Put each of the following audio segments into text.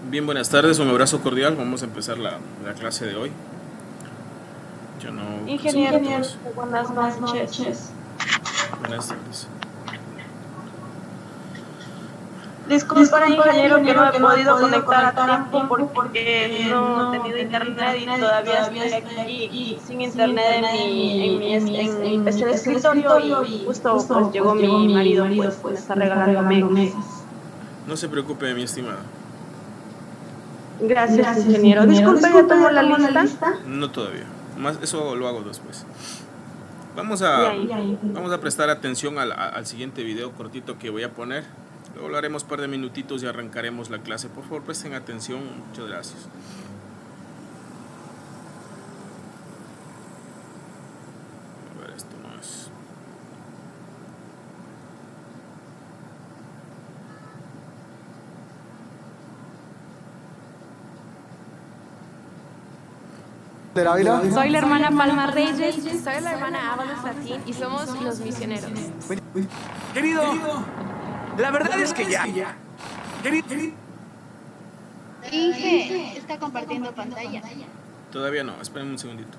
Bien, buenas tardes, un abrazo cordial. Vamos a empezar la clase de hoy. Yo no Ingeniero, todos. buenas noches. Buenas tardes. Disculpa, ingeniero, que no he podido conectar a tiempo porque no he tenido internet y todavía estoy aquí sin internet en mi PC de escritorio y justo pues llegó mi marido, pues me está regalando megas. No se preocupe, mi estimada. Gracias, ingeniero. Disculpa, ¿ya tomó la lista? No todavía. Más eso lo hago después. Vamos a prestar atención al siguiente video cortito que voy a poner. Luego lo haremos un par de minutitos y arrancaremos la clase. Por favor, presten atención. Muchas gracias. A ver, esto no es. Soy la hermana Palma Reyes, soy la hermana Ava de Satín y somos los misioneros. Querido, la verdad es que ya. Inge, está compartiendo pantalla. Todavía no, esperen un segundito.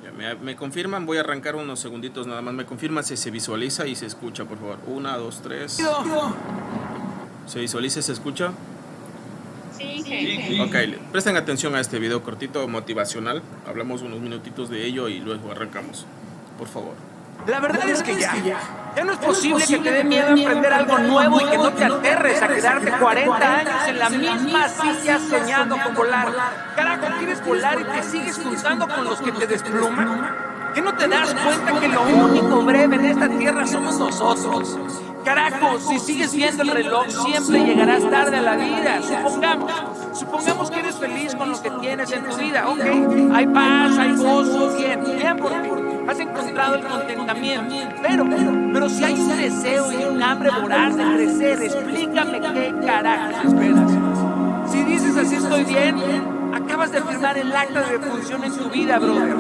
Ya, me confirman, voy a arrancar unos segunditos nada más. Me confirman si se visualiza y se escucha, por favor. 1, 2, 3. ¿Se visualiza y se escucha? Sí. Ok, presten atención a este video cortito motivacional. Hablamos unos minutitos de ello y luego arrancamos. Por favor. La verdad es que ya. Ya no es posible que te dé miedo emprender algo nuevo y que no te aterres a quedarte 40 años en la misma silla soñando con volar. Carajo, quieres volar y te sigues juntando con los que te despluman. ¿Que no te das cuenta que lo único breve en esta tierra somos nosotros? Carajo, si sigues viendo el reloj, siempre llegarás tarde a la vida. Supongamos que eres feliz con lo que tienes en tu vida. Ok, hay paz, hay gozo, bien por ti. Has encontrado el contentamiento. Pero si hay un deseo y un hambre voraz de crecer, explícame qué carajo esperas. Si dices así estoy bien, acabas de firmar el acta de defunción en tu vida, brother.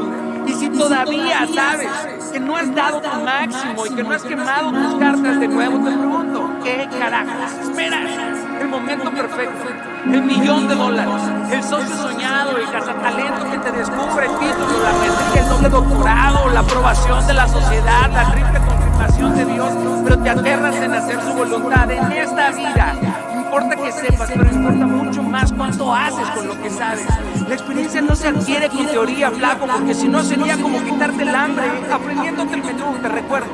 Y si todavía sabes que no has dado tu máximo y que no has quemado tus cartas de nuevo, te pregunto, ¿qué carajos esperas? El momento perfecto, el $1,000,000, el socio soñado, el cazatalento que te descubre, el título, la maestría, el doble doctorado, la aprobación de la sociedad, la triple confirmación de Dios, pero te aterras en hacer su voluntad en esta vida. Importa que sepas, pero importa mucho más cuánto haces con lo que sabes. La experiencia no se adquiere con teoría, flaco, porque si no sería como quitarte el hambre aprendiéndote el menú. Te recuerdo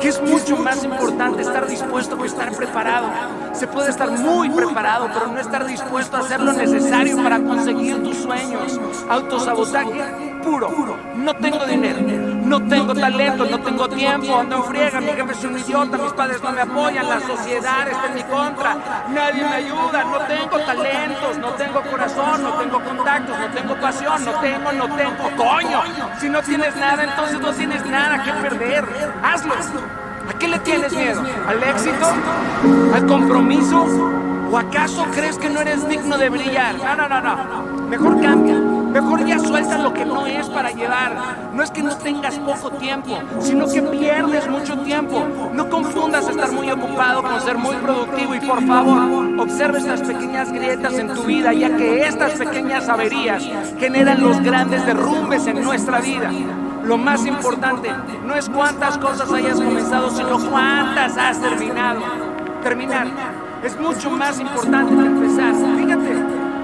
que es mucho más importante estar dispuesto que estar preparado. Se puede estar muy preparado, pero no estar dispuesto a hacer lo necesario para conseguir tus sueños. Autosabotaje puro. No tengo dinero, no tengo talento, no tengo tiempo, ando en friega, mi jefe es un idiota, mis padres no me apoyan, la sociedad está en mi contra, nadie me ayuda, no tengo talentos, no tengo corazón, no tengo contactos, no tengo pasión, no tengo, coño. Si no tienes nada, entonces no tienes nada que perder. Hazlo. ¿A qué le tienes miedo? ¿Al éxito? ¿Al compromiso? ¿O acaso crees que no eres digno de brillar? No. Mejor cambia. Mejor ya suelta lo que no es para llevar. No es que no tengas poco tiempo, sino que pierdes mucho tiempo. No confundas estar muy ocupado con ser muy productivo y por favor, observa estas pequeñas grietas en tu vida, ya que estas pequeñas averías generan los grandes derrumbes en nuestra vida. Lo más importante no es cuántas cosas hayas comenzado, sino cuántas has terminado. Terminar es mucho más importante que empezar.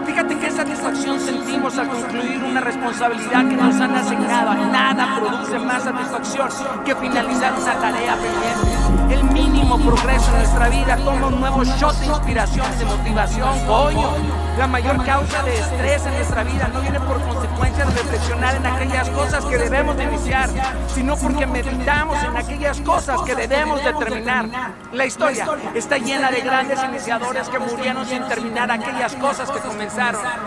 Fíjate qué satisfacción sentimos al concluir una responsabilidad que nos han asignado. Nada produce más satisfacción que finalizar una tarea pendiente. El mínimo progreso en nuestra vida toma un nuevo shot de inspiración y de motivación. Coño, la mayor causa de estrés en nuestra vida no viene por consecuencia de reflexionar en aquellas cosas que debemos de iniciar, sino porque meditamos en aquellas cosas que debemos de terminar. La historia está llena de grandes iniciadores que murieron sin terminar aquellas cosas que comenzaron.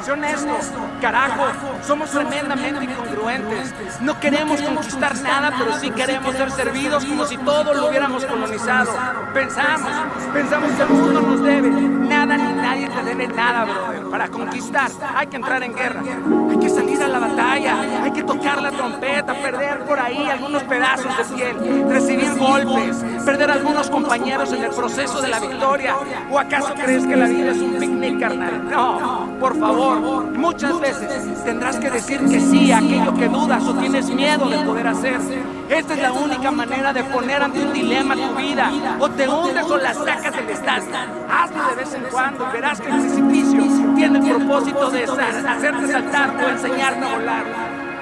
Sé honesto, carajo, somos tremendamente incongruentes. No queremos conquistar nada, pero sí queremos ser servidos como si todo lo hubiéramos colonizado. Pensamos que el mundo nos debe. Nada ni nadie nadie te debe nada, brother. Para conquistar hay que entrar en guerra, hay que salir a la batalla, hay que tocar la trompeta, perder por ahí algunos pedazos de piel, recibir golpes, perder algunos compañeros en el proceso de la victoria. ¿O acaso crees que la vida es un picnic, carnal? No, por favor, muchas veces tendrás que decir que sí a aquello que dudas o tienes miedo de poder hacer. Esta es la única manera de poner ante un dilema tu vida. O te hundes o la sacas del estadio. Hazlo de vez en cuando y verás que el precipicio tiene el propósito de hacerte saltar o enseñarte a volar.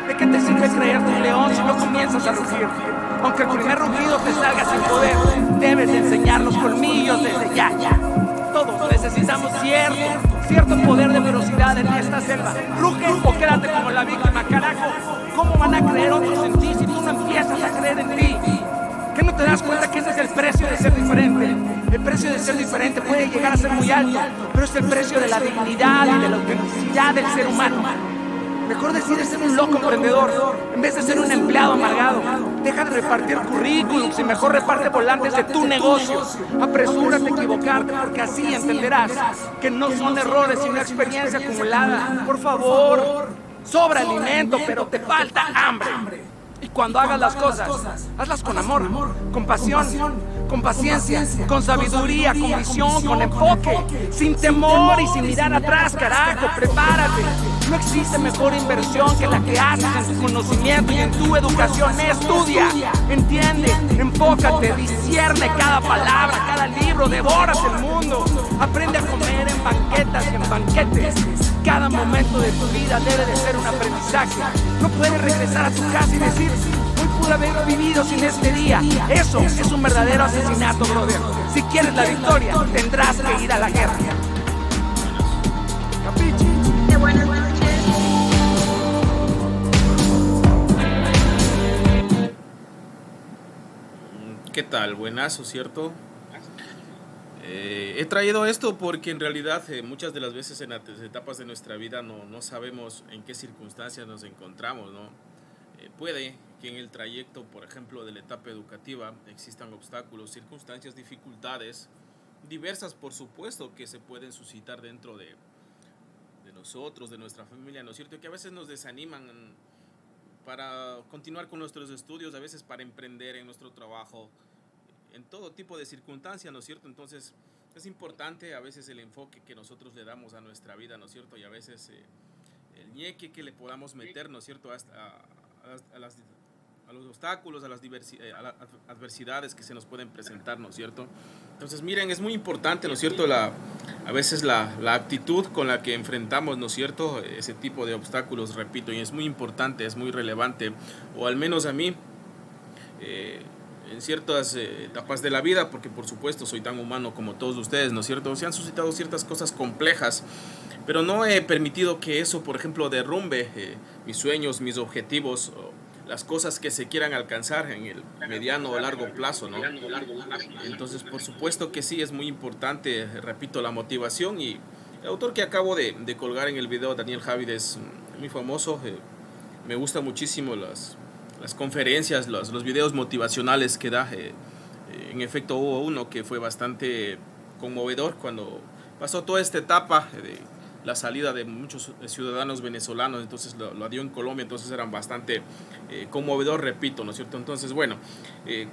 ¿De qué te sirve creerte un león si no comienzas a rugir? Aunque el primer rugido te salga sin poder, debes de enseñar los colmillos desde ya. Todos necesitamos cierto poder de velocidad en esta selva. Ruge o quédate como la víctima, carajo. ¿Cómo van a creer otros en ti si tú no empiezas a creer en ti? ¿Qué no te das cuenta que ese es el precio de ser diferente? El precio de ser diferente puede llegar a ser muy alto, pero es el precio de la dignidad y de la autenticidad del ser humano. Mejor decides ser un loco emprendedor en vez de ser un empleado amargado. Deja de repartir currículums y mejor reparte volantes de tu negocio. Apresúrate a equivocarte porque así entenderás que no son errores sino experiencia acumulada. Por favor, sobra alimento pero te falta hambre. Y cuando hagas las cosas, hazlas con amor, con pasión, con paciencia, con sabiduría, con visión, con enfoque, sin temor y sin mirar atrás, carajo, prepárate. No existe mejor inversión que la que haces en tu conocimiento y en tu educación. Estudia, entiende, enfócate, discierne cada palabra, cada libro, devórate el mundo. Aprende a comer en banquetas y en banquetes. Cada momento de tu vida debe de ser un aprendizaje. No puedes regresar a tu casa y decir, hoy pude haber vivido sin este día. Eso es un verdadero asesinato, brother. Si quieres la victoria, tendrás que ir a la guerra. ¿Capichi? Buenas noches. ¿Qué tal? Buenazo, ¿cierto? He traído esto porque en realidad muchas de las veces en las etapas de nuestra vida no sabemos en qué circunstancias nos encontramos, ¿no? Puede que en el trayecto, por ejemplo, de la etapa educativa existan obstáculos, circunstancias, dificultades, diversas por supuesto que se pueden suscitar dentro de nosotros, de nuestra familia, ¿no es cierto? Que a veces nos desaniman para continuar con nuestros estudios, a veces para emprender en nuestro trabajo, en todo tipo de circunstancias, ¿no es cierto? Entonces es importante a veces el enfoque que nosotros le damos a nuestra vida, ¿no es cierto? Y a veces el ñeque que le podamos meter, ¿no es cierto? A los obstáculos, a las adversidades que se nos pueden presentar, ¿no es cierto? Entonces miren, es muy importante, ¿no es cierto? A veces la actitud con la que enfrentamos, ¿no es cierto? Ese tipo de obstáculos, repito, y es muy importante, es muy relevante, o al menos a mí, en ciertas etapas de la vida, porque por supuesto soy tan humano como todos ustedes, ¿no es cierto? Se han suscitado ciertas cosas complejas, pero no he permitido que eso, por ejemplo, derrumbe mis sueños, mis objetivos, las cosas que se quieran alcanzar en el mediano o largo plazo, ¿no? Entonces, por supuesto que sí, es muy importante, repito, la motivación. Y el autor que acabo de colgar en el video, Daniel Javid, es muy famoso. Me gustan muchísimo las conferencias, los videos motivacionales que da. En efecto, hubo uno que fue bastante conmovedor cuando pasó toda esta etapa de la salida de muchos ciudadanos venezolanos, entonces lo dio en Colombia, entonces eran bastante conmovedor, repito, ¿no es cierto? Entonces, bueno,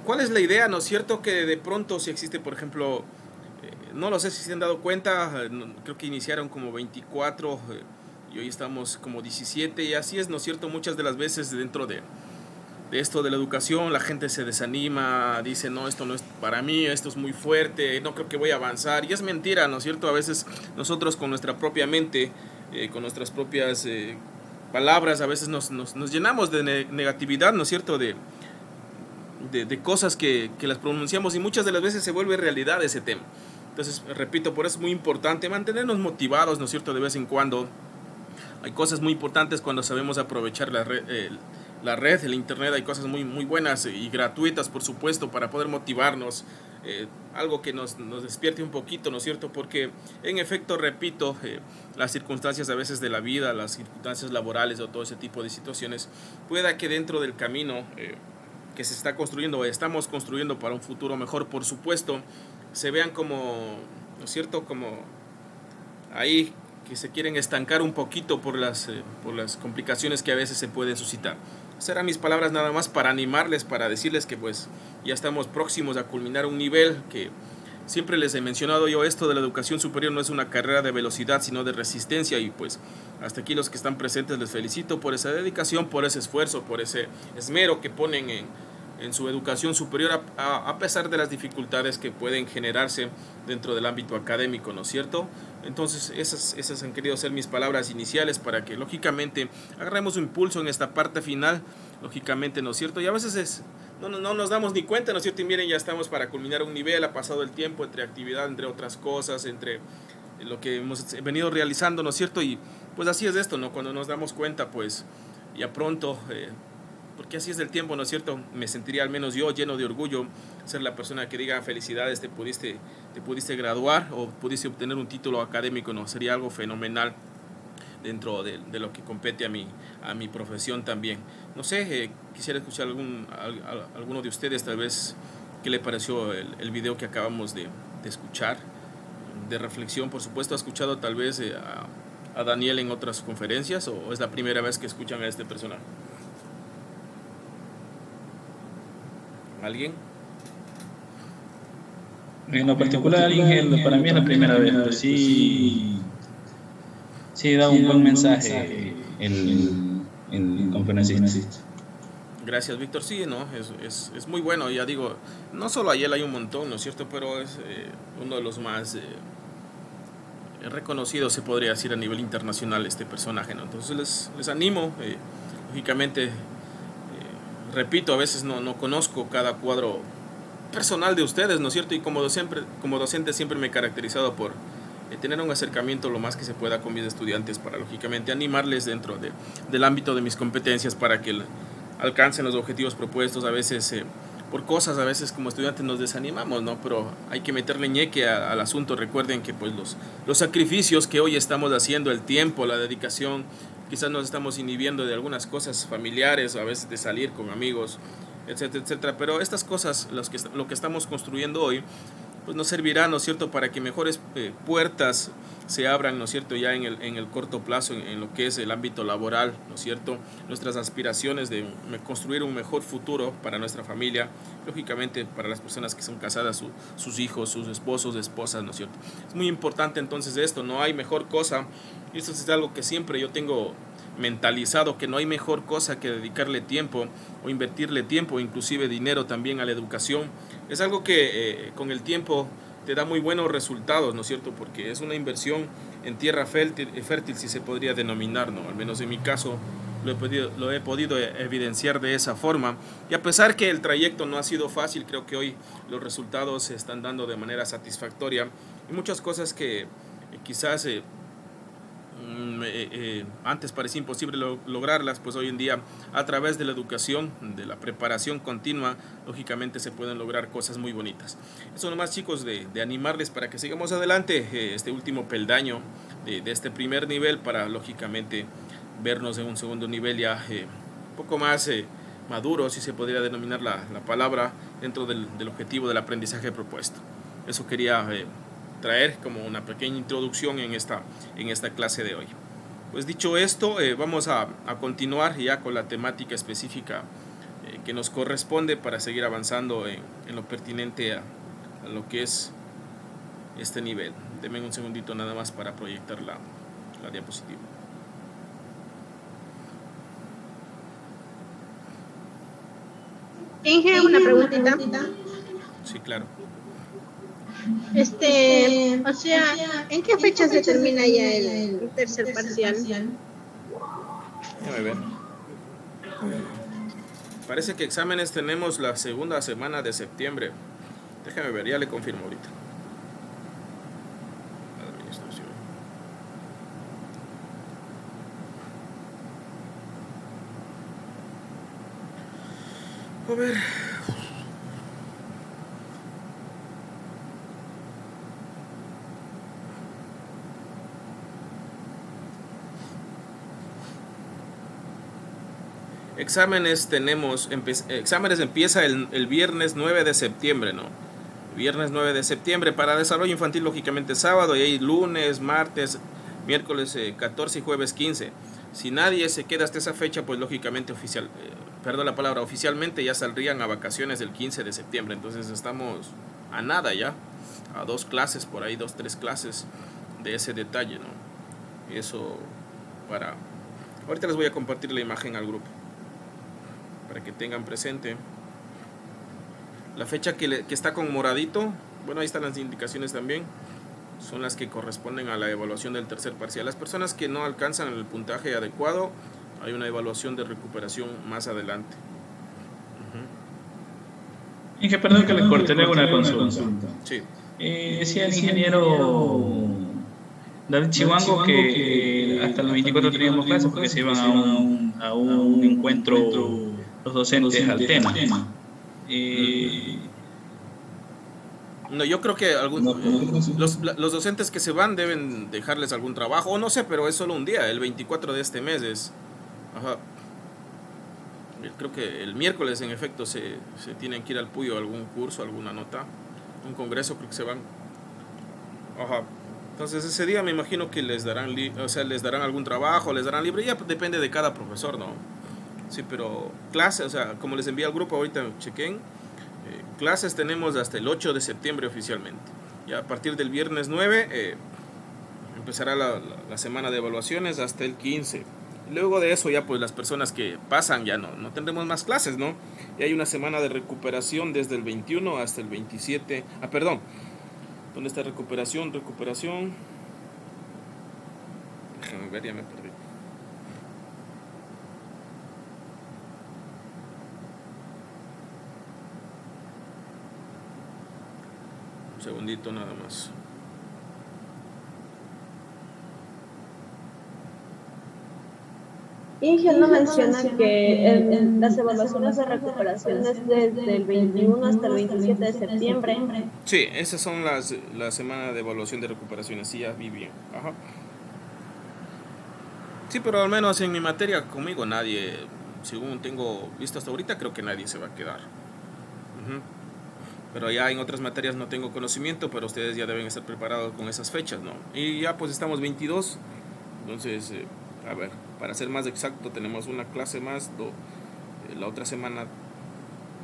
¿cuál es la idea, no es cierto? Que de pronto si existe, por ejemplo, no lo sé si se han dado cuenta, creo que iniciaron como 24 y hoy estamos como 17 y así es, ¿no es cierto? Muchas de las veces dentro de esto de la educación la gente se desanima, dice no, esto no es para mí, esto es muy fuerte, no creo que voy a avanzar, y es mentira, ¿no es cierto? A veces nosotros con nuestra propia mente, con nuestras propias palabras, a veces nos llenamos de negatividad, ¿no es cierto? De cosas que las pronunciamos y muchas de las veces se vuelve realidad ese tema. Entonces, repito, por eso es muy importante mantenernos motivados, ¿no es cierto? De vez en cuando. Hay cosas muy importantes cuando sabemos aprovechar la red, el internet, hay cosas muy, muy buenas y gratuitas, por supuesto, para poder motivarnos, algo que nos despierte un poquito, ¿no es cierto? Porque, en efecto, repito, las circunstancias a veces de la vida, las circunstancias laborales o todo ese tipo de situaciones, pueda que dentro del camino que se está construyendo o estamos construyendo para un futuro mejor, por supuesto, se vean como, ¿no es cierto?, como ahí que se quieren estancar un poquito por las complicaciones que a veces se pueden suscitar. Serán mis palabras nada más para animarles, para decirles que pues ya estamos próximos a culminar un nivel que siempre les he mencionado yo. Esto de la educación superior no es una carrera de velocidad, sino de resistencia, y pues hasta aquí los que están presentes les felicito por esa dedicación, por ese esfuerzo, por ese esmero que ponen en su educación superior, a pesar de las dificultades que pueden generarse dentro del ámbito académico, ¿no es cierto? Entonces esas han querido ser mis palabras iniciales para que lógicamente agarremos un impulso en esta parte final, lógicamente, ¿no es cierto? Y a veces no nos damos ni cuenta, ¿no es cierto? Y miren, ya estamos para culminar un nivel, ha pasado el tiempo entre actividad, entre otras cosas, entre lo que hemos venido realizando, ¿no es cierto? Y pues así es esto, ¿no? Cuando nos damos cuenta, pues ya pronto, porque así es el tiempo, ¿no es cierto? Me sentiría al menos yo lleno de orgullo ser la persona que diga felicidades, te pudiste graduar o pudiste obtener un título académico, ¿no? Sería algo fenomenal dentro de lo que compete a mi profesión también. No sé, quisiera escuchar alguno de ustedes tal vez qué le pareció el video que acabamos de escuchar, de reflexión. Por supuesto, ¿ha escuchado tal vez a Daniel en otras conferencias o es la primera vez que escuchan a este personaje? ¿Alguien? En lo particular, Inge, para mí es la primera vez, pero sí da un buen mensaje el conferencista. Gracias, Víctor. Sí, ¿no? Es muy bueno, ya digo, no solo a él hay un montón, ¿no es cierto? Pero es uno de los más reconocidos, se podría decir, a nivel internacional este personaje, ¿no? Entonces les animo, lógicamente, repito, a veces no conozco cada cuadro personal de ustedes, ¿no es cierto? Y como docente siempre me he caracterizado por tener un acercamiento lo más que se pueda con mis estudiantes para, lógicamente, animarles dentro del ámbito de mis competencias para que alcancen los objetivos propuestos. A veces, por cosas, a veces como estudiantes nos desanimamos, ¿no? Pero hay que meterle ñeque al asunto. Recuerden que pues los sacrificios que hoy estamos haciendo, el tiempo, la dedicación, quizás nos estamos inhibiendo de algunas cosas familiares, o a veces de salir con amigos, etcétera, etcétera. Pero estas cosas, lo que estamos construyendo hoy, pues nos servirá, ¿no es cierto?, para que mejores puertas se abran, ¿no es cierto?, ya en el corto plazo, en lo que es el ámbito laboral, ¿no es cierto?, nuestras aspiraciones de construir un mejor futuro para nuestra familia, lógicamente para las personas que son casadas, sus hijos, sus esposos, esposas, ¿no es cierto? Es muy importante entonces esto, no hay mejor cosa, y esto es algo que siempre yo tengo mentalizado, que no hay mejor cosa que dedicarle tiempo o invertirle tiempo, inclusive dinero también a la educación. Es algo que con el tiempo te da muy buenos resultados, ¿no es cierto? Porque es una inversión en tierra fértil, si se podría denominar, ¿no? Al menos en mi caso lo he podido evidenciar de esa forma. Y a pesar que el trayecto no ha sido fácil, creo que hoy los resultados se están dando de manera satisfactoria. Y muchas cosas que quizás antes parecía imposible lograrlas, pues hoy en día a través de la educación, de la preparación continua, lógicamente se pueden lograr cosas muy bonitas. Eso nomás, chicos, de animarles para que sigamos adelante este último peldaño de este primer nivel, para lógicamente vernos en un segundo nivel ya un poco más maduro, si se podría denominar la palabra, dentro del objetivo del aprendizaje propuesto. Eso quería traer como una pequeña introducción en esta clase de hoy. Pues dicho esto, vamos a continuar ya con la temática específica que nos corresponde para seguir avanzando en lo pertinente a lo que es este nivel. Denme un segundito nada más para proyectar la diapositiva. Inge, una preguntita. Sí, claro. O sea, ¿en qué fecha se termina ya el tercer parcial? Déjame ver. Parece que exámenes tenemos la segunda semana de septiembre. Déjame ver, ya le confirmo ahorita. Administración. A ver. Exámenes empieza el viernes 9 de septiembre, ¿no? Viernes 9 de septiembre. Para desarrollo infantil, lógicamente sábado, y hay lunes, martes, miércoles 14 y jueves 15. Si nadie se queda hasta esa fecha, pues lógicamente oficialmente ya saldrían a vacaciones el 15 de septiembre. Entonces estamos a nada ya, a 2 clases por ahí, 2, 3 clases de ese detalle, ¿no? Eso para... Ahorita les voy a compartir la imagen al grupo para que tengan presente. La fecha que está con moradito, bueno, ahí están las indicaciones también, son las que corresponden a la evaluación del tercer parcial. Las personas que no alcanzan el puntaje adecuado, hay una evaluación de recuperación más adelante. Inge, perdón que le corté, le hago una consulta. Sí. Decía el ingeniero David Chihuango que hasta los 24 teníamos clases porque se iban a un encuentro los docentes al tema. No, yo creo que los docentes que se van deben dejarles algún trabajo, o no sé, pero es solo un día, el 24 de este mes es... Ajá. Creo que el miércoles en efecto se tienen que ir al Puyo a algún curso, alguna nota, un congreso, creo que se van. Ajá. Entonces ese día me imagino que les darán les darán algún trabajo, les darán libre, ya depende de cada profesor, ¿no? Sí, pero clases, o sea, como les envié al grupo ahorita, chequen, clases tenemos hasta el 8 de septiembre oficialmente. Ya a partir del viernes 9 empezará la semana de evaluaciones hasta el 15. Luego de eso ya pues las personas que pasan ya no tendremos más clases, ¿no? Y hay una semana de recuperación desde el 21 hasta el 27. Ah, perdón. ¿Dónde está recuperación? Déjame ver, ya me perdí. Un segundito nada más. Inge no menciona que las evaluaciones de recuperación es desde el 21 hasta el 27 de septiembre. Sí, esas son la semana de evaluación de recuperación, así ya vi bien. Ajá. Sí, pero al menos en mi materia conmigo nadie, según tengo visto hasta ahorita, creo que nadie se va a quedar. Pero ya en otras materias no tengo conocimiento, pero ustedes ya deben estar preparados con esas fechas, ¿no? Y ya pues estamos 22, entonces, a ver, para ser más exacto, tenemos una clase más, la otra semana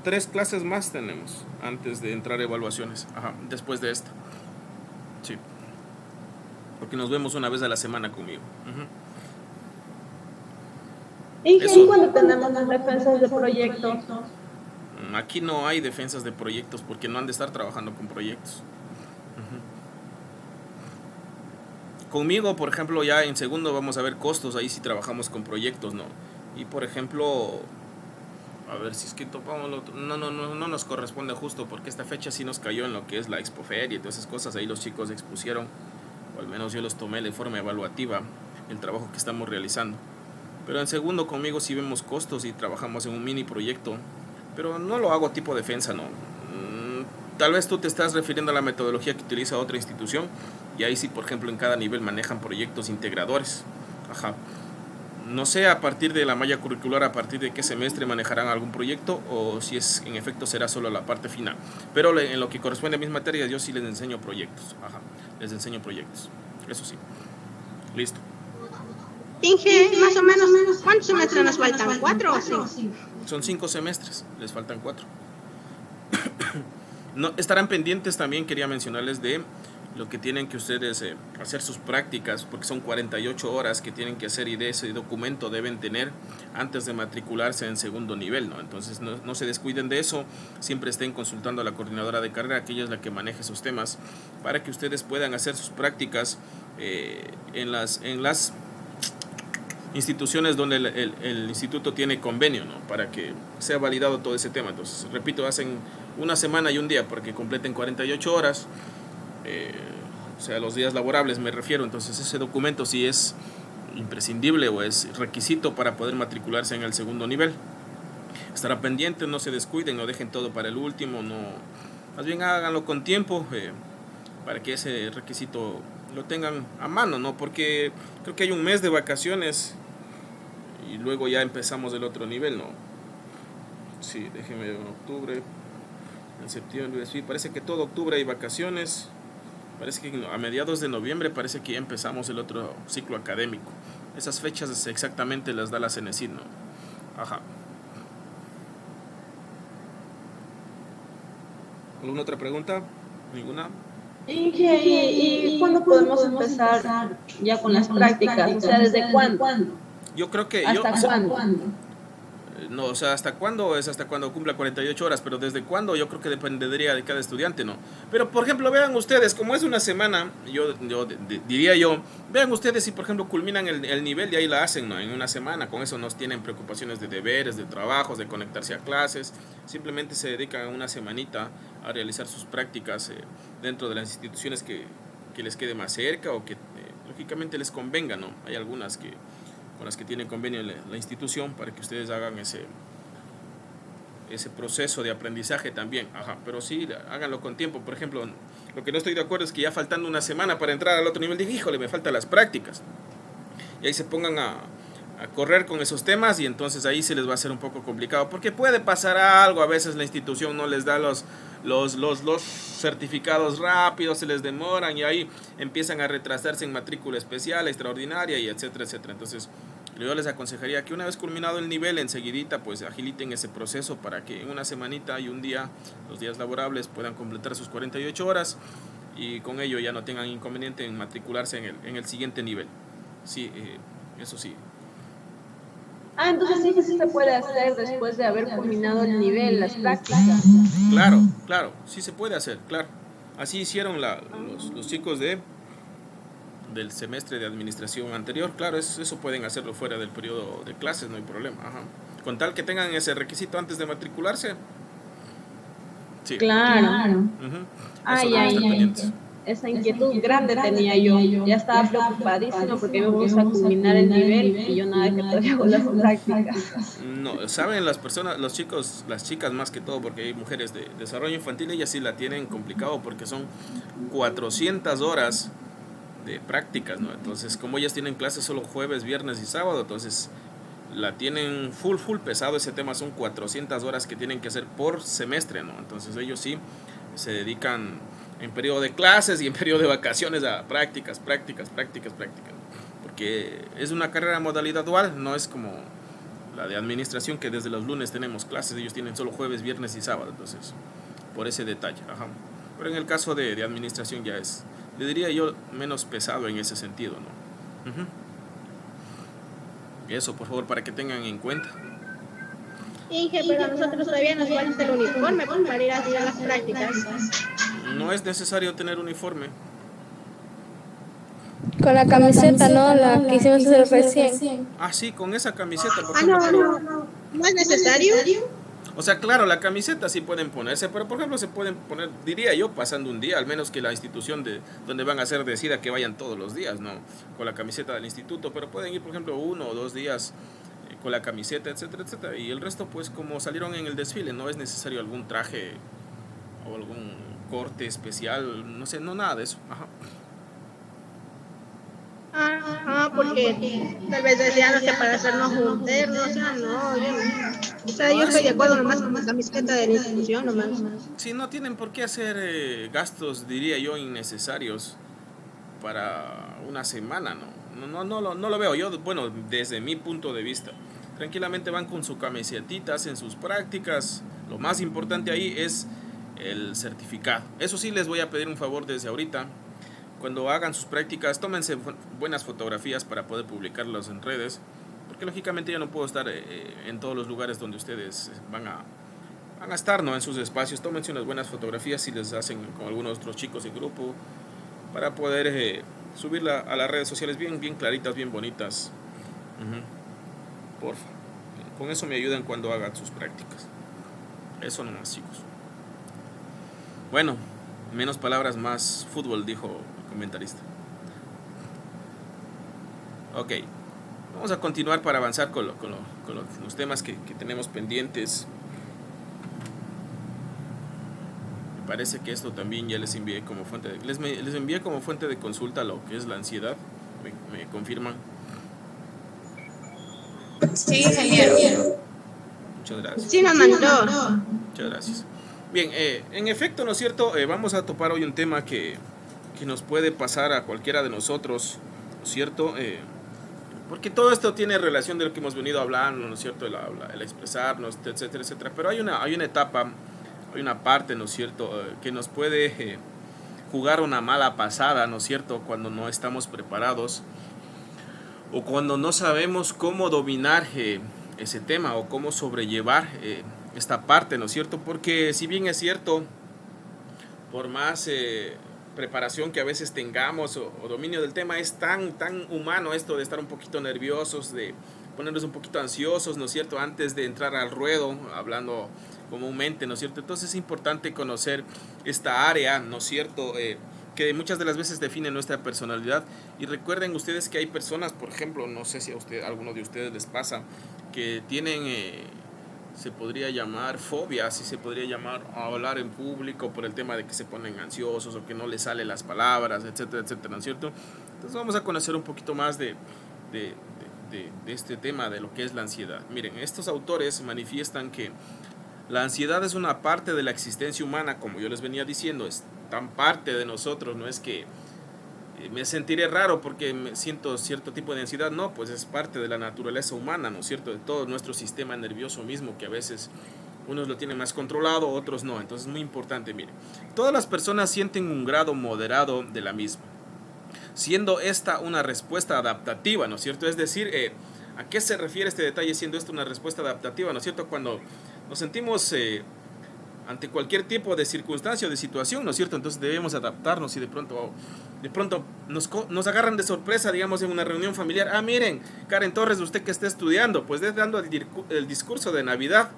3 clases más tenemos antes de entrar a evaluaciones, después de esta. Sí. Porque nos vemos una vez a la semana conmigo. ¿Y cuando tenemos las defensas de proyecto? Aquí no hay defensas de proyectos porque no han de estar trabajando con proyectos. Conmigo, por ejemplo, ya en segundo vamos a ver costos, ahí sí trabajamos con proyectos, ¿no? Y por ejemplo, a ver si es que topamos no nos corresponde justo porque esta fecha sí nos cayó en lo que es la Expoferia y todas esas cosas, ahí los chicos expusieron, o al menos yo los tomé de forma evaluativa, el trabajo que estamos realizando. Pero en segundo conmigo sí vemos costos y trabajamos en un mini proyecto, pero no lo hago tipo defensa, ¿no? Tal vez tú te estás refiriendo a la metodología que utiliza otra institución y ahí sí, por ejemplo, en cada nivel manejan proyectos integradores. No sé a partir de la malla curricular, a partir de qué semestre manejarán algún proyecto o si es en efecto será solo la parte final. Pero en lo que corresponde a mis materias yo sí les enseño proyectos. Les enseño proyectos. Eso sí. Listo. Inge, más o menos, ¿cuántos semestres nos faltan? ¿4 o 5? Son 5 semestres, les faltan 4. No, estarán pendientes también, quería mencionarles de lo que tienen que ustedes hacer sus prácticas, porque son 48 horas que tienen que hacer y de ese documento deben tener antes de matricularse en segundo nivel, ¿no? Entonces no se descuiden de eso, siempre estén consultando a la coordinadora de carrera, que ella es la que maneja esos temas, para que ustedes puedan hacer sus prácticas en las instituciones donde el instituto tiene convenio, ¿no? Para que sea validado todo ese tema. Entonces, repito, hacen una semana y un día para que completen 48 horas, o sea, los días laborables me refiero. Entonces, ese documento sí es imprescindible o es requisito para poder matricularse en el segundo nivel. Estará pendiente, no se descuiden, no dejen todo para el último, no, más bien háganlo con tiempo para que ese requisito lo tengan a mano, ¿no? Porque creo que hay un mes de vacaciones y luego ya empezamos el otro nivel, ¿no? Sí, déjenme ver, en octubre, En septiembre, sí, parece que todo octubre hay vacaciones. Parece que a mediados de noviembre parece que ya empezamos el otro ciclo académico. Esas fechas exactamente las da la CENESID, ¿no? Ajá. ¿Alguna otra pregunta? ¿Ninguna? ¿Y cuándo podemos empezar ya con las prácticas? O sea, ¿desde cuándo? Yo creo que... ¿Hasta cuándo? No, o sea, ¿hasta cuándo? Es hasta cuando cumpla 48 horas, pero ¿desde cuándo? Yo creo que dependería de cada estudiante, ¿no? Pero, por ejemplo, vean ustedes, como es una semana, diría yo, vean ustedes si, por ejemplo, culminan el nivel, de ahí la hacen, ¿no? En una semana, con eso no tienen preocupaciones de deberes, de trabajos, de conectarse a clases, simplemente se dedican una semanita a realizar sus prácticas dentro de las instituciones que les quede más cerca o que lógicamente les convenga, ¿no? Hay algunas con las que tiene convenio la institución para que ustedes hagan ese proceso de aprendizaje también. Ajá, pero sí, háganlo con tiempo. Por ejemplo, lo que no estoy de acuerdo es que ya faltando una semana para entrar al otro nivel, digo, híjole, me faltan las prácticas. Y ahí se pongan a correr con esos temas y entonces ahí se les va a hacer un poco complicado. Porque puede pasar algo, a veces la institución no les da los certificados rápidos, se les demoran y ahí empiezan a retrasarse en matrícula especial, extraordinaria y etcétera, etcétera. Entonces yo les aconsejaría que una vez culminado el nivel, enseguidita pues agiliten ese proceso para que en una semanita y un día, los días laborables, puedan completar sus 48 horas y con ello ya no tengan inconveniente en matricularse en el siguiente nivel. Sí, eso sí. Entonces sí se puede hacer después de haber culminado el nivel, las prácticas. Claro, sí se puede hacer, claro. Así hicieron los chicos del semestre de administración anterior. Claro, eso pueden hacerlo fuera del periodo de clases, no hay problema. Ajá. Con tal que tengan ese requisito antes de matricularse. Sí. Claro. Uh-huh. Esa inquietud grande tenía yo. Ya estaba preocupadísima porque íbamos a culminar el nivel y yo nada que todavía hago las prácticas. No, saben las personas, los chicos, las chicas más que todo, porque hay mujeres de desarrollo infantil, ellas sí la tienen complicado porque son 400 horas de prácticas, ¿no? Entonces, como ellas tienen clases solo jueves, viernes y sábado, entonces la tienen full pesado ese tema, son 400 horas que tienen que hacer por semestre, ¿no? Entonces ellos sí se dedican en periodo de clases y en periodo de vacaciones a prácticas, porque es una carrera modalidad dual, no es como la de administración que desde los lunes tenemos clases, ellos tienen solo jueves, viernes y sábado, entonces por ese detalle. Ajá. Pero en el caso de administración ya es, le diría yo, menos pesado en ese sentido, ¿no? Uh-huh. Eso, por favor, para que tengan en cuenta. Inge, pero a nosotros todavía nos falta el uniforme para ir a hacer las prácticas. No es necesario tener uniforme. Con la camiseta, ¿no? La que hicimos hacer recién. Sí, con esa camiseta. Por ejemplo, ¿No es necesario? O sea, claro, la camiseta sí pueden ponerse, pero por ejemplo se pueden poner, diría yo, pasando un día, al menos que la institución donde van a hacer decida que vayan todos los días, ¿no? Con la camiseta del instituto, pero pueden ir, por ejemplo, 1 o 2 días con la camiseta, etcétera, etcétera. Y el resto, pues, como salieron en el desfile, no es necesario algún traje o algún corte especial, no sé, no, nada de eso. Ajá. Porque tal vez decían que para hacernos juntarnos, yo estoy de acuerdo nomás con la camiseta de la institución nomás. Sí, no tienen por qué hacer gastos, diría yo, innecesarios para una semana, ¿no? No lo veo yo, bueno, desde mi punto de vista. Tranquilamente van con su camisetita, hacen sus prácticas. Lo más importante ahí es el certificado. Eso sí les voy a pedir un favor desde ahorita. Cuando hagan sus prácticas, tómense buenas fotografías para poder publicarlas en redes, porque lógicamente yo no puedo estar en todos los lugares donde ustedes van a estar, ¿no? En sus espacios. Tómense unas buenas fotografías si les hacen con algunos otros chicos de grupo, para poder subirla a las redes sociales bien claritas, bien bonitas. Porfa. Con eso me ayudan cuando hagan sus prácticas. Eso nomás, chicos. Bueno, menos palabras, más fútbol, dijo el comentarista. Ok, vamos a continuar para avanzar con los temas que tenemos pendientes. Me parece que esto también ya les envié como fuente les envié como fuente de consulta lo que es la ansiedad. ¿Me confirman? Sí, ingeniero. Muchas gracias. Sí, nos mandó. Muchas gracias. Bien, en efecto, ¿no es cierto? Vamos a topar hoy un tema que nos puede pasar a cualquiera de nosotros, ¿no es cierto? Porque todo esto tiene relación de lo que hemos venido hablando, ¿no es cierto? El expresarnos, etcétera, etcétera. Pero hay una etapa, hay una parte, ¿no es cierto?, que nos puede jugar una mala pasada, ¿no es cierto?, cuando no estamos preparados o cuando no sabemos cómo dominar ese tema o cómo sobrellevar esta parte, ¿no es cierto? Porque si bien es cierto, por más preparación que a veces tengamos o dominio del tema, es tan humano esto de estar un poquito nerviosos, de ponernos un poquito ansiosos, ¿no es cierto?, antes de entrar al ruedo, hablando comúnmente, ¿no es cierto? Entonces es importante conocer esta área, ¿no es cierto?, que muchas de las veces define nuestra personalidad. Y recuerden ustedes que hay personas, por ejemplo, no sé si a alguno de ustedes les pasa, que tienen, se podría llamar fobia, si se podría llamar, a hablar en público por el tema de que se ponen ansiosos o que no les salen las palabras, etcétera, etcétera, ¿no es cierto? Entonces vamos a conocer un poquito más de este tema, de lo que es la ansiedad. Miren, estos autores manifiestan que la ansiedad es una parte de la existencia humana, como yo les venía diciendo, es tan parte de nosotros, no es que me sentiré raro porque me siento cierto tipo de ansiedad, no, pues es parte de la naturaleza humana, ¿no es cierto?, de todo nuestro sistema nervioso mismo, que a veces unos lo tienen más controlado, otros no. Entonces es muy importante, miren, todas las personas sienten un grado moderado de la misma, siendo esta una respuesta adaptativa, ¿no es cierto? Es decir, ¿a qué se refiere este detalle siendo esto una respuesta adaptativa, ¿no es cierto? Cuando nos sentimos ante cualquier tipo de circunstancia o de situación, ¿no es cierto? Entonces debemos adaptarnos y de pronto nos agarran de sorpresa, digamos, en una reunión familiar. Ah, miren, Karen Torres, usted que está estudiando, pues dando el discurso de Navidad,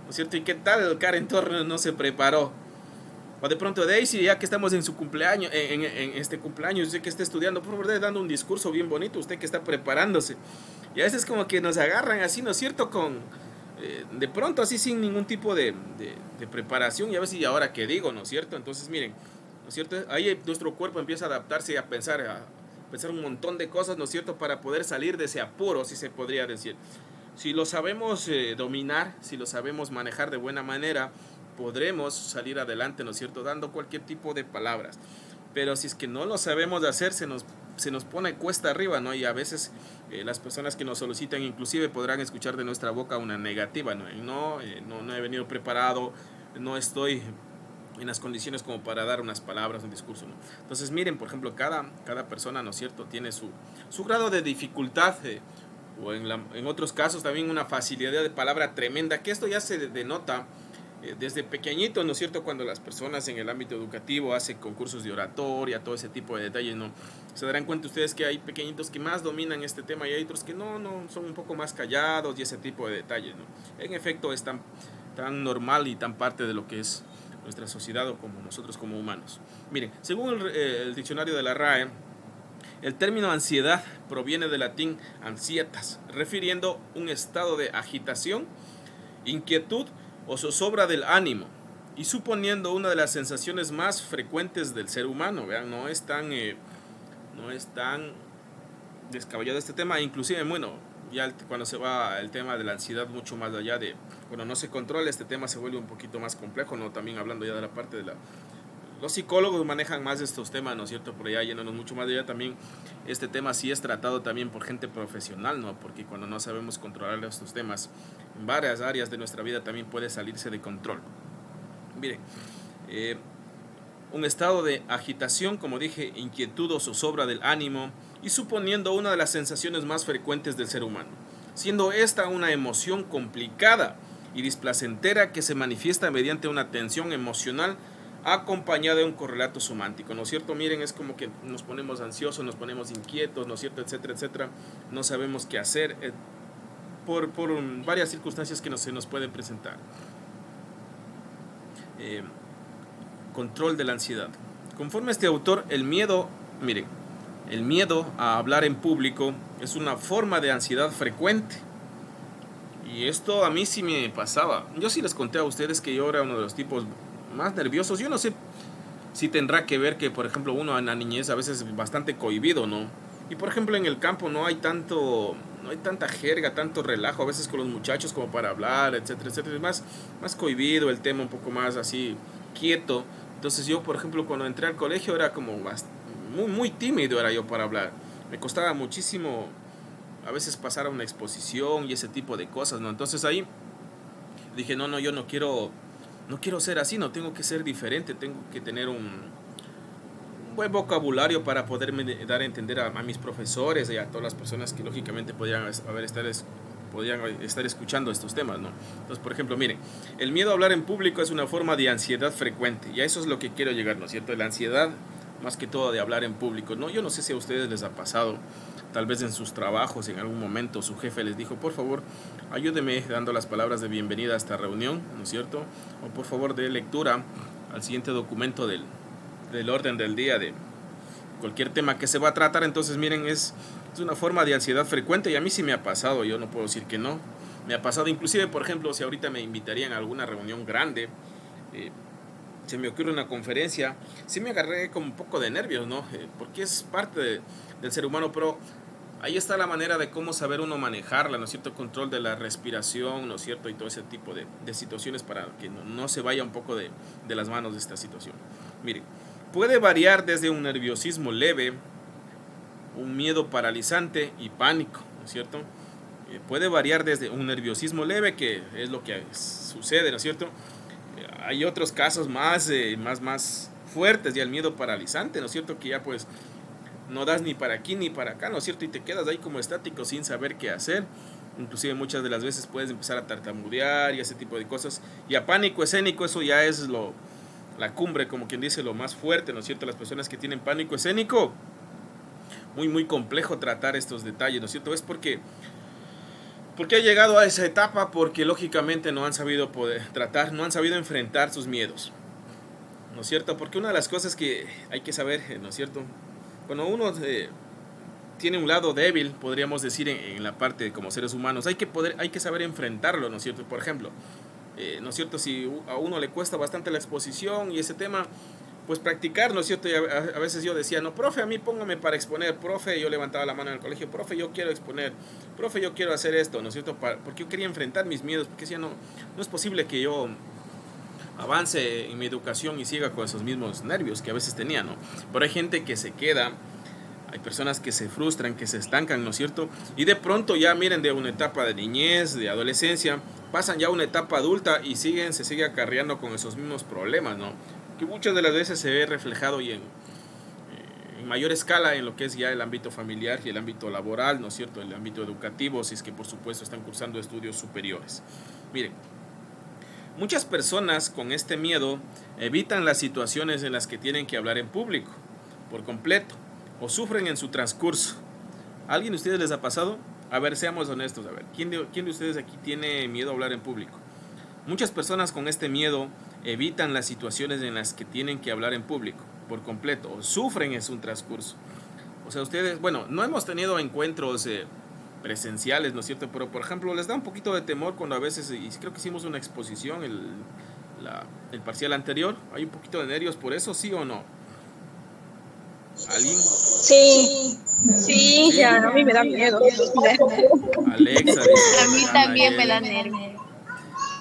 ¿no es cierto? ¿Y qué tal Karen Torres no se preparó? O de pronto Daisy, ya que estamos en su cumpleaños, en este cumpleaños, usted que está estudiando, por favor, dando un discurso bien bonito, usted que está preparándose. Y a veces como que nos agarran así, ¿no es cierto?, de pronto así sin ningún tipo de preparación, y a veces, ¿y ahora qué digo?, ¿no es cierto? Entonces miren, ¿no es cierto? Ahí nuestro cuerpo empieza a adaptarse y a pensar un montón de cosas, ¿no es cierto?, para poder salir de ese apuro, si se podría decir. Si lo sabemos dominar, si lo sabemos manejar de buena manera, podremos salir adelante, ¿no es cierto?, dando cualquier tipo de palabras. Pero si es que no lo sabemos hacer, se nos pone cuesta arriba, ¿no? Y a veces las personas que nos solicitan inclusive podrán escuchar de nuestra boca una negativa, ¿no? No he venido preparado, no estoy en las condiciones como para dar unas palabras, un discurso, ¿no? Entonces miren, por ejemplo, cada persona, ¿no es cierto?, tiene su grado de dificultad, o en otros casos también una facilidad de palabra tremenda, que esto ya se denota desde pequeñito, ¿no es cierto?, cuando las personas en el ámbito educativo hacen concursos de oratoria, todo ese tipo de detalles, ¿no? Se darán cuenta ustedes que hay pequeñitos que más dominan este tema y hay otros que no son un poco más callados y ese tipo de detalles, ¿no? En efecto, es tan normal y tan parte de lo que es nuestra sociedad o como nosotros como humanos. Miren, según el diccionario de la RAE, el término ansiedad proviene del latín ansietas, refiriendo un estado de agitación, inquietud o zozobra del ánimo, y suponiendo una de las sensaciones más frecuentes del ser humano. Vean, no es tan descabellado este tema. Inclusive, bueno, ya cuando se va el tema de la ansiedad mucho más allá de, bueno, no se controla, este tema se vuelve un poquito más complejo, ¿no? También hablando ya de la parte de los psicólogos manejan más estos temas, ¿no es cierto?, por allá yéndonos mucho más allá. También este tema sí es tratado también por gente profesional, ¿no? Porque cuando no sabemos controlar estos temas en varias áreas de nuestra vida también puede salirse de control. Mire, un estado de agitación, como dije, inquietud o zozobra del ánimo, y suponiendo una de las sensaciones más frecuentes del ser humano, siendo esta una emoción complicada y displacentera que se manifiesta mediante una tensión emocional acompañada de un correlato semántico, ¿no es cierto? Miren, es como que nos ponemos ansiosos, nos ponemos inquietos, ¿no es cierto?, etcétera, etcétera, no sabemos qué hacer por varias circunstancias que se nos pueden presentar. Control de la ansiedad. Conforme este autor, el miedo a hablar en público es una forma de ansiedad frecuente. Y esto a mí sí me pasaba. Yo sí les conté a ustedes que yo era uno de los tipos más nerviosos. Yo no sé si tendrá que ver que, por ejemplo, uno en la niñez a veces es bastante cohibido, ¿no? Y por ejemplo en el campo no hay tanto no hay tanta jerga, tanto relajo a veces con los muchachos como para hablar, etcétera, etcétera. Es más cohibido el tema, un poco más así quieto. Entonces yo, por ejemplo, cuando entré al colegio era como muy tímido era yo para hablar. Me costaba muchísimo a veces pasar a una exposición y ese tipo de cosas, ¿no? Entonces ahí dije, no, yo no quiero ser así, no, tengo que ser diferente, tengo que tener un buen vocabulario para poderme dar a entender a mis profesores y a todas las personas que lógicamente podrían estar escuchando estos temas, ¿no? Entonces, por ejemplo, miren, el miedo a hablar en público es una forma de ansiedad frecuente, y a eso es lo que quiero llegar, ¿no es cierto? La ansiedad, más que todo, de hablar en público, ¿no? Yo no sé si a ustedes les ha pasado, tal vez en sus trabajos, en algún momento su jefe les dijo, por favor, ayúdeme dando las palabras de bienvenida a esta reunión, ¿no es cierto? O por favor, dé lectura al siguiente documento del orden del día de cualquier tema que se va a tratar. Entonces, miren, es una forma de ansiedad frecuente, y a mí sí me ha pasado, yo no puedo decir que no. Me ha pasado, inclusive, por ejemplo, si ahorita me invitarían a alguna reunión grande, se me ocurre una conferencia, sí me agarré como un poco de nervios, ¿no? Porque es parte del ser humano, pero ahí está la manera de cómo saber uno manejarla, ¿no es cierto? Control de la respiración, ¿no es cierto? Y todo ese tipo de situaciones para que no se vaya un poco de las manos de esta situación. Miren, puede variar desde un nerviosismo leve, un miedo paralizante y pánico, ¿no es cierto? Puede variar desde un nerviosismo leve, que es lo que sucede, ¿no es cierto? Hay otros casos más fuertes, ya el miedo paralizante, ¿no es cierto? Que ya pues no das ni para aquí ni para acá, ¿no es cierto? Y te quedas ahí como estático sin saber qué hacer. Inclusive muchas de las veces puedes empezar a tartamudear y ese tipo de cosas. Y a pánico escénico, eso ya es la cumbre, como quien dice, lo más fuerte, ¿no es cierto? Las personas que tienen pánico escénico, muy complejo tratar estos detalles, ¿no es cierto? Es porque ha llegado a esa etapa, porque lógicamente no han sabido no han sabido enfrentar sus miedos, ¿no es cierto? Porque una de las cosas que hay que saber, ¿no es cierto? Cuando uno tiene un lado débil, podríamos decir, en la parte de como seres humanos, hay que saber enfrentarlo, ¿no es cierto? Por ejemplo, ¿no es cierto? Si a uno le cuesta bastante la exposición y ese tema, pues practicar, ¿no es cierto? Y a veces yo decía, no, profe, a mí póngame para exponer, profe, yo levantaba la mano en el colegio, profe, yo quiero exponer, profe, yo quiero hacer esto, ¿no es cierto? Porque yo quería enfrentar mis miedos, porque decía, no es posible que yo avance en mi educación y siga con esos mismos nervios que a veces tenía, ¿no? Pero hay gente que se queda, hay personas que se frustran, que se estancan, ¿no es cierto? Y de pronto ya, miren, de una etapa de niñez, de adolescencia, pasan ya a una etapa adulta y se sigue acarreando con esos mismos problemas, ¿no? Que muchas de las veces se ve reflejado y en mayor escala en lo que es ya el ámbito familiar y el ámbito laboral, ¿no es cierto? El ámbito educativo, si es que por supuesto están cursando estudios superiores. Miren, muchas personas con este miedo evitan las situaciones en las que tienen que hablar en público por completo o sufren en su transcurso. ¿A alguien de ustedes les ha pasado? A ver, seamos honestos, a ver, ¿quién de ustedes aquí tiene miedo a hablar en público? Muchas personas con este miedo evitan las situaciones en las que tienen que hablar en público por completo o sufren en su transcurso. O sea, ustedes, bueno, no hemos tenido encuentros presenciales, ¿no es cierto? Pero, por ejemplo, les da un poquito de temor cuando a veces, y creo que hicimos una exposición, el parcial anterior, hay un poquito de nervios por eso, ¿sí o no? ¿Alguien? Sí, ya, a mí me da miedo. Alexa. A mí también me da nervios.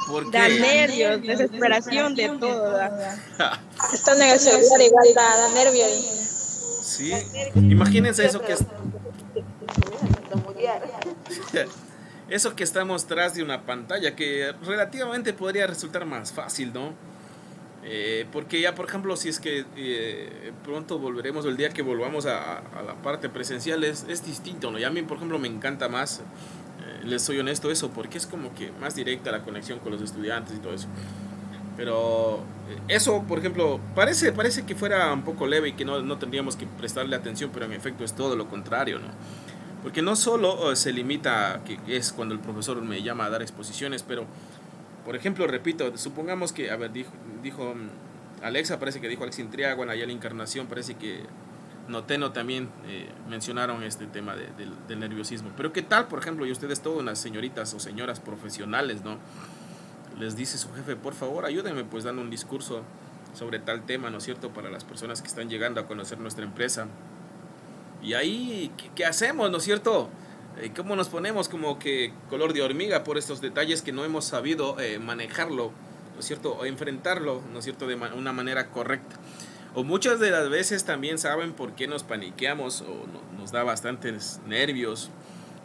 ¿Por Da qué? nervios, desesperación, de todo. Estando en el celular igual da nervio. Sí, imagínense eso que es... Eso que estamos tras de una pantalla, que relativamente podría resultar más fácil, ¿no? Porque ya, por ejemplo, si es que pronto volveremos, el día que volvamos a la parte presencial, es distinto, ¿no? Y a mí, por ejemplo, me encanta más, les soy honesto, eso, porque es como que más directa la conexión con los estudiantes y todo eso. Pero eso, por ejemplo, parece que fuera un poco leve y que no tendríamos que prestarle atención, pero en efecto es todo lo contrario, ¿no? Porque no solo se limita, que es cuando el profesor me llama a dar exposiciones, pero, por ejemplo, repito, supongamos que, a ver, dijo Alexa, parece que dijo Alex Intriago, Nayeli Encarnación, parece que Noteno también mencionaron este tema del nerviosismo. Pero ¿qué tal, por ejemplo, y ustedes todas unas señoritas o señoras profesionales, ¿no? Les dice su jefe, por favor, ayúdenme pues dando un discurso sobre tal tema, ¿no es cierto?, para las personas que están llegando a conocer nuestra empresa. Y ahí, ¿qué hacemos, no es cierto? cómo nos ponemos como que color de hormiga por estos detalles que no hemos sabido manejarlo, ¿no es cierto? O enfrentarlo, ¿no es cierto?, de una manera correcta. O muchas de las veces también saben por qué nos paniqueamos o nos da bastantes nervios,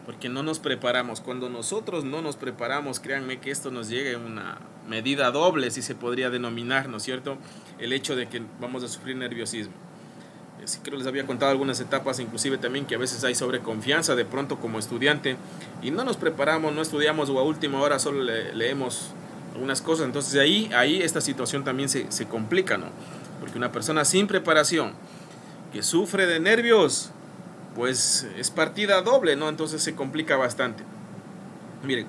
porque no nos preparamos. Cuando nosotros no nos preparamos, créanme que esto nos llega en una medida doble, si se podría denominar, ¿no es cierto?, el hecho de que vamos a sufrir nerviosismo. Sí, creo que les había contado algunas etapas, inclusive también, que a veces hay sobreconfianza de pronto como estudiante y no nos preparamos, no estudiamos, o a última hora solo leemos algunas cosas. Entonces ahí esta situación también se complica, ¿no? Porque una persona sin preparación que sufre de nervios, pues es partida doble, ¿no? Entonces se complica bastante. Miren,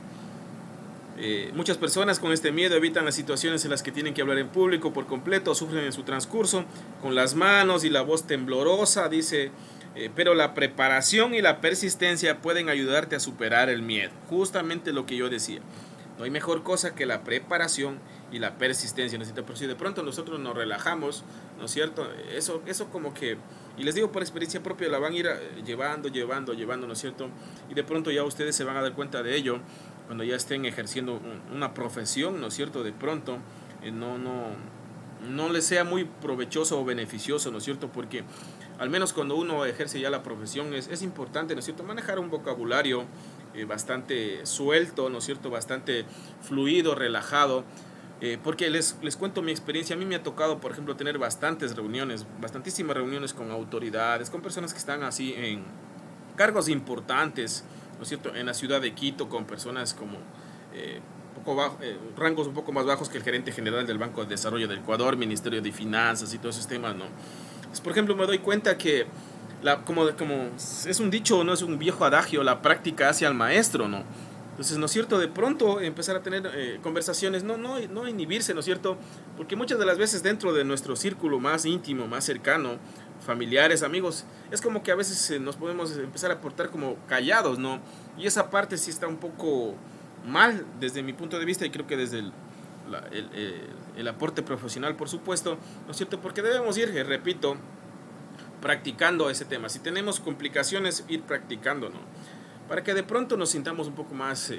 muchas personas con este miedo evitan las situaciones en las que tienen que hablar en público por completo, sufren en su transcurso con las manos y la voz temblorosa, dice, pero la preparación y la persistencia pueden ayudarte a superar el miedo. Justamente lo que yo decía. No hay mejor cosa que la preparación y la persistencia, ¿no es cierto? Pero si de pronto nosotros nos relajamos, ¿no es cierto? Eso como que, y les digo por experiencia propia, la van a ir llevando, ¿no es cierto? Y de pronto ya ustedes se van a dar cuenta de ello cuando ya estén ejerciendo una profesión, ¿no es cierto? De pronto no les sea muy provechoso o beneficioso, ¿no es cierto? Porque al menos cuando uno ejerce ya la profesión es importante, ¿no es cierto?, manejar un vocabulario bastante suelto, ¿no es cierto?, bastante fluido, relajado, porque les cuento mi experiencia. A mí me ha tocado, por ejemplo, tener bastantísimas reuniones con autoridades, con personas que están así en cargos importantes, ¿no es cierto?, en la ciudad de Quito, con personas como rangos un poco más bajos que el gerente general del Banco de Desarrollo del Ecuador, Ministerio de Finanzas y todos esos temas, ¿no? Pues, por ejemplo, me doy cuenta que como es un dicho, no es un viejo adagio, la práctica hace al maestro, ¿no? Entonces, ¿no es cierto?, de pronto empezar a tener conversaciones, no inhibirse, ¿no es cierto?, porque muchas de las veces dentro de nuestro círculo más íntimo, más cercano, familiares, amigos, es como que a veces nos podemos empezar a portar como callados, ¿no? Y esa parte sí está un poco mal desde mi punto de vista, y creo que desde el aporte profesional, por supuesto, ¿no es cierto?, porque debemos ir, repito, practicando ese tema. Si tenemos complicaciones, ir practicando, ¿no?, para que de pronto nos sintamos un poco más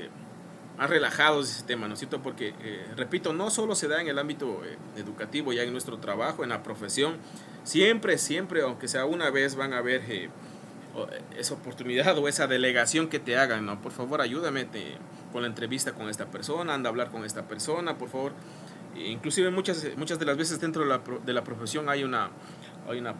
relajados de ese tema, ¿no es cierto? Porque, repito, no solo se da en el ámbito educativo, ya en nuestro trabajo, en la profesión, siempre, aunque sea una vez, van a ver esa oportunidad o esa delegación que te hagan, ¿no? Por favor, ayúdame con la entrevista con esta persona, anda a hablar con esta persona, por favor. Inclusive muchas de las veces dentro de la profesión hay una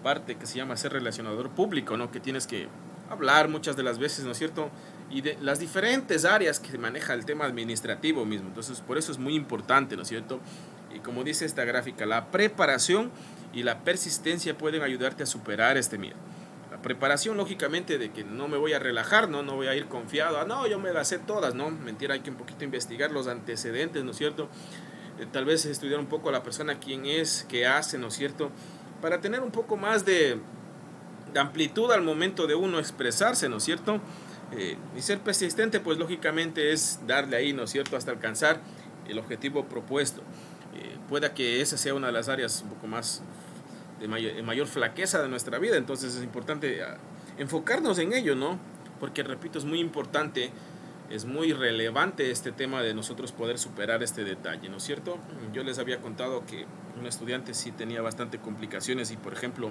parte que se llama ser relacionador público, ¿no?, que tienes que hablar muchas de las veces, ¿no es cierto?, y de las diferentes áreas que maneja el tema administrativo mismo. Entonces, por eso es muy importante, ¿no es cierto? Y como dice esta gráfica, la preparación y la persistencia pueden ayudarte a superar este miedo. La preparación, lógicamente, de que no me voy a relajar, no voy a ir confiado, no, yo me las sé todas, no, mentira, hay que un poquito investigar los antecedentes, ¿no es cierto? Tal vez estudiar un poco a la persona, quién es, qué hace, ¿no es cierto?, para tener un poco más de amplitud al momento de uno expresarse, ¿no es cierto? Y ser persistente, pues lógicamente es darle ahí, ¿no es cierto?, hasta alcanzar el objetivo propuesto. Pueda que esa sea una de las áreas un poco más de mayor flaqueza de nuestra vida, entonces es importante enfocarnos en ello, ¿no? Porque, repito, es muy importante, es muy relevante este tema de nosotros poder superar este detalle, ¿no es cierto? Yo les había contado que un estudiante sí tenía bastante complicaciones y, por ejemplo,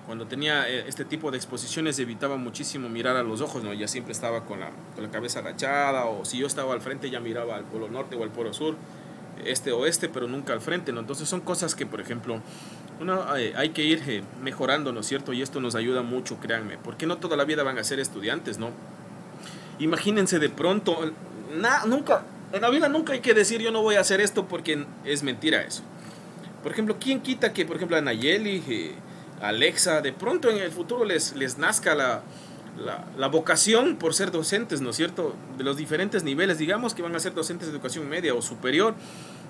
cuando tenía este tipo de exposiciones evitaba muchísimo mirar a los ojos, ¿no? Ya siempre estaba con la cabeza agachada, o si yo estaba al frente ya miraba al polo norte o al polo sur, oeste, pero nunca al frente, ¿no? Entonces son cosas que, por ejemplo, hay que ir mejorando, ¿no es cierto? Y esto nos ayuda mucho, créanme, porque no toda la vida van a ser estudiantes, ¿no? Imagínense de pronto, nunca, en la vida nunca hay que decir yo no voy a hacer esto, porque es mentira eso. Por ejemplo, ¿quién quita que, por ejemplo, a Nayeli, Alexa, de pronto en el futuro les nazca la vocación por ser docentes, ¿no es cierto?, de los diferentes niveles, digamos que van a ser docentes de educación media o superior?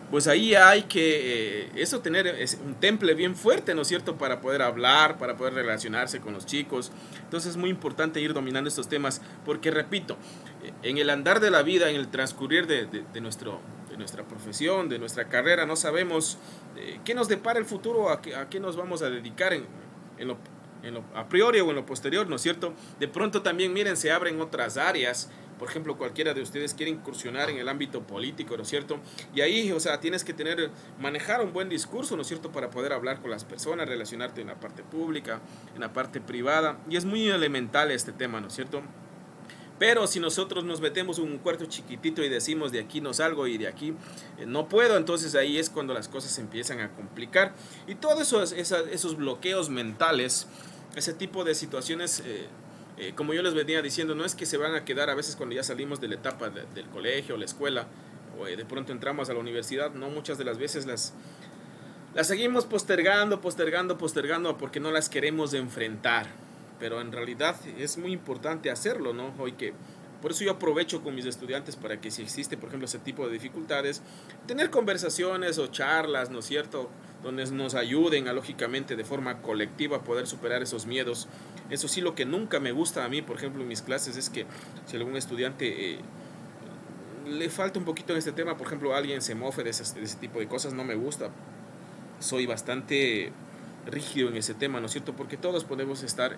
Pues ahí hay que tener un temple bien fuerte, ¿no es cierto?, para poder hablar, para poder relacionarse con los chicos. Entonces es muy importante ir dominando estos temas, porque, repito, en el andar de la vida, en el transcurrir de nuestra profesión, de nuestra carrera, no sabemos qué nos depara el futuro, a qué nos vamos a dedicar en a priori o en lo posterior, ¿no es cierto? De pronto también, miren, se abren otras áreas. Por ejemplo, cualquiera de ustedes quiere incursionar en el ámbito político, ¿no es cierto? Y ahí, o sea, tienes que manejar un buen discurso, ¿no es cierto? Para poder hablar con las personas, relacionarte en la parte pública, en la parte privada. Y es muy elemental este tema, ¿no es cierto? Pero si nosotros nos metemos en un cuarto chiquitito y decimos de aquí no salgo y de aquí no puedo, entonces ahí es cuando las cosas se empiezan a complicar. Y todos esos bloqueos mentales, ese tipo de situaciones, como yo les venía diciendo, no es que se van a quedar a veces cuando ya salimos de la etapa del colegio, la escuela, o de pronto entramos a la universidad, no, muchas de las veces las seguimos postergando porque no las queremos enfrentar. Pero en realidad es muy importante hacerlo, ¿no? Por eso yo aprovecho con mis estudiantes para que si existe, por ejemplo, ese tipo de dificultades, tener conversaciones o charlas, ¿no es cierto?, donde nos ayuden lógicamente, de forma colectiva, a poder superar esos miedos. Eso sí, lo que nunca me gusta a mí, por ejemplo, en mis clases, es que si algún estudiante le falta un poquito en este tema, por ejemplo, alguien se mofe de ese tipo de cosas, no me gusta. Soy bastante rígido en ese tema, ¿no es cierto? Porque todos podemos estar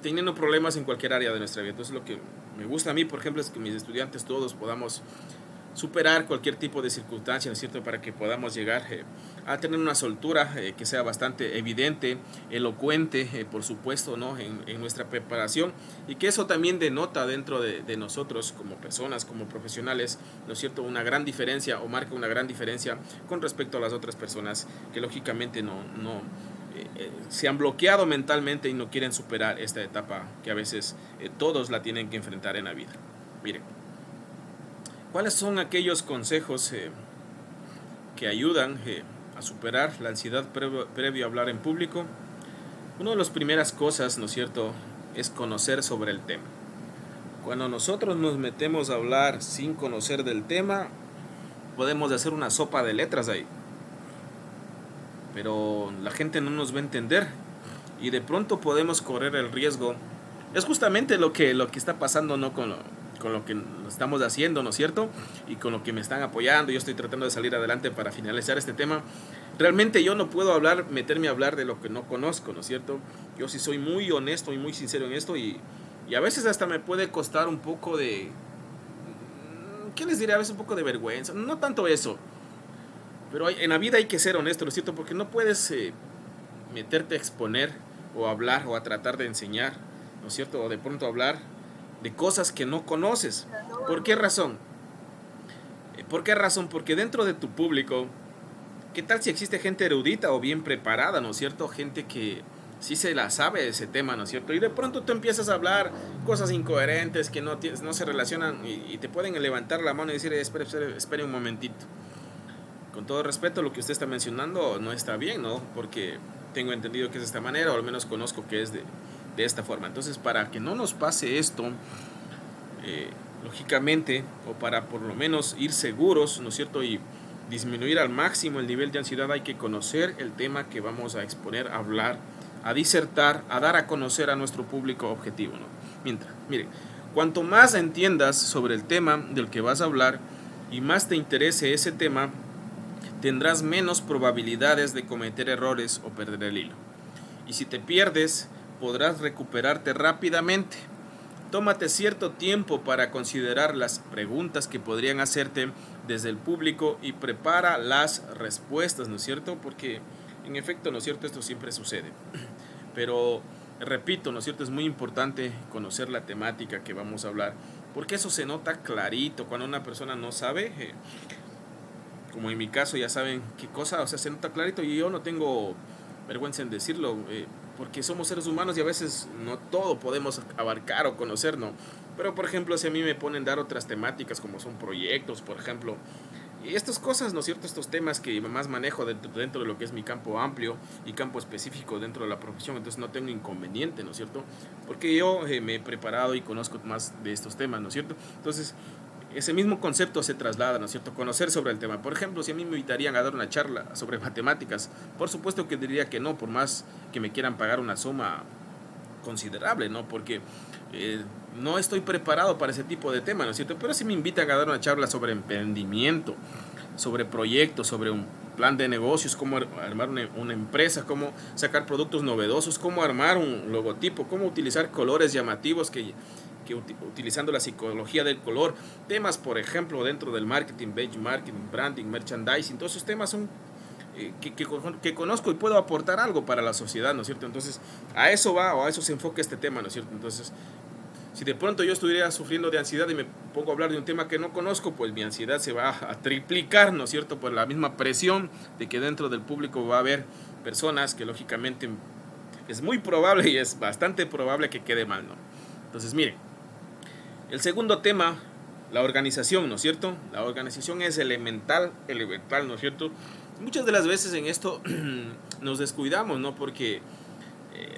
teniendo problemas en cualquier área de nuestra vida. Entonces lo que me gusta a mí, por ejemplo, es que mis estudiantes todos podamos superar cualquier tipo de circunstancia, ¿no es cierto? Para que podamos llegar a tener una soltura que sea bastante evidente, elocuente, por supuesto, ¿no? En nuestra preparación, y que eso también denota dentro de nosotros como personas, como profesionales, ¿no es cierto? Una gran diferencia, o marca una gran diferencia con respecto a las otras personas que lógicamente no se han bloqueado mentalmente y no quieren superar esta etapa que a veces todos la tienen que enfrentar en la vida. Miren, ¿cuáles son aquellos consejos que ayudan a superar la ansiedad previo a hablar en público? Una de las primeras cosas, ¿no es cierto?, es conocer sobre el tema. Cuando nosotros nos metemos a hablar sin conocer del tema, podemos hacer una sopa de letras ahí. Pero la gente no nos va a entender y de pronto podemos correr el riesgo. Es justamente lo que está pasando, ¿no?, con lo que estamos haciendo, ¿no es cierto? Y con lo que me están apoyando. Yo estoy tratando de salir adelante para finalizar este tema. Realmente yo no puedo meterme a hablar de lo que no conozco, ¿no es cierto? Yo sí soy muy honesto y muy sincero en esto, y a veces hasta me puede costar un poco de... ¿Qué les diré? A veces un poco de vergüenza. No tanto eso. Pero en la vida hay que ser honesto, ¿no es cierto? Porque no puedes meterte a exponer o hablar o a tratar de enseñar, ¿no es cierto? O de pronto hablar de cosas que no conoces. ¿Por qué razón? Porque dentro de tu público, ¿qué tal si existe gente erudita o bien preparada, ¿no es cierto? Gente que sí se la sabe de ese tema, ¿no es cierto? Y de pronto tú empiezas a hablar cosas incoherentes que no se relacionan y te pueden levantar la mano y decir, espere un momentito. Con todo respeto, lo que usted está mencionando no está bien, ¿no? Porque tengo entendido que es de esta manera, o al menos conozco que es de esta forma. Entonces, para que no nos pase esto, lógicamente, o para por lo menos ir seguros, ¿no es cierto?, y disminuir al máximo el nivel de ansiedad, hay que conocer el tema que vamos a exponer, a hablar, a disertar, a dar a conocer a nuestro público objetivo, ¿no? Miren, cuanto más entiendas sobre el tema del que vas a hablar y más te interese ese tema, tendrás menos probabilidades de cometer errores o perder el hilo. Y si te pierdes, podrás recuperarte rápidamente. Tómate cierto tiempo para considerar las preguntas que podrían hacerte desde el público y prepara las respuestas, ¿no es cierto? Porque en efecto, ¿no es cierto?, esto siempre sucede. Pero repito, ¿no es cierto?, es muy importante conocer la temática que vamos a hablar, porque eso se nota clarito cuando una persona no sabe. Como en mi caso, ya saben qué cosa, o sea, se nota clarito, y yo no tengo vergüenza en decirlo, porque somos seres humanos y a veces no todo podemos abarcar o conocer, ¿no? Pero, por ejemplo, si a mí me ponen dar otras temáticas como son proyectos, por ejemplo, y estas cosas, ¿no es cierto?, estos temas que más manejo dentro de lo que es mi campo amplio y campo específico dentro de la profesión, entonces no tengo inconveniente, ¿no es cierto?, porque yo me he preparado y conozco más de estos temas, ¿no es cierto? Entonces, ese mismo concepto se traslada, ¿no es cierto?, conocer sobre el tema. Por ejemplo, si a mí me invitarían a dar una charla sobre matemáticas, por supuesto que diría que no, por más que me quieran pagar una suma considerable, ¿no? Porque no estoy preparado para ese tipo de tema, ¿no es cierto? Pero si me invitan a dar una charla sobre emprendimiento, sobre proyectos, sobre un plan de negocios, cómo armar una empresa, cómo sacar productos novedosos, cómo armar un logotipo, cómo utilizar colores llamativos utilizando la psicología del color, temas por ejemplo dentro del marketing, benchmarking, branding, merchandising, todos esos temas son que conozco y puedo aportar algo para la sociedad, ¿no es cierto? Entonces a eso va o a eso se enfoca este tema, ¿no es cierto? Entonces si de pronto yo estuviera sufriendo de ansiedad y me pongo a hablar de un tema que no conozco, pues mi ansiedad se va a triplicar, ¿no es cierto? Por la misma presión de que dentro del público va a haber personas que lógicamente es muy probable y es bastante probable que quede mal, ¿no? Entonces miren, el segundo tema, la organización, ¿no es cierto? La organización es elemental, ¿no es cierto? Muchas de las veces en esto nos descuidamos, ¿no? Porque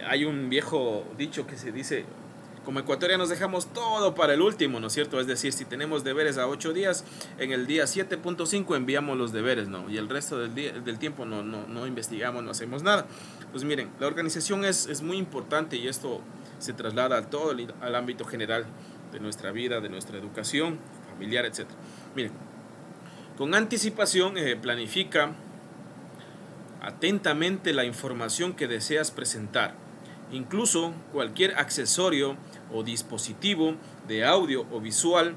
hay un viejo dicho que se dice, como ecuatorianos dejamos todo para el último, ¿no es cierto? Es decir, si tenemos deberes a 8 días, en el día 7.5 enviamos los deberes, ¿no? Y el resto del tiempo no investigamos, no hacemos nada. Pues miren, la organización es muy importante y esto se traslada a todo al ámbito general de nuestra vida, de nuestra educación familiar, etc. Miren, con anticipación planifica atentamente la información que deseas presentar. Incluso cualquier accesorio o dispositivo de audio o visual,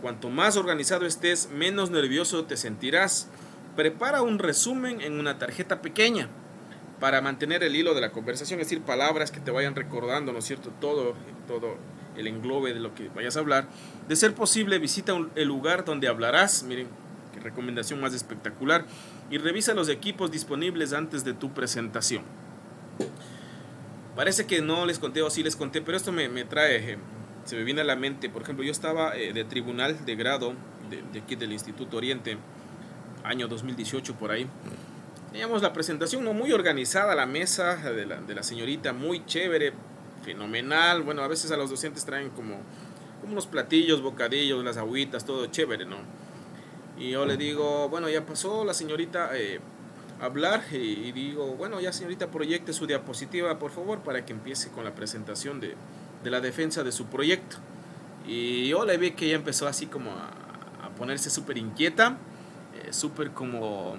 cuanto más organizado estés, menos nervioso te sentirás. Prepara un resumen en una tarjeta pequeña para mantener el hilo de la conversación, es decir, palabras que te vayan recordando, ¿no es cierto? Todo el englobe de lo que vayas a hablar. De ser posible, visita el lugar donde hablarás. Miren, qué recomendación más espectacular. Y revisa los equipos disponibles antes de tu presentación. Parece que no les conté o sí les conté, pero esto me trae, se me viene a la mente. Por ejemplo, yo estaba de tribunal de grado de aquí del Instituto Oriente, año 2018 por ahí. Teníamos la presentación no muy organizada, la mesa de la señorita, muy chévere, fenomenal. Bueno, a veces a los docentes traen como unos platillos, bocadillos, las agüitas, todo chévere, ¿no? Y yo le digo, bueno, ya pasó la señorita hablar y digo, bueno, ya señorita, proyecte su diapositiva, por favor, para que empiece con la presentación de la defensa de su proyecto. Y yo le vi que ella empezó así como a ponerse súper inquieta, súper como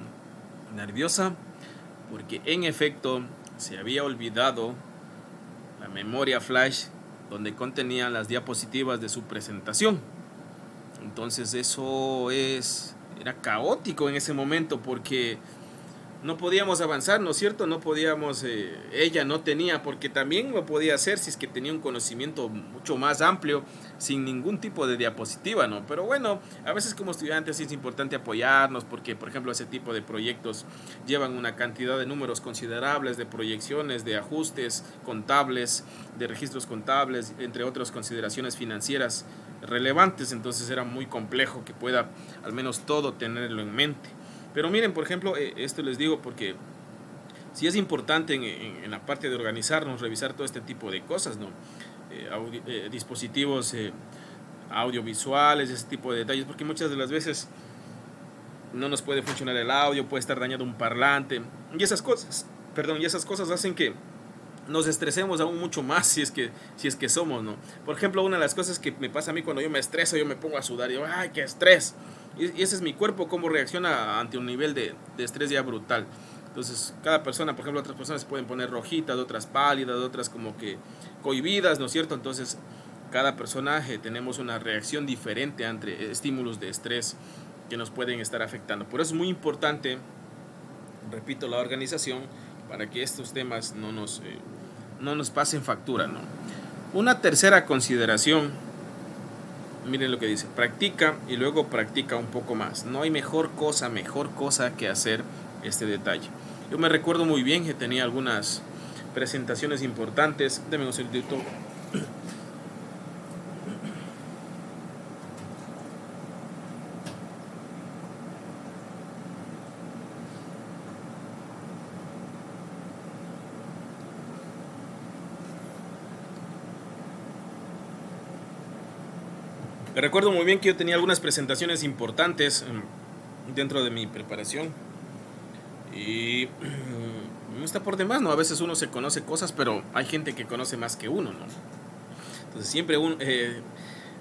nerviosa, porque en efecto se había olvidado la memoria flash donde contenían las diapositivas de su presentación. Entonces eso era caótico en ese momento porque no podíamos avanzar, ¿no es cierto? No podíamos, ella no tenía, porque también lo podía hacer si es que tenía un conocimiento mucho más amplio, sin ningún tipo de diapositiva, ¿no? Pero bueno, a veces como estudiantes es importante apoyarnos, porque por ejemplo ese tipo de proyectos llevan una cantidad de números considerables, de proyecciones, de ajustes contables, de registros contables, entre otras consideraciones financieras relevantes. Entonces era muy complejo que pueda al menos todo tenerlo en mente. Pero miren, por ejemplo, esto les digo porque sí es importante en la parte de organizarnos, revisar todo este tipo de cosas, ¿no? Dispositivos audiovisuales, ese tipo de detalles, porque muchas de las veces no nos puede funcionar el audio, puede estar dañado un parlante, y esas cosas hacen que nos estresemos aún mucho más si es que somos, ¿no? Por ejemplo, una de las cosas que me pasa a mí cuando yo me estreso, yo me pongo a sudar, y digo, ¡ay, qué estrés! Y ese es mi cuerpo, cómo reacciona ante un nivel de estrés ya brutal. Entonces, cada persona, por ejemplo, otras personas se pueden poner rojitas, otras pálidas, otras como que cohibidas, ¿no es cierto? Entonces, cada personaje tenemos una reacción diferente ante estímulos de estrés que nos pueden estar afectando. Por eso es muy importante, repito, la organización para que estos temas no nos pasen factura, ¿no? Una tercera consideración. Miren lo que dice, practica y luego practica un poco más. No hay mejor cosa que hacer este detalle. Yo me recuerdo muy bien que tenía algunas presentaciones importantes. Deme un segundito. Me recuerdo muy bien que yo tenía algunas presentaciones importantes dentro de mi preparación y no está por demás, ¿no? A veces uno se conoce cosas, pero hay gente que conoce más que uno, ¿no? Entonces siempre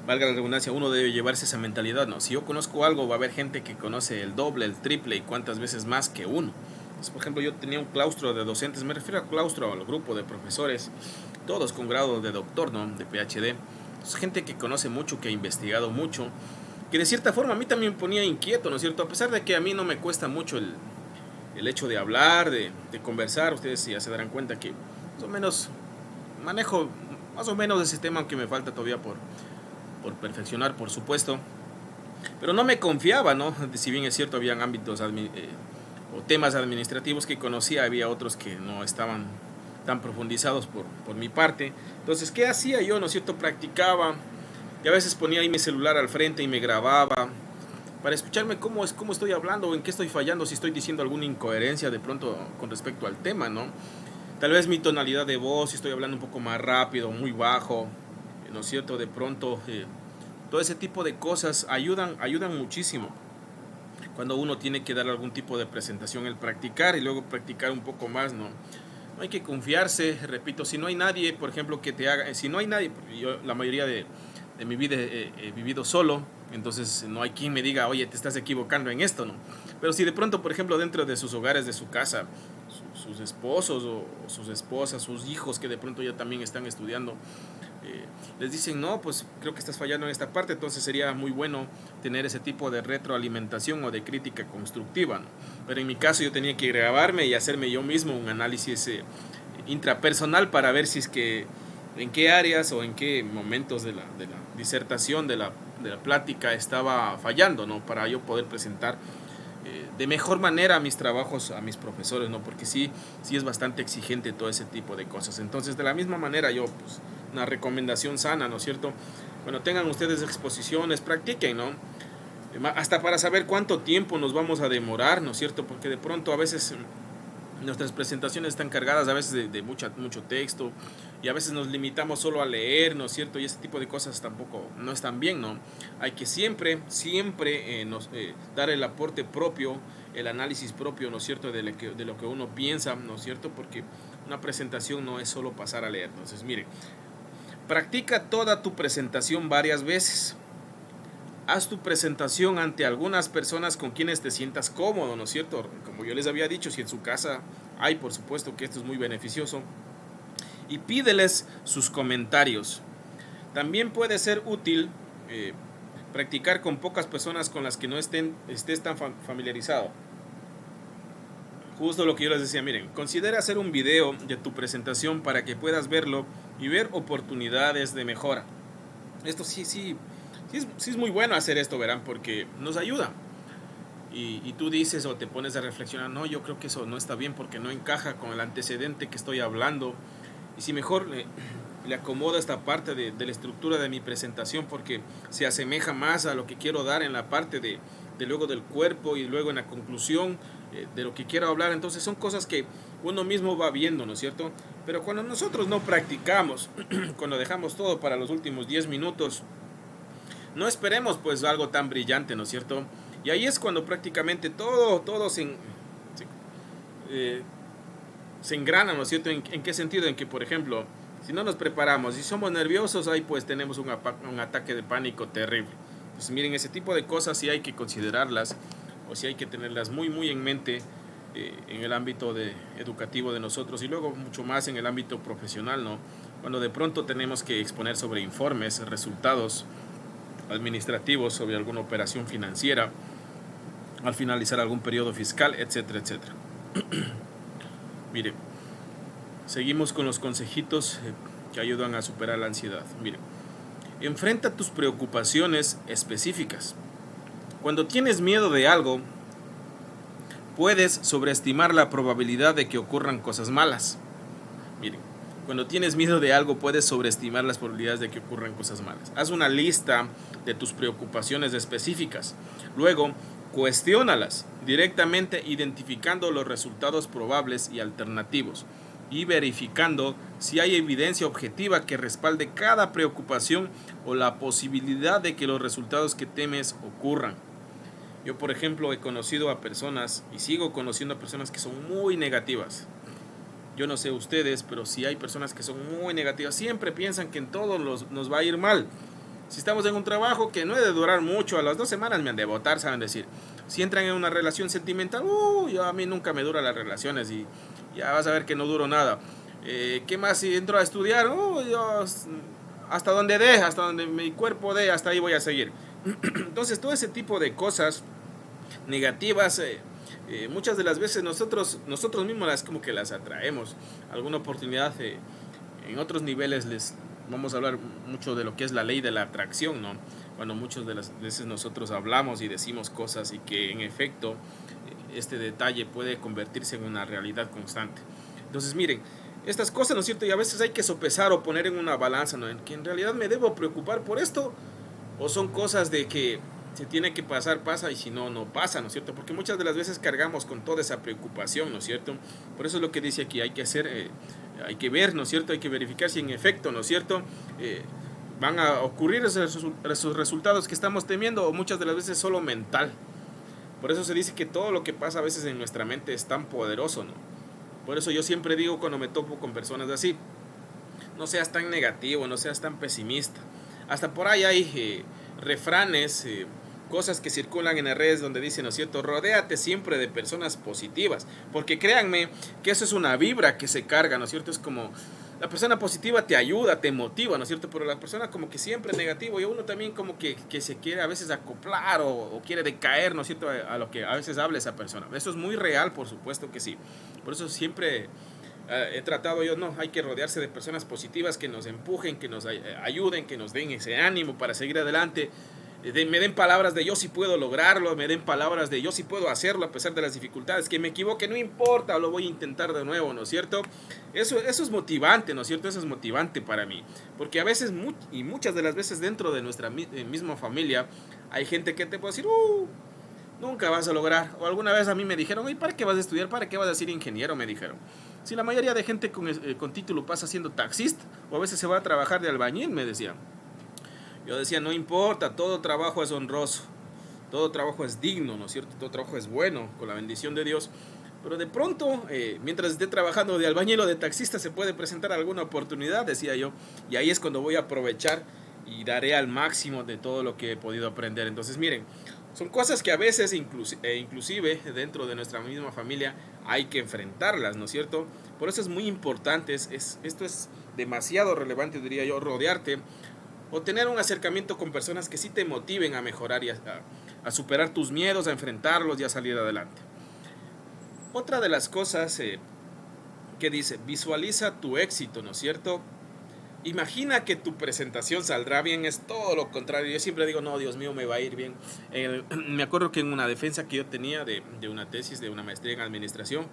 valga la redundancia, uno debe llevarse esa mentalidad, ¿no? Si yo conozco algo, va a haber gente que conoce el doble, el triple y cuántas veces más que uno. Entonces, por ejemplo, yo tenía un claustro de docentes, me refiero a claustro, al grupo de profesores, todos con grado de doctor, ¿no? De PhD. Es gente que conoce mucho, que ha investigado mucho, que de cierta forma a mí también me ponía inquieto, ¿no es cierto? A pesar de que a mí no me cuesta mucho el hecho de hablar, de conversar, ustedes ya se darán cuenta que más o menos manejo más o menos ese tema, aunque me falta todavía por perfeccionar, por supuesto. Pero no me confiaba, ¿no? Si bien es cierto, habían ámbitos o temas administrativos que conocía, había otros que no estaban tan profundizados por mi parte. Entonces, ¿qué hacía yo? ¿No es cierto? Practicaba, y a veces ponía ahí mi celular al frente y me grababa para escucharme cómo estoy hablando, o en qué estoy fallando, si estoy diciendo alguna incoherencia de pronto con respecto al tema, ¿no? Tal vez mi tonalidad de voz, si estoy hablando un poco más rápido, muy bajo, ¿no es cierto? De pronto, todo ese tipo de cosas ayudan muchísimo cuando uno tiene que dar algún tipo de presentación, el practicar y luego practicar un poco más, ¿no? No hay que confiarse, repito, si no hay nadie, por ejemplo, que te haga, si no hay nadie, yo la mayoría de mi vida he vivido solo, entonces no hay quien me diga, oye, te estás equivocando en esto, ¿no? Pero si de pronto, por ejemplo, dentro de sus hogares, de su casa, sus esposos o sus esposas, sus hijos que de pronto ya también están estudiando, les dicen, no, pues creo que estás fallando en esta parte, entonces sería muy bueno tener ese tipo de retroalimentación o de crítica constructiva, ¿no? Pero en mi caso yo tenía que grabarme y hacerme yo mismo un análisis intrapersonal para ver si es que en qué áreas o en qué momentos de la disertación, de la plática estaba fallando, ¿no? Para yo poder presentar de mejor manera mis trabajos a mis profesores, ¿no? Porque sí es bastante exigente todo ese tipo de cosas. Entonces, de la misma manera yo, pues, una recomendación sana, ¿no es cierto? Cuando tengan ustedes exposiciones, practiquen, ¿no? Hasta para saber cuánto tiempo nos vamos a demorar, ¿no es cierto? Porque de pronto a veces nuestras presentaciones están cargadas a veces de mucho texto y a veces nos limitamos solo a leer, ¿no es cierto? Y ese tipo de cosas tampoco no están bien, ¿no? Hay que siempre dar el aporte propio, el análisis propio, ¿no es cierto? De lo que uno piensa, ¿no es cierto? Porque una presentación no es solo pasar a leer. Entonces, mire, practica toda tu presentación varias veces. Haz tu presentación ante algunas personas con quienes te sientas cómodo, ¿no es cierto? Como yo les había dicho, si en su casa hay, por supuesto que esto es muy beneficioso. Y pídeles sus comentarios. También puede ser útil practicar con pocas personas con las que no estés tan familiarizado. Justo lo que yo les decía, miren, considera hacer un video de tu presentación para que puedas verlo y ver oportunidades de mejora. Esto sí es muy bueno hacer esto, verán, porque nos ayuda. Y tú dices o te pones a reflexionar, no, yo creo que eso no está bien porque no encaja con el antecedente que estoy hablando. Y si mejor le acomodo esta parte de la estructura de mi presentación porque se asemeja más a lo que quiero dar en la parte de luego del cuerpo y luego en la conclusión de lo que quiero hablar. Entonces son cosas que uno mismo va viendo, ¿no es cierto? Pero cuando nosotros no practicamos, cuando dejamos todo para los últimos 10 minutos, no esperemos pues algo tan brillante, ¿no es cierto? Y ahí es cuando prácticamente todo se engrana, ¿no es cierto? ¿En qué sentido? En que, por ejemplo, si no nos preparamos, si somos nerviosos, ahí pues tenemos un ataque de pánico terrible. Pues miren, ese tipo de cosas sí hay que considerarlas o sí hay que tenerlas muy muy en mente en el ámbito educativo de nosotros y luego mucho más en el ámbito profesional, ¿no? Cuando de pronto tenemos que exponer sobre informes, resultados administrativos, sobre alguna operación financiera, al finalizar algún periodo fiscal, etcétera, etcétera. Mire, seguimos con los consejitos que ayudan a superar la ansiedad. Mire, enfrenta tus preocupaciones específicas. Cuando tienes miedo de algo, puedes sobreestimar la probabilidad de que ocurran cosas malas. Mire, cuando tienes miedo de algo, puedes sobreestimar las probabilidades de que ocurran cosas malas. Haz una lista de tus preocupaciones específicas. Luego, cuestiónalas directamente identificando los resultados probables y alternativos y verificando si hay evidencia objetiva que respalde cada preocupación o la posibilidad de que los resultados que temes ocurran. Yo, por ejemplo, he conocido a personas y sigo conociendo a personas que son muy negativas. Yo no sé ustedes, pero si hay personas que son muy negativas, siempre piensan que en todo nos va a ir mal. Si estamos en un trabajo que no debe durar mucho, a las 2 semanas me han de botar, saben decir. Si entran en una relación sentimental, a mí nunca me duran las relaciones y ya vas a ver que no duro nada. ¿Qué más? Si entro a estudiar, yo hasta donde mi cuerpo dé, hasta ahí voy a seguir. Entonces todo ese tipo de cosas negativas, muchas de las veces nosotros mismos como que las atraemos. Alguna oportunidad en otros niveles les vamos a hablar mucho de lo que es la ley de la atracción, ¿no? Cuando muchas de las veces nosotros hablamos y decimos cosas y que en efecto este detalle puede convertirse en una realidad constante. Entonces miren, estas cosas, ¿no es cierto? Y a veces hay que sopesar o poner en una balanza, ¿no? En que en realidad me debo preocupar por esto, o son cosas de que si tiene que pasar, pasa, y si no, no pasa, ¿no es cierto? Porque muchas de las veces cargamos con toda esa preocupación, ¿no es cierto? Por eso es lo que dice aquí, hay que hacer, hay que ver, ¿no es cierto? Hay que verificar si en efecto, ¿no es cierto? Van a ocurrir esos resultados que estamos temiendo, o muchas de las veces solo mental. Por eso se dice que todo lo que pasa a veces en nuestra mente es tan poderoso, ¿no? Por eso yo siempre digo cuando me topo con personas así, no seas tan negativo, no seas tan pesimista. Hasta por ahí hay refranes, cosas que circulan en las redes donde dicen, ¿no es cierto? Rodéate siempre de personas positivas, porque créanme que eso es una vibra que se carga, ¿no es cierto? Es como la persona positiva te ayuda, te motiva, ¿no es cierto? Pero la persona como que siempre negativo, y uno también como que se quiere a veces acoplar o quiere decaer, ¿no es cierto? A lo que a veces habla esa persona. Eso es muy real, por supuesto que sí. Por eso siempre he tratado yo, no, hay que rodearse de personas positivas que nos empujen, que nos ayuden, que nos den ese ánimo para seguir adelante. Me den palabras de yo sí puedo lograrlo, me den palabras de yo sí puedo hacerlo a pesar de las dificultades, que me equivoque, no importa, lo voy a intentar de nuevo, ¿no es cierto? Eso es motivante, ¿no es cierto? Eso es motivante para mí, porque a veces, y muchas de las veces dentro de nuestra misma familia, hay gente que te puede decir, nunca vas a lograr, o alguna vez a mí me dijeron, ¿para qué vas a estudiar? ¿Para qué vas a ser ingeniero? Me dijeron. Si la mayoría de gente con título pasa siendo taxista, o a veces se va a trabajar de albañil, me decían. Yo decía, no importa, todo trabajo es honroso, todo trabajo es digno, ¿no es cierto? Todo trabajo es bueno, con la bendición de Dios. Pero de pronto, mientras esté trabajando de albañil o de taxista, se puede presentar alguna oportunidad, decía yo. Y ahí es cuando voy a aprovechar y daré al máximo de todo lo que he podido aprender. Entonces, miren, son cosas que a veces, inclusive dentro de nuestra misma familia, hay que enfrentarlas, ¿no es cierto? Por eso es muy importante, esto es demasiado relevante, diría yo, rodearte o tener un acercamiento con personas que sí te motiven a mejorar y a superar tus miedos, a enfrentarlos y a salir adelante. Otra de las cosas que dice, visualiza tu éxito, ¿no es cierto? Imagina que tu presentación saldrá bien, es todo lo contrario. Yo siempre digo, no, Dios mío, me va a ir bien. Me acuerdo que en una defensa que yo tenía de una tesis, de una maestría en administración,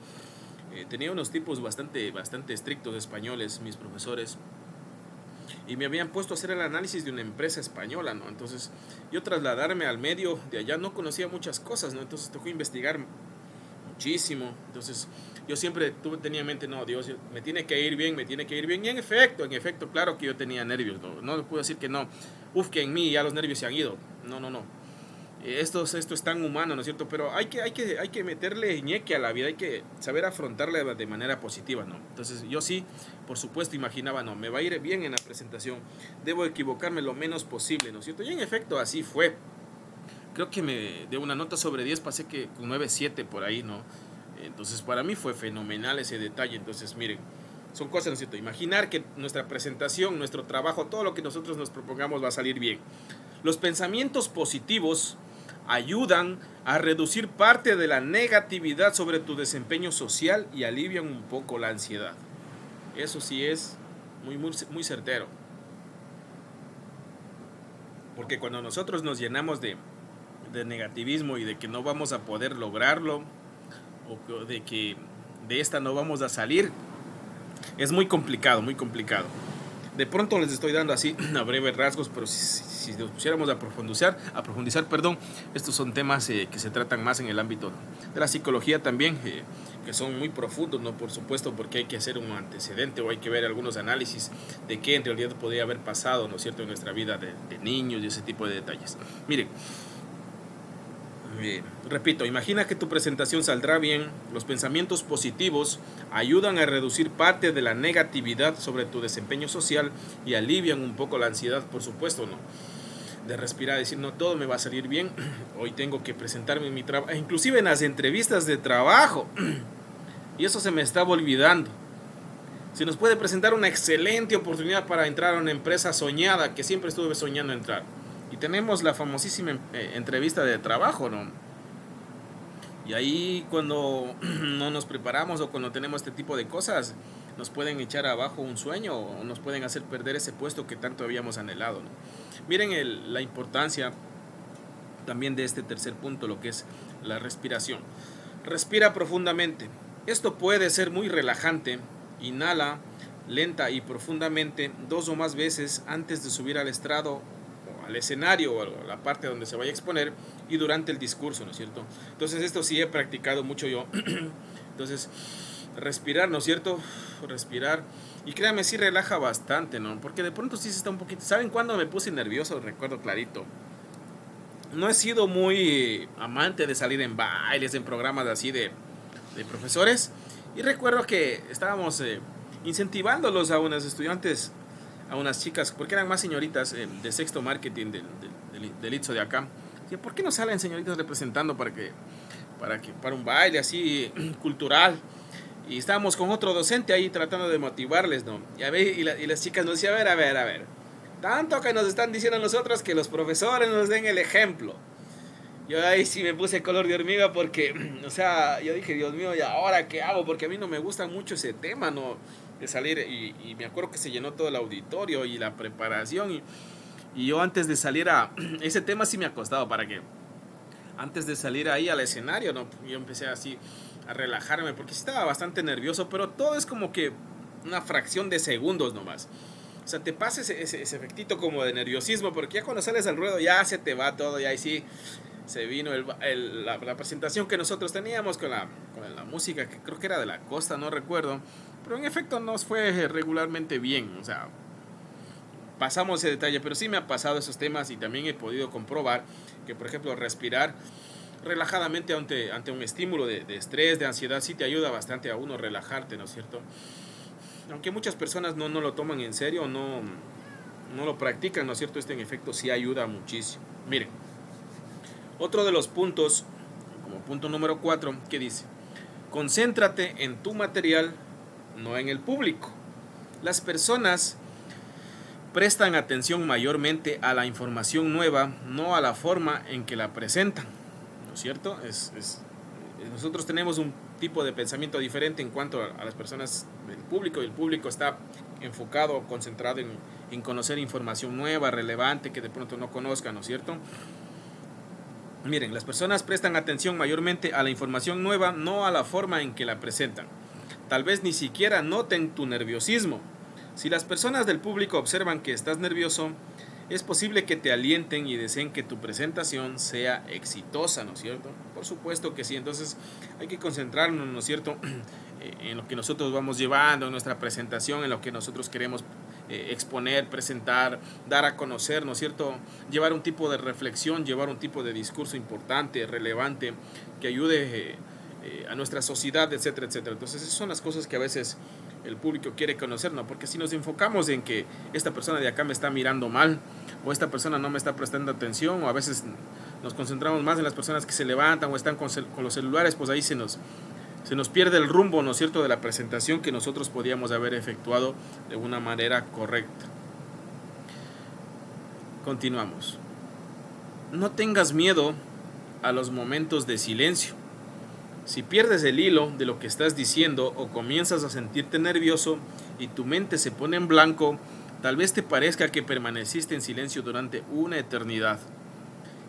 tenía unos tipos bastante estrictos españoles, mis profesores, y me habían puesto a hacer el análisis de una empresa española, ¿no? Entonces, yo trasladarme al medio de allá no conocía muchas cosas, ¿no? Entonces, tocó investigar muchísimo. Entonces, yo siempre tenía en mente, no, Dios, me tiene que ir bien, Y en efecto, claro que yo tenía nervios, no puedo decir que no. Que en mí ya los nervios se han ido. No. Esto es tan humano, ¿no es cierto? Pero hay que meterle ñeque a la vida, hay que saber afrontarla de manera positiva, ¿no? Entonces yo sí, por supuesto, imaginaba, no, me va a ir bien en la presentación, debo equivocarme lo menos posible, ¿no es cierto? Y en efecto así fue. Creo que de una nota sobre 10 pasé que con 9.7 por ahí, ¿no? Entonces para mí fue fenomenal ese detalle. Entonces miren, son cosas, ¿no es cierto? Imaginar que nuestra presentación, nuestro trabajo, todo lo que nosotros nos propongamos va a salir bien. Los pensamientos positivos ayudan a reducir parte de la negatividad sobre tu desempeño social y alivian un poco la ansiedad. Eso sí es muy certero. Porque cuando nosotros nos llenamos de negativismo y de que no vamos a poder lograrlo, o de que de esta no vamos a salir, es muy complicado. De pronto les estoy dando así a breves rasgos, pero si nos pusiéramos a profundizar, estos son temas que se tratan más en el ámbito de la psicología también, que son muy profundos, ¿no? Por supuesto, porque hay que hacer un antecedente o hay que ver algunos análisis de qué en realidad podría haber pasado, ¿no es cierto?, en nuestra vida de niños y ese tipo de detalles. Miren, repito, imagina que tu presentación saldrá bien. Los pensamientos positivos ayudan a reducir parte de la negatividad sobre tu desempeño social y alivian un poco la ansiedad, por supuesto, ¿no? de respirar, decir, no, todo me va a salir bien, hoy tengo que presentarme en mi trabajo, inclusive en las entrevistas de trabajo, y eso se me estaba olvidando. Se nos puede presentar una excelente oportunidad para entrar a una empresa soñada, que siempre estuve soñando entrar, y tenemos la famosísima entrevista de trabajo, ¿no? Y ahí cuando no nos preparamos o cuando tenemos este tipo de cosas, nos pueden echar abajo un sueño o nos pueden hacer perder ese puesto que tanto habíamos anhelado, ¿no? Miren la importancia también de este tercer punto, lo que es la respiración. Respira profundamente. Esto puede ser muy relajante. Inhala lenta y profundamente 2 o más veces antes de subir al estrado, al escenario o a la parte donde se vaya a exponer, y durante el discurso, ¿no es cierto? Entonces esto sí he practicado mucho yo. Entonces respirar, ¿no es cierto? Respirar, y créanme, sí relaja bastante, ¿no? Porque de pronto sí se está un poquito... ¿Saben cuándo me puse nervioso? Recuerdo clarito. No he sido muy amante de salir en bailes, en programas así de profesores, y recuerdo que estábamos incentivándolos a unas estudiantes, a unas chicas, porque eran más señoritas de sexto marketing del ITSO de acá. Dije, ¿por qué no salen señoritas representando para un baile así cultural? Y estábamos con otro docente ahí tratando de motivarles, ¿no? Y las chicas nos decían, a ver, tanto que nos están diciendo a nosotros que los profesores nos den el ejemplo. Yo ahí sí me puse color de hormiga porque, o sea, yo dije, Dios mío, ¿y ahora qué hago? Porque a mí no me gusta mucho ese tema, ¿no? De salir, y me acuerdo que se llenó todo el auditorio y la preparación, y yo antes de salir ese tema sí me ha costado, para que antes de salir ahí al escenario, ¿no? Yo empecé así a relajarme porque estaba bastante nervioso, pero todo es como que una fracción de segundos nomás. O sea, te pasa ese efectito como de nerviosismo, porque ya cuando sales al ruedo ya se te va todo, y ahí sí se vino la presentación que nosotros teníamos con la música, que creo que era de la costa, no recuerdo, pero en efecto nos fue regularmente bien. O sea, pasamos ese detalle, pero sí me ha pasado esos temas, y también he podido comprobar que, por ejemplo, respirar relajadamente ante un estímulo de estrés, de ansiedad, sí te ayuda bastante a uno relajarte, ¿no es cierto? Aunque muchas personas no lo toman en serio, no lo practican, ¿no es cierto? En efecto sí ayuda muchísimo. Miren, otro de los puntos, como punto número 4, que dice: concéntrate en tu material, no en el público. Las personas prestan atención mayormente a la información nueva, no a la forma en que la presentan, ¿no es cierto? Nosotros tenemos un tipo de pensamiento diferente en cuanto a las personas del público, y el público está enfocado, concentrado en conocer información nueva, relevante, que de pronto no conozcan, ¿no es cierto? Miren, las personas prestan atención mayormente a la información nueva, no a la forma en que la presentan. Tal vez ni siquiera noten tu nerviosismo. Si las personas del público observan que estás nervioso, es posible que te alienten y deseen que tu presentación sea exitosa, ¿no es cierto? Por supuesto que sí. Entonces hay que concentrarnos, ¿no es cierto?, en lo que nosotros vamos llevando, en nuestra presentación, en lo que nosotros queremos exponer, presentar, dar a conocer, ¿no es cierto? Llevar un tipo de reflexión, llevar un tipo de discurso importante, relevante, que ayude a nuestra sociedad, etcétera, etcétera. Entonces esas son las cosas que a veces el público quiere conocer, ¿no? Porque si nos enfocamos en que esta persona de acá me está mirando mal, o esta persona no me está prestando atención, o a veces nos concentramos más en las personas que se levantan o están con los celulares, pues ahí se nos pierde el rumbo, ¿no es cierto?, de la presentación que nosotros podíamos haber efectuado de una manera correcta. Continuamos. No tengas miedo a los momentos de silencio. Si pierdes el hilo de lo que estás diciendo o comienzas a sentirte nervioso y tu mente se pone en blanco, tal vez te parezca que permaneciste en silencio durante una eternidad.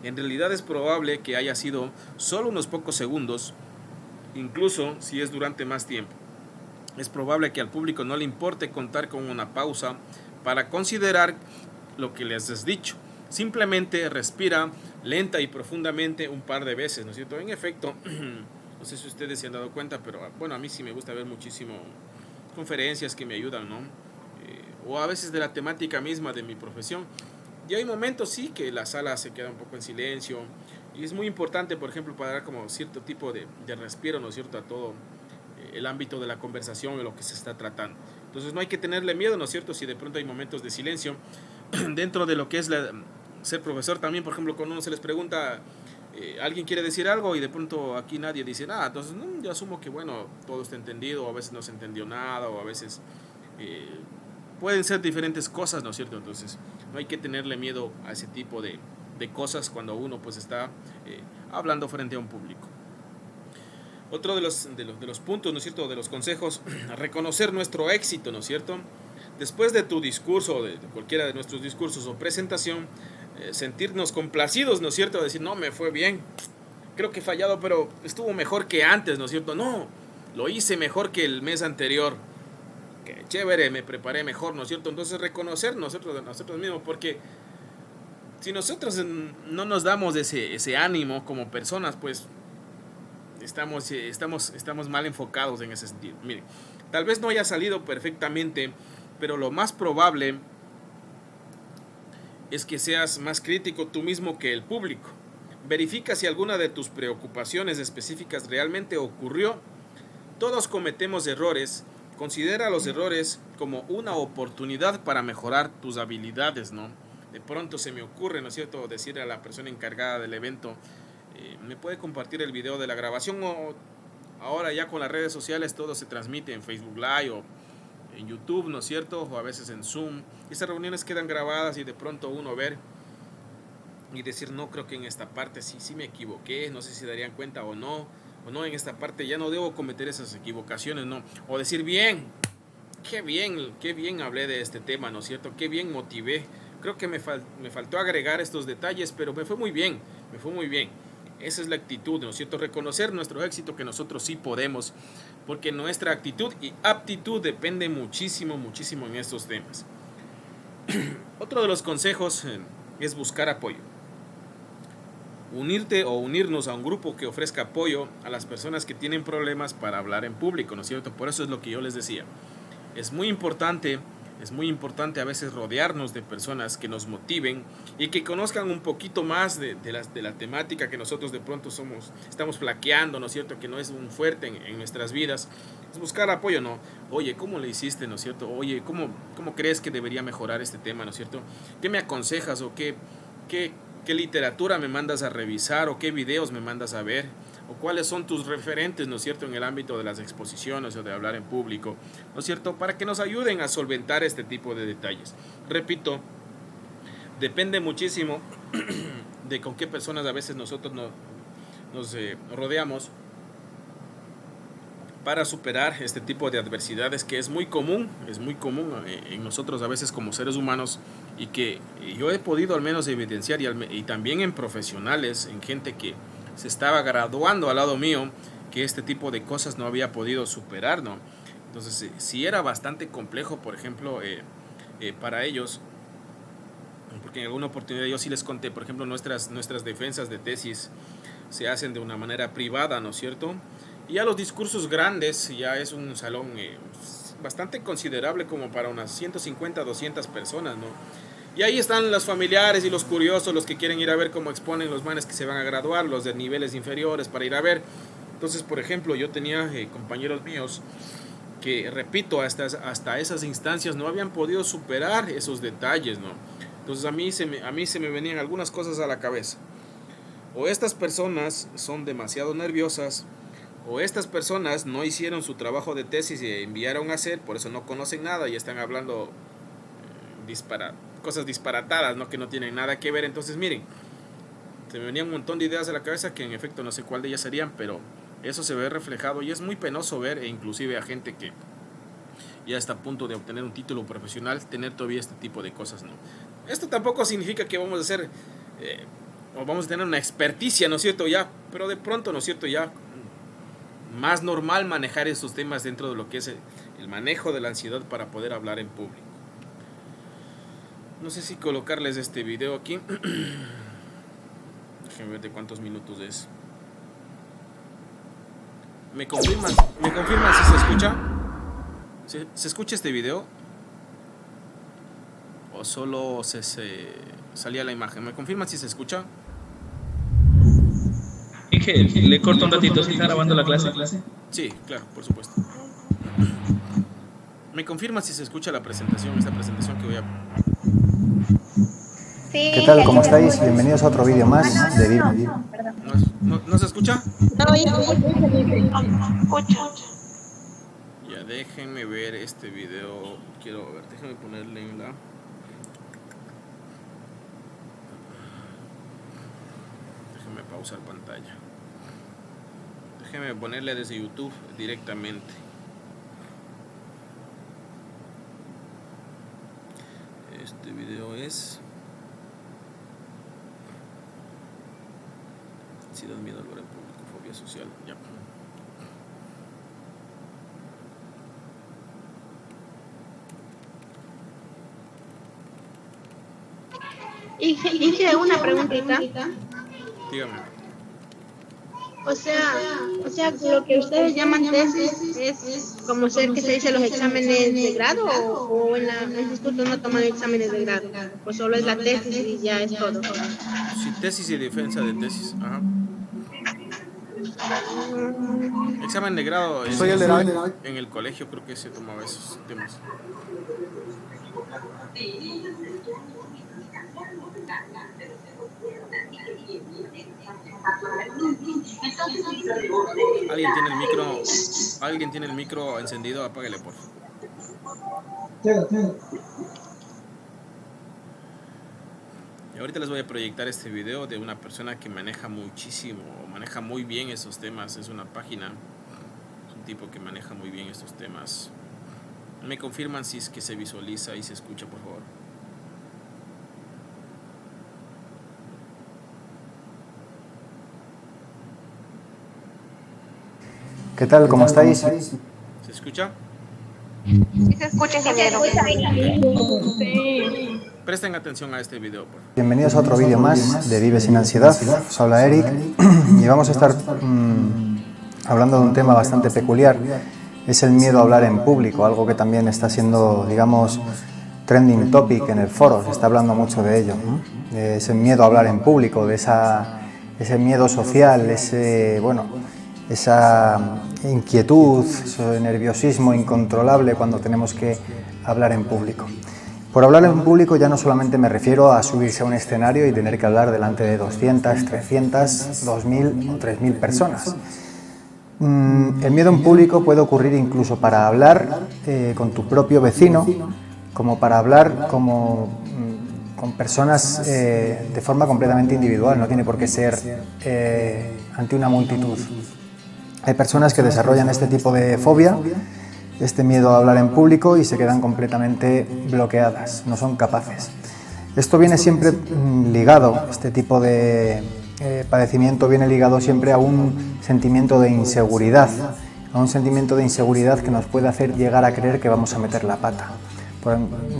En realidad es probable que haya sido solo unos pocos segundos, incluso si es durante más tiempo. Es probable que al público no le importe contar con una pausa para considerar lo que les has dicho. Simplemente respira lenta y profundamente un par de veces, ¿no es cierto? En efecto, no sé si ustedes se han dado cuenta, pero bueno, a mí sí me gusta ver muchísimo conferencias que me ayudan, ¿no? O a veces de la temática misma de mi profesión. Y hay momentos sí que la sala se queda un poco en silencio, y es muy importante, por ejemplo, para dar como cierto tipo de respiro, ¿no es cierto?, a todo el ámbito de la conversación, de lo que se está tratando. Entonces no hay que tenerle miedo, ¿no es cierto?, si de pronto hay momentos de silencio dentro de lo que es ser profesor también, por ejemplo, cuando uno se les pregunta, alguien quiere decir algo y de pronto aquí nadie dice nada, entonces yo asumo que bueno, todo está entendido, o a veces no se entendió nada, o a veces pueden ser diferentes cosas, ¿no es cierto? Entonces no hay que tenerle miedo a ese tipo de cosas cuando uno pues está hablando frente a un público. Otro de los puntos, ¿no es cierto?, de los consejos, reconocer nuestro éxito, ¿no es cierto? Después de tu discurso, de cualquiera de nuestros discursos o presentación, sentirnos complacidos, ¿no es cierto? Decir, no, me fue bien, creo que he fallado, pero estuvo mejor que antes, ¿no es cierto? No, lo hice mejor que el mes anterior, que chévere, me preparé mejor, ¿no es cierto? Entonces reconocer nosotros mismos, porque si nosotros no nos damos ese ánimo como personas, pues estamos mal enfocados en ese sentido. Miren, tal vez no haya salido perfectamente, pero lo más probable es que seas más crítico tú mismo que el público. Verifica si alguna de tus preocupaciones específicas realmente ocurrió. Todos cometemos errores. Considera los errores como una oportunidad para mejorar tus habilidades, ¿no? De pronto se me ocurre, ¿no es cierto?, decirle a la persona encargada del evento, ¿me puede compartir el video de la grabación? O ahora ya con las redes sociales todo se transmite en Facebook Live o en YouTube, ¿no es cierto?, o a veces en Zoom. Esas reuniones quedan grabadas y de pronto uno ver y decir, no, creo que en esta parte sí me equivoqué, no sé si darían cuenta o no, en esta parte ya no debo cometer esas equivocaciones, ¿no? O decir, qué bien hablé de este tema, ¿no es cierto?, qué bien motivé, creo que me faltó agregar estos detalles, pero me fue muy bien. Esa es la actitud, ¿no es cierto? Reconocer nuestro éxito, que nosotros sí podemos, porque nuestra actitud y aptitud depende muchísimo en estos temas. Otro de los consejos es buscar apoyo. Unirte o unirnos a un grupo que ofrezca apoyo a las personas que tienen problemas para hablar en público, ¿no es cierto? Por eso es lo que yo les decía. Es muy importante a veces rodearnos de personas que nos motiven y que conozcan un poquito más de la temática que nosotros de pronto estamos flaqueando, ¿no es cierto?, que no es un fuerte en nuestras vidas. Es buscar apoyo, ¿no? Oye, ¿cómo le hiciste, no es cierto? Oye, ¿cómo crees que debería mejorar este tema, no es cierto? ¿Qué me aconsejas o qué literatura me mandas a revisar o qué videos me mandas a ver? O cuáles son tus referentes, ¿no es cierto?, en el ámbito de las exposiciones o de hablar en público, ¿no es cierto?, para que nos ayuden a solventar este tipo de detalles. Repito, depende muchísimo de con qué personas a veces nosotros nos rodeamos para superar este tipo de adversidades, que es muy común en nosotros a veces como seres humanos, y que yo he podido al menos evidenciar y también en profesionales, en gente que se estaba graduando al lado mío, que este tipo de cosas no había podido superar, ¿no? Entonces, sí era bastante complejo, por ejemplo, para ellos, porque en alguna oportunidad yo sí les conté, por ejemplo, nuestras defensas de tesis se hacen de una manera privada, ¿no es cierto? Y ya los discursos grandes, ya es un salón bastante considerable, como para unas 150, 200 personas, ¿no? Y ahí están los familiares y los curiosos, los que quieren ir a ver cómo exponen los manes que se van a graduar, los de niveles inferiores, para ir a ver. Entonces, por ejemplo, yo tenía compañeros míos que, repito, hasta esas instancias no habían podido superar esos detalles, ¿no? Entonces a mí se me venían algunas cosas a la cabeza. O estas personas son demasiado nerviosas, o estas personas no hicieron su trabajo de tesis y enviaron a hacer, por eso no conocen nada y están hablando cosas disparatadas, ¿no?, que no tienen nada que ver. Entonces, miren, se me venían un montón de ideas a la cabeza que en efecto no sé cuál de ellas serían, pero eso se ve reflejado y es muy penoso ver, e inclusive a gente que ya está a punto de obtener un título profesional, tener todavía este tipo de cosas, ¿no? Esto tampoco significa que vamos a hacer o vamos a tener una experticia, ¿no es cierto?, ya, pero de pronto, ¿no es cierto?, ya más normal manejar estos temas dentro de lo que es el manejo de la ansiedad para poder hablar en público. No sé si colocarles este video aquí. Déjenme ver de cuántos minutos es. ¿Me confirman si se escucha? ¿Se escucha este video? ¿O solo se salía la imagen? ¿Me confirman si se escucha? Miguel, le corto un ratito, ¿se está grabando la clase? Sí, claro, por supuesto. ¿Me confirma si se escucha esta presentación que voy a...? ¿Qué tal? ¿Cómo estáis? Bienvenidos a otro vídeo más de Vive. ¿No se escucha? No, escucho. Ya, déjenme ver este video. Quiero ver, déjenme ponerle en la... Déjenme pausar pantalla. Déjenme ponerle desde YouTube directamente. Este video es... Si das miedo al hablar en público, fobia social. Ya. Hice una preguntita. Dígame. O sea, lo que ustedes llaman tesis es como ser que se dice los exámenes de grado o en el instituto no toman exámenes de grado, pues solo es la tesis y ya es todo. Sí, tesis y defensa de tesis. Ajá. Examen de grado en el colegio creo que se tomaba esos temas. ¿Alguien tiene el micro encendido? Apáguele, por favor. Y ahorita les voy a proyectar este video de una persona que maneja muchísimo, maneja muy bien esos temas. Es una página, es un tipo que maneja muy bien estos temas. Me confirman si es que se visualiza y se escucha, por favor. ¿Qué tal? ¿Cómo estáis? ¿Se escucha? Sí se escucha, ingeniero. Sí. Presten atención a este video, por favor. Bienvenidos a otro vídeo más de Vive sin ansiedad. Os habla Eric y vamos a estar hablando de un tema bastante peculiar. Es el miedo a hablar en público, algo que también está siendo, digamos, trending topic en el foro. Se está hablando mucho de ello, ¿no? De ese miedo a hablar en público, de ese miedo social, esa inquietud, ese nerviosismo incontrolable cuando tenemos que hablar en público. Por hablar en público ya no solamente me refiero a subirse a un escenario y tener que hablar delante de 200, 300, 2000 o 3000 personas. El miedo en público puede ocurrir incluso para hablar con tu propio vecino, como para hablar con personas de forma completamente individual, no tiene por qué ser ante una multitud. Hay personas que desarrollan este tipo de fobia, este miedo a hablar en público y se quedan completamente bloqueadas, no son capaces. Esto viene siempre ligado, este tipo de padecimiento viene ligado siempre a un sentimiento de inseguridad, que nos puede hacer llegar a creer que vamos a meter la pata.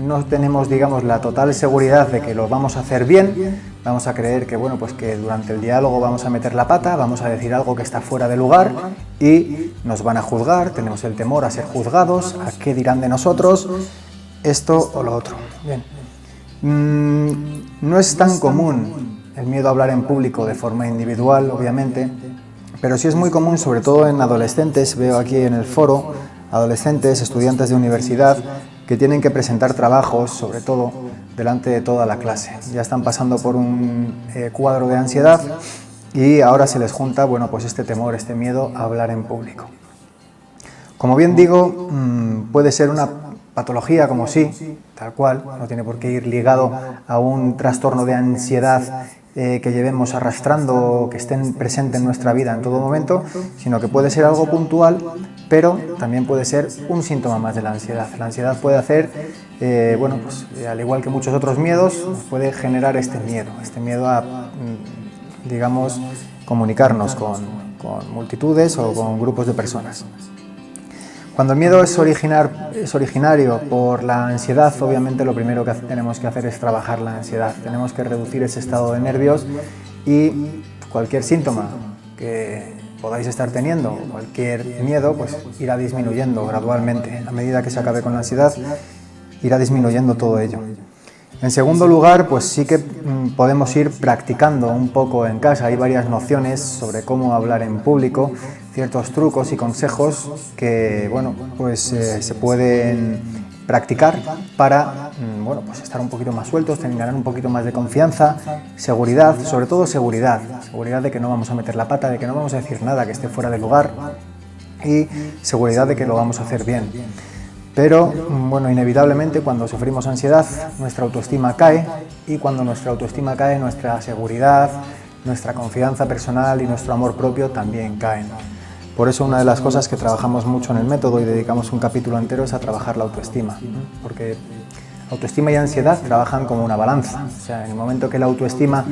No tenemos, digamos, la total seguridad de que lo vamos a hacer bien, vamos a creer que, bueno, pues que durante el diálogo vamos a meter la pata, vamos a decir algo que está fuera de lugar y nos van a juzgar, tenemos el temor a ser juzgados, a qué dirán de nosotros, esto o lo otro. Bien. No es tan común el miedo a hablar en público de forma individual, obviamente, pero sí es muy común, sobre todo en adolescentes. Veo aquí en el foro adolescentes, estudiantes de universidad, que tienen que presentar trabajos, sobre todo, delante de toda la clase. Ya están pasando por un cuadro de ansiedad y ahora se les junta, bueno, pues este temor, este miedo a hablar en público. Como bien digo, puede ser una patología como sí, tal cual, no tiene por qué ir ligado a un trastorno de ansiedad que llevemos arrastrando, que estén presente en nuestra vida en todo momento, sino que puede ser algo puntual, pero también puede ser un síntoma más de la ansiedad. La ansiedad puede hacer, al igual que muchos otros miedos, nos puede generar este miedo a, digamos, comunicarnos con multitudes o con grupos de personas. Cuando el miedo es originario por la ansiedad, obviamente lo primero que tenemos que hacer es trabajar la ansiedad. Tenemos que reducir ese estado de nervios y cualquier síntoma que podáis estar teniendo, cualquier miedo, pues irá disminuyendo gradualmente. A medida que se acabe con la ansiedad, irá disminuyendo todo ello. En segundo lugar, pues sí que podemos ir practicando un poco en casa. Hay varias nociones sobre cómo hablar en público, ciertos trucos y consejos que, bueno, pues se pueden practicar para bueno, pues estar un poquito más sueltos, ganar un poquito más de confianza, seguridad, sobre todo seguridad de que no vamos a meter la pata, de que no vamos a decir nada que esté fuera de lugar y seguridad de que lo vamos a hacer bien. Pero, bueno, inevitablemente cuando sufrimos ansiedad, nuestra autoestima cae y cuando nuestra autoestima cae, nuestra seguridad, nuestra confianza personal y nuestro amor propio también caen. Por eso una de las cosas que trabajamos mucho en el método y dedicamos un capítulo entero es a trabajar la autoestima, porque autoestima y ansiedad trabajan como una balanza. O sea, en el momento que la autoestima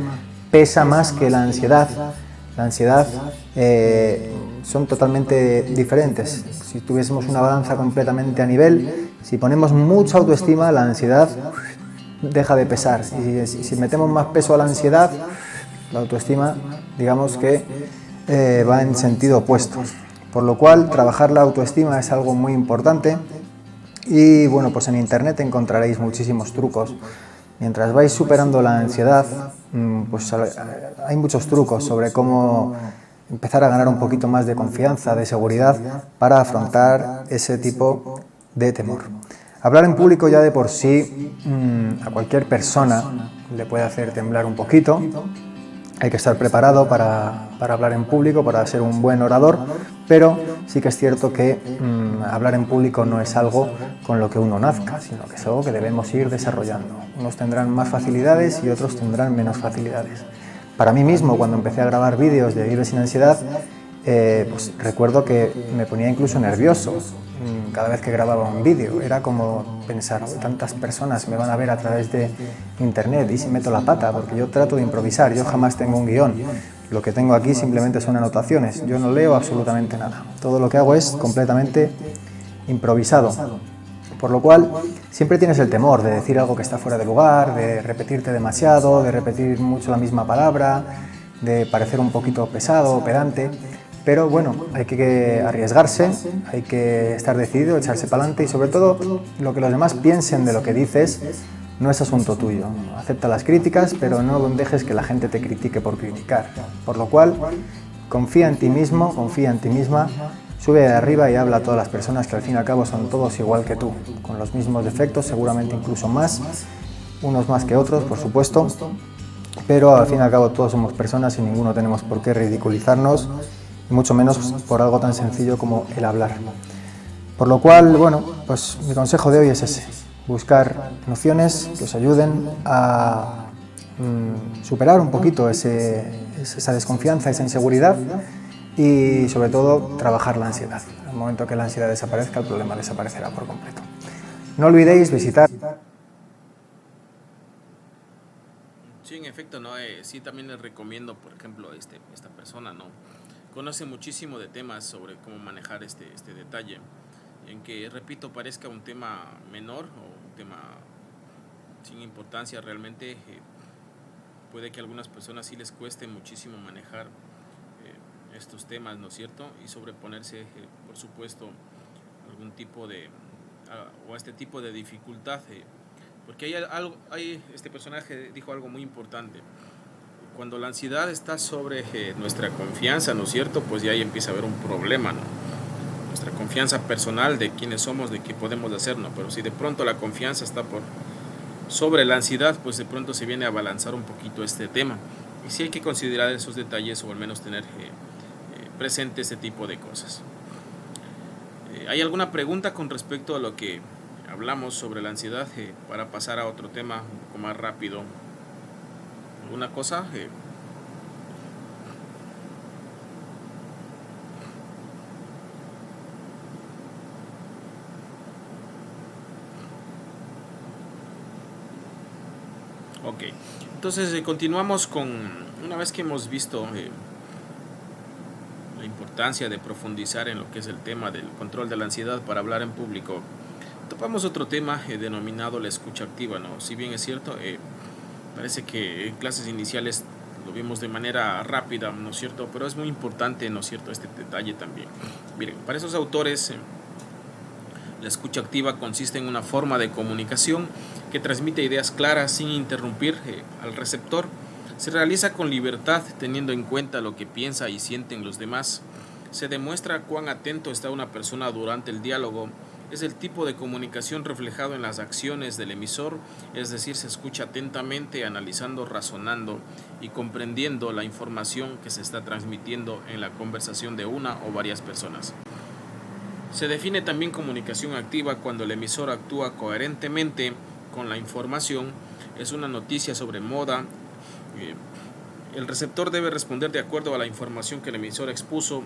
pesa más que la ansiedad son totalmente diferentes. Si tuviésemos una balanza completamente a nivel, si ponemos mucha autoestima, la ansiedad deja de pesar. Y si metemos más peso a la ansiedad, la autoestima, digamos que va en sentido opuesto. Por lo cual, trabajar la autoestima es algo muy importante. Y bueno, pues en internet encontraréis muchísimos trucos. Mientras vais superando la ansiedad, pues hay muchos trucos sobre cómo empezar a ganar un poquito más de confianza, de seguridad, para afrontar ese tipo de temor. Hablar en público ya de por sí a cualquier persona le puede hacer temblar un poquito. Hay que estar preparado para hablar en público, para ser un buen orador, pero sí que es cierto que hablar en público no es algo con lo que uno nazca, sino que es algo que debemos ir desarrollando. Unos tendrán más facilidades y otros tendrán menos facilidades. Para mí mismo, cuando empecé a grabar vídeos de Vive sin ansiedad, pues recuerdo que me ponía incluso nervioso cada vez que grababa un vídeo. Era como pensar, tantas personas me van a ver a través de internet y si meto la pata, porque yo trato de improvisar, yo jamás tengo un guión. Lo que tengo aquí simplemente son anotaciones, yo no leo absolutamente nada. Todo lo que hago es completamente improvisado. Por lo cual, siempre tienes el temor de decir algo que está fuera de lugar, de repetirte demasiado, de repetir mucho la misma palabra, de parecer un poquito pesado o pedante. Pero bueno, hay que arriesgarse, hay que estar decidido, echarse para adelante y sobre todo lo que los demás piensen de lo que dices no es asunto tuyo. Acepta las críticas, pero no dejes que la gente te critique por criticar. Por lo cual, confía en ti mismo, confía en ti misma, sube de arriba y habla a todas las personas que al fin y al cabo son todos igual que tú, con los mismos defectos, seguramente incluso más, unos más que otros, por supuesto, pero al fin y al cabo todos somos personas y ninguno tenemos por qué ridiculizarnos, y mucho menos por algo tan sencillo como el hablar. Por lo cual, bueno, pues mi consejo de hoy es ese, buscar nociones que os ayuden a superar un poquito esa desconfianza, esa inseguridad y sobre todo trabajar la ansiedad. Al momento que la ansiedad desaparezca, el problema desaparecerá por completo. No olvidéis visitar. Sí, en efecto, ¿no? Sí, también les recomiendo, por ejemplo, esta persona, ¿no? Conoce muchísimo de temas sobre cómo manejar este detalle, en que, repito, parezca un tema menor o un tema sin importancia realmente, puede que a algunas personas sí les cueste muchísimo manejar estos temas, ¿no es cierto? Y sobreponerse, por supuesto, a algún tipo o a este tipo de dificultad, porque este personaje dijo algo muy importante. Cuando la ansiedad está sobre nuestra confianza, ¿no es cierto? Pues ya ahí empieza a haber un problema, ¿no? Nuestra confianza personal de quiénes somos, de qué podemos hacer, ¿no? Pero si de pronto la confianza está sobre la ansiedad, pues de pronto se viene a balanzar un poquito este tema. Y sí hay que considerar esos detalles o al menos tener presente ese tipo de cosas. ¿Hay alguna pregunta con respecto a lo que hablamos sobre la ansiedad para pasar a otro tema un poco más rápido? ¿Alguna cosa? Ok, entonces continuamos con, una vez que hemos visto la importancia de profundizar en lo que es el tema del control de la ansiedad para hablar en público, topamos otro tema denominado la escucha activa, ¿no? Si bien es cierto, parece que en clases iniciales lo vimos de manera rápida, ¿no es cierto? Pero es muy importante, ¿no es cierto?, este detalle también. Miren, para esos autores, la escucha activa consiste en una forma de comunicación que transmite ideas claras sin interrumpir al receptor. Se realiza con libertad, teniendo en cuenta lo que piensa y sienten los demás. Se demuestra cuán atento está una persona durante el diálogo. es el tipo de comunicación reflejado en las acciones del emisor, es decir, se escucha atentamente, analizando, razonando y comprendiendo la información que se está transmitiendo en la conversación de una o varias personas. Se define también comunicación activa cuando el emisor actúa coherentemente con la información. Es una noticia sobre moda. El receptor debe responder de acuerdo a la información que el emisor expuso.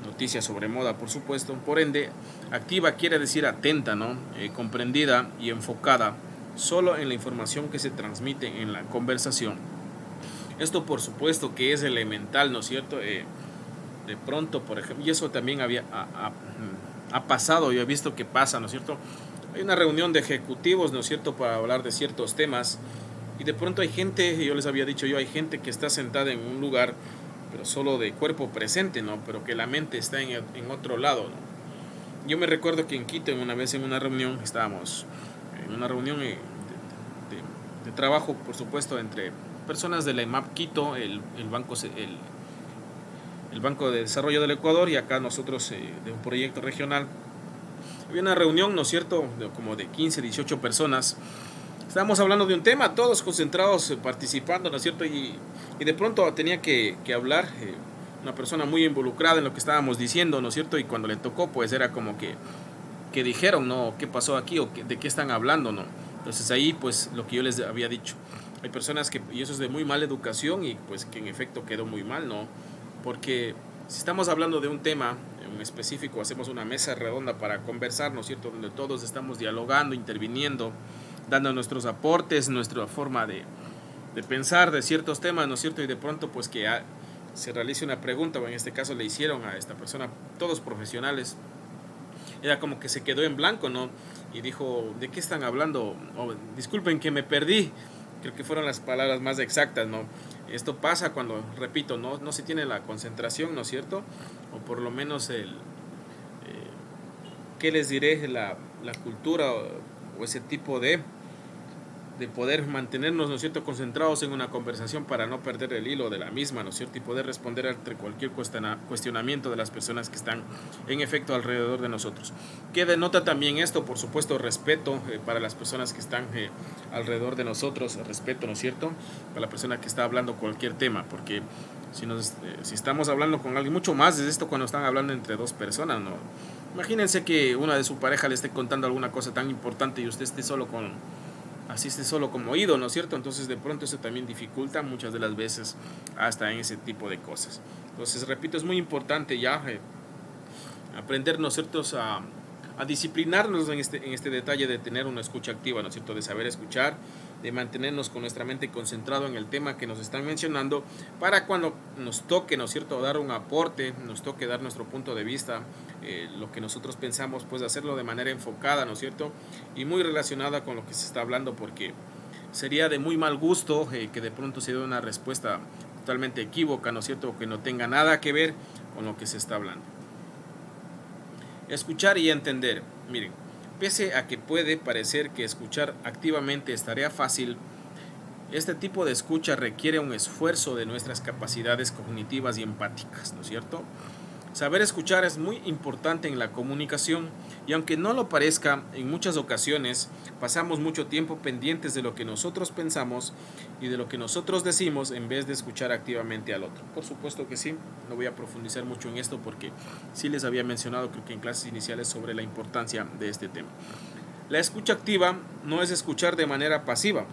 Noticias sobre moda, por supuesto. Por ende, activa quiere decir atenta, ¿no? Comprendida y enfocada solo en la información que se transmite en la conversación. Esto, por supuesto, que es elemental, ¿no es cierto? De pronto, por ejemplo, y eso también ha pasado, yo he visto que pasa, ¿no es cierto? Hay una reunión de ejecutivos, ¿no es cierto?, para hablar de ciertos temas, y de pronto hay gente, yo les había dicho hay gente que está sentada en un lugar, pero solo de cuerpo presente, ¿no? Pero que la mente está en otro lado, ¿no? Yo me recuerdo que en Quito, una vez en una reunión, estábamos en una reunión de trabajo, por supuesto, entre personas de la EMAP Quito, el Banco de Desarrollo del Ecuador, y acá nosotros de un proyecto regional. Había una reunión, ¿no es cierto?, como de 15, 18 personas. Estábamos hablando de un tema, todos concentrados, participando, ¿no es cierto? Y de pronto tenía que hablar una persona muy involucrada en lo que estábamos diciendo, ¿no es cierto? Y cuando le tocó, pues era como que dijeron, ¿no? ¿Qué pasó aquí? ¿O de qué están hablando, no? Entonces ahí, pues, lo que yo les había dicho. Hay personas y eso es de muy mala educación, y pues que en efecto quedó muy mal, ¿no? Porque si estamos hablando de un tema en específico, hacemos una mesa redonda para conversar, ¿no es cierto?, donde todos estamos dialogando, interviniendo, dando nuestros aportes, nuestra forma de pensar de ciertos temas, ¿no es cierto? Y de pronto, pues, que se realice una pregunta, o en este caso le hicieron a esta persona, todos profesionales, era como que se quedó en blanco, ¿no? Y dijo, ¿de qué están hablando? Disculpen que me perdí. Creo que fueron las palabras más exactas, ¿no? Esto pasa cuando, repito, no se tiene la concentración, ¿no es cierto? O por lo menos ¿qué les diré? La cultura o ese tipo de poder mantenernos, ¿no es cierto?, concentrados en una conversación para no perder el hilo de la misma, ¿no es cierto?, y poder responder ante cualquier cuestionamiento de las personas que están en efecto alrededor de nosotros. Que denota también esto, por supuesto, respeto para las personas que están alrededor de nosotros, respeto, ¿no es cierto?, para la persona que está hablando cualquier tema, porque si estamos hablando con alguien, mucho más es esto cuando están hablando entre dos personas, ¿no? Imagínense que una de su pareja le esté contando alguna cosa tan importante y usted esté solo como oído, ¿no es cierto? Entonces de pronto eso también dificulta muchas de las veces hasta en ese tipo de cosas. Entonces, repito, es muy importante ya aprender, ¿no es cierto?, a disciplinarnos en este detalle de tener una escucha activa, ¿no es cierto?, de saber escuchar, de mantenernos con nuestra mente concentrado en el tema que nos están mencionando, para cuando nos toque, ¿no es cierto?, dar un aporte, nos toque dar nuestro punto de vista, lo que nosotros pensamos, pues hacerlo de manera enfocada, ¿no es cierto?, y muy relacionada con lo que se está hablando, porque sería de muy mal gusto que de pronto se dé una respuesta totalmente equívoca, ¿no es cierto?, o que no tenga nada que ver con lo que se está hablando. Escuchar y entender. Miren, pese a que puede parecer que escuchar activamente es tarea fácil, este tipo de escucha requiere un esfuerzo de nuestras capacidades cognitivas y empáticas, ¿no es cierto? Saber escuchar es muy importante en la comunicación, y aunque no lo parezca, en muchas ocasiones pasamos mucho tiempo pendientes de lo que nosotros pensamos y de lo que nosotros decimos en vez de escuchar activamente al otro. Por supuesto que sí, no voy a profundizar mucho en esto porque sí les había mencionado, creo que en clases iniciales, sobre la importancia de este tema. La escucha activa no es escuchar de manera pasiva,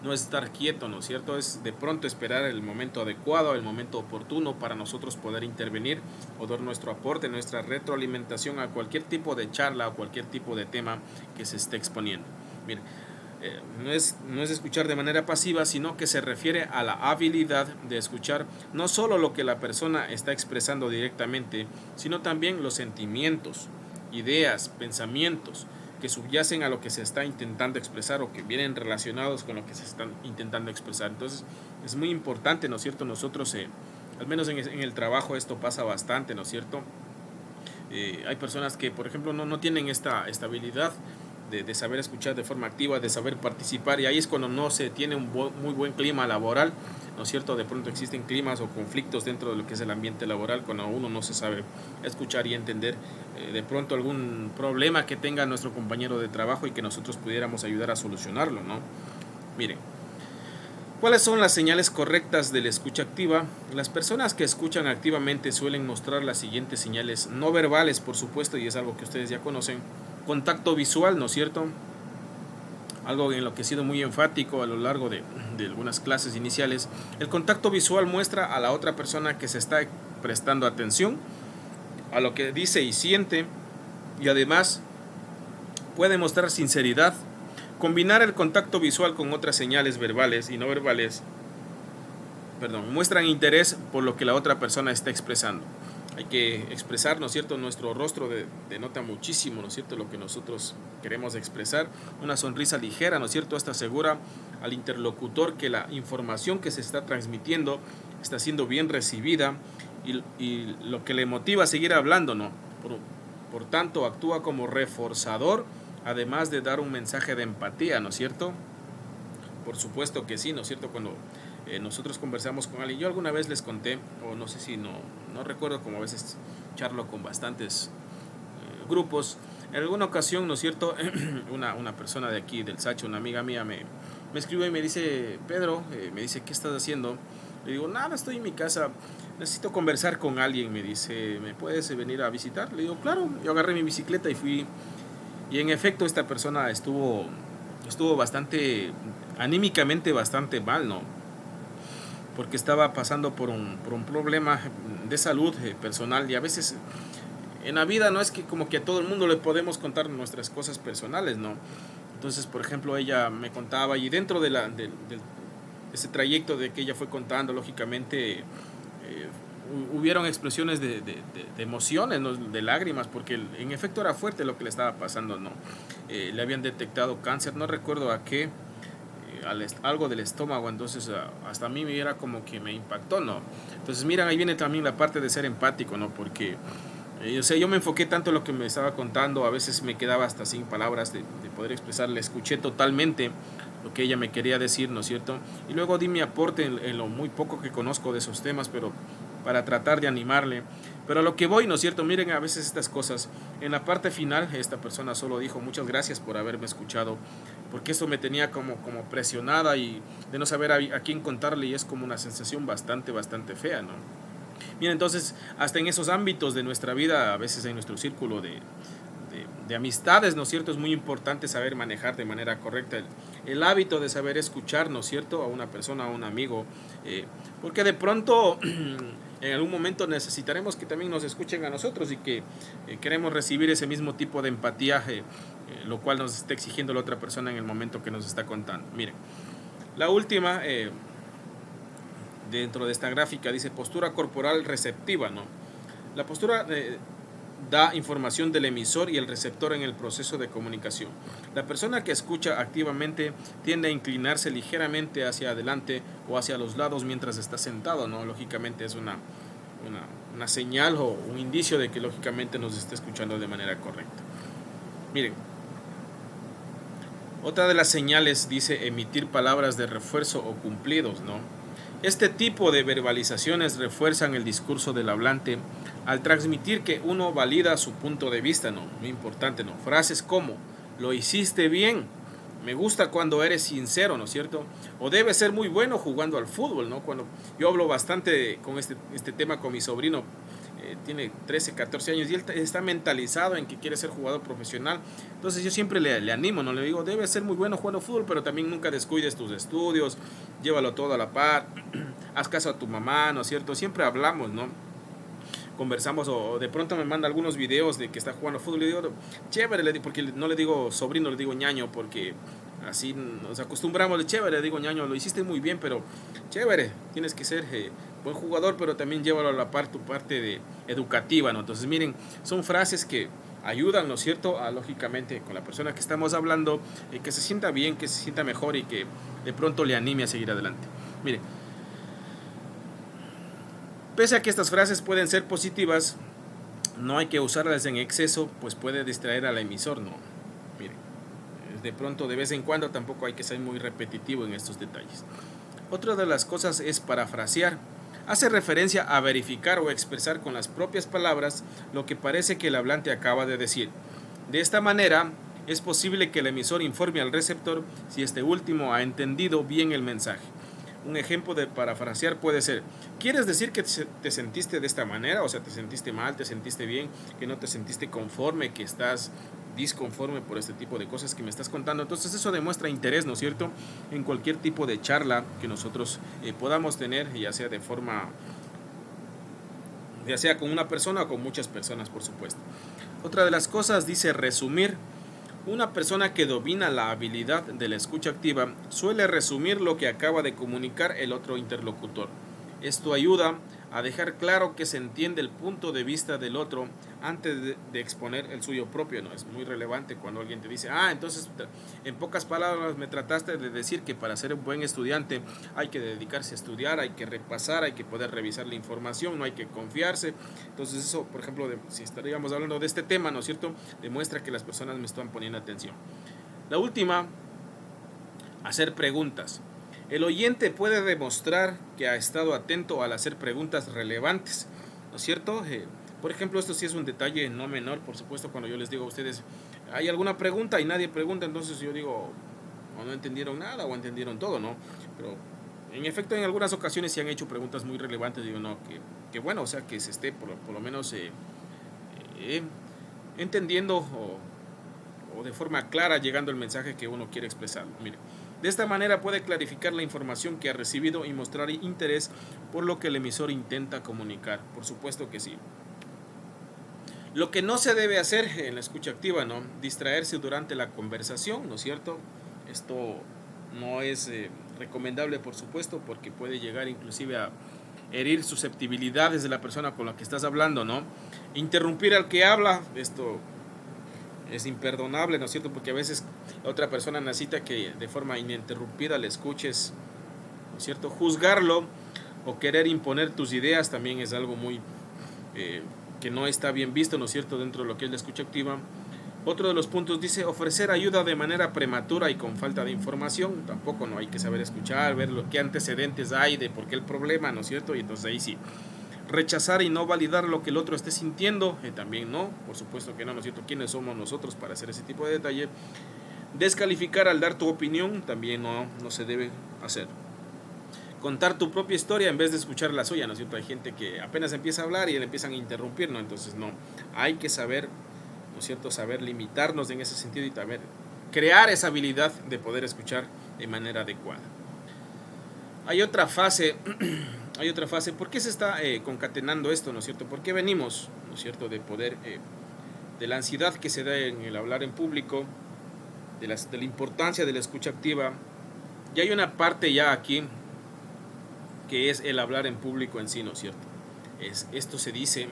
no es estar quieto, ¿no es cierto? Es de pronto esperar el momento adecuado, el momento oportuno para nosotros poder intervenir o dar nuestro aporte, nuestra retroalimentación a cualquier tipo de charla o cualquier tipo de tema que se esté exponiendo. Miren, no es escuchar de manera pasiva, sino que se refiere a la habilidad de escuchar no solo lo que la persona está expresando directamente, sino también los sentimientos, ideas, pensamientos que subyacen a lo que se está intentando expresar o que vienen relacionados con lo que se están intentando expresar. Entonces es muy importante, ¿no es cierto? Nosotros, al menos en el trabajo, esto pasa bastante, ¿no es cierto? Hay personas que, por ejemplo, no tienen esta habilidad de saber escuchar de forma activa, de saber participar, y ahí es cuando no se tiene un muy buen clima laboral, ¿no es cierto? De pronto existen climas o conflictos dentro de lo que es el ambiente laboral cuando uno no se sabe escuchar y entender de pronto algún problema que tenga nuestro compañero de trabajo y que nosotros pudiéramos ayudar a solucionarlo, ¿no? Miren, ¿cuáles son las señales correctas de la escucha activa? Las personas que escuchan activamente suelen mostrar las siguientes señales no verbales, por supuesto, y es algo que ustedes ya conocen. Contacto visual, ¿no es cierto? Algo en lo que he sido muy enfático a lo largo de algunas clases iniciales. El contacto visual muestra a la otra persona que se está prestando atención a lo que dice y siente, y además puede mostrar sinceridad. Combinar el contacto visual con otras señales verbales y no verbales, muestran interés por lo que la otra persona está expresando. Hay que expresar, ¿no es cierto? Nuestro rostro denota muchísimo, ¿no es cierto?, lo que nosotros queremos expresar. Una sonrisa ligera, ¿no es cierto?, esta asegura al interlocutor que la información que se está transmitiendo está siendo bien recibida y lo que le motiva a seguir hablando, ¿no? Por tanto, actúa como reforzador, además de dar un mensaje de empatía, ¿no es cierto? Por supuesto que sí, ¿no es cierto? Cuando nosotros conversamos con alguien, yo alguna vez les conté, o no sé si no recuerdo, como a veces charlo con bastantes grupos, en alguna ocasión, ¿no es cierto?, una persona de aquí del Sacho, una amiga mía, me escribió y me dice, Pedro, me dice, ¿qué estás haciendo? Le digo, nada, estoy en mi casa, necesito conversar con alguien. Me dice, ¿me puedes venir a visitar? Le digo, claro. Yo agarré mi bicicleta y fui, y en efecto esta persona estuvo bastante, anímicamente bastante mal, ¿no? Porque estaba pasando por un problema de salud personal, y a veces en la vida no es que como que a todo el mundo le podemos contar nuestras cosas personales, ¿no? Entonces, por ejemplo, ella me contaba, y dentro de ese trayecto de que ella fue contando, lógicamente hubieron expresiones de emociones, ¿no?, de lágrimas, porque en efecto era fuerte lo que le estaba pasando, ¿no? Le habían detectado cáncer, no recuerdo a qué, algo del estómago. Entonces hasta a mí me era como que me impactó, ¿no? Entonces miran, ahí viene también la parte de ser empático, ¿no? Porque yo me enfoqué tanto en lo que me estaba contando, a veces me quedaba hasta sin palabras de poder expresar. Le escuché totalmente lo que ella me quería decir, ¿no es cierto? Y luego di mi aporte en lo muy poco que conozco de esos temas, pero para tratar de animarle. Pero a lo que voy, ¿no es cierto? Miren, a veces estas cosas, en la parte final, esta persona solo dijo, muchas gracias por haberme escuchado, porque esto me tenía como presionada y de no saber a quién contarle, y es como una sensación bastante fea, ¿no? Miren, entonces, hasta en esos ámbitos de nuestra vida, a veces en nuestro círculo de amistades, ¿no es cierto?, es muy importante saber manejar de manera correcta el hábito de saber escuchar, ¿no es cierto?, a una persona, a un amigo, porque de pronto en algún momento necesitaremos que también nos escuchen a nosotros, y que queremos recibir ese mismo tipo de empatía, lo cual nos está exigiendo la otra persona en el momento que nos está contando. Miren, la última, dentro de esta gráfica, dice postura corporal receptiva, ¿no? La postura da información del emisor y el receptor en el proceso de comunicación. La persona que escucha activamente tiende a inclinarse ligeramente hacia adelante o hacia los lados mientras está sentado, ¿no? Lógicamente es una señal o un indicio de que lógicamente nos está escuchando de manera correcta. Miren, otra de las señales dice emitir palabras de refuerzo o cumplidos, ¿no? Este tipo de verbalizaciones refuerzan el discurso del hablante al transmitir que uno valida su punto de vista, ¿no? Muy importante, ¿no? Frases como, lo hiciste bien, me gusta cuando eres sincero, ¿no es cierto? O debe ser muy bueno jugando al fútbol, ¿no? Cuando yo hablo bastante con este tema con mi sobrino, tiene 13, 14 años y él está mentalizado en que quiere ser jugador profesional. Entonces yo siempre le animo, ¿no? Le digo, debe ser muy bueno jugando fútbol, pero también nunca descuides tus estudios, llévalo todo a la par, haz caso a tu mamá, ¿no es cierto? Siempre hablamos, ¿no? Conversamos, o de pronto me manda algunos videos de que está jugando fútbol, le digo, chévere, porque no le digo sobrino, le digo ñaño, porque así nos acostumbramos, de chévere, le digo ñaño, lo hiciste muy bien, pero chévere, tienes que ser buen jugador, pero también llévalo a la par, tu parte educativa, ¿no? Entonces miren, son frases que ayudan, ¿no es cierto?, a lógicamente con la persona que estamos hablando, que se sienta bien, que se sienta mejor y que de pronto le anime a seguir adelante. Miren, pese a que estas frases pueden ser positivas, no hay que usarlas en exceso, pues puede distraer al emisor, ¿no? Miren, de pronto de vez en cuando tampoco hay que ser muy repetitivo en estos detalles. Otra de las cosas es parafrasear. Hace referencia a verificar o expresar con las propias palabras lo que parece que el hablante acaba de decir. De esta manera, es posible que el emisor informe al receptor si este último ha entendido bien el mensaje. Un ejemplo de parafrasear puede ser: ¿quieres decir que te sentiste de esta manera? O sea, ¿te sentiste mal, te sentiste bien, que no te sentiste conforme, que estás disconforme por este tipo de cosas que me estás contando? Entonces eso demuestra interés, ¿no es cierto?, en cualquier tipo de charla que nosotros podamos tener, ya sea de forma, ya sea con una persona o con muchas personas, por supuesto. Otra de las cosas dice resumir. Una persona que domina la habilidad de la escucha activa suele resumir lo que acaba de comunicar el otro interlocutor. Esto ayuda a dejar claro que se entiende el punto de vista del otro antes de exponer el suyo propio, ¿no? Es muy relevante cuando alguien te dice: entonces en pocas palabras me trataste de decir que para ser un buen estudiante hay que dedicarse a estudiar, hay que repasar, hay que poder revisar la información, no hay que confiarse. Entonces eso, por ejemplo, si estaríamos hablando de este tema, ¿no es cierto?, demuestra que las personas me están poniendo atención. La última, hacer preguntas. El oyente puede demostrar que ha estado atento al hacer preguntas relevantes, ¿no es cierto? Por ejemplo, esto sí es un detalle no menor, por supuesto, cuando yo les digo a ustedes: ¿hay alguna pregunta? Y nadie pregunta, entonces yo digo, o no entendieron nada o entendieron todo, ¿no? Pero en efecto, en algunas ocasiones se han hecho preguntas muy relevantes. Digo, no, que bueno, o sea, que se esté por lo menos entendiendo o de forma clara llegando el mensaje que uno quiere expresar. Mire, de esta manera puede clarificar la información que ha recibido y mostrar interés por lo que el emisor intenta comunicar. Por supuesto que sí. Lo que no se debe hacer en la escucha activa, ¿no?, distraerse durante la conversación, ¿no es cierto? Esto no es recomendable, por supuesto, porque puede llegar inclusive a herir susceptibilidades de la persona con la que estás hablando, ¿no? Interrumpir al que habla, esto es imperdonable, ¿no es cierto?, porque a veces la otra persona necesita que de forma ininterrumpida le escuches, ¿no es cierto? Juzgarlo o querer imponer tus ideas también es algo muy que no está bien visto, ¿no es cierto?, dentro de lo que es la escucha activa. Otro de los puntos dice ofrecer ayuda de manera prematura y con falta de información. Tampoco, no hay que saber escuchar, ver qué antecedentes hay de por qué el problema, ¿no es cierto? Y entonces ahí sí. Rechazar y no validar lo que el otro esté sintiendo, también no, por supuesto que no, ¿no es cierto? ¿Quiénes somos nosotros para hacer ese tipo de detalle? Descalificar al dar tu opinión, también no se debe hacer. Contar tu propia historia en vez de escuchar la suya, ¿no es cierto? Hay gente que apenas empieza a hablar y le empiezan a interrumpir, ¿no? Entonces no, hay que saber, ¿no es cierto?, saber limitarnos en ese sentido y saber crear esa habilidad de poder escuchar de manera adecuada. Hay otra fase. ¿Por qué se está concatenando esto, ¿no es cierto? ¿Por qué venimos, ¿no es cierto?, de poder, de la ansiedad que se da en el hablar en público, de la importancia de la escucha activa? Y hay una parte ya aquí que es el hablar en público en sí, ¿no es cierto? Esto se dice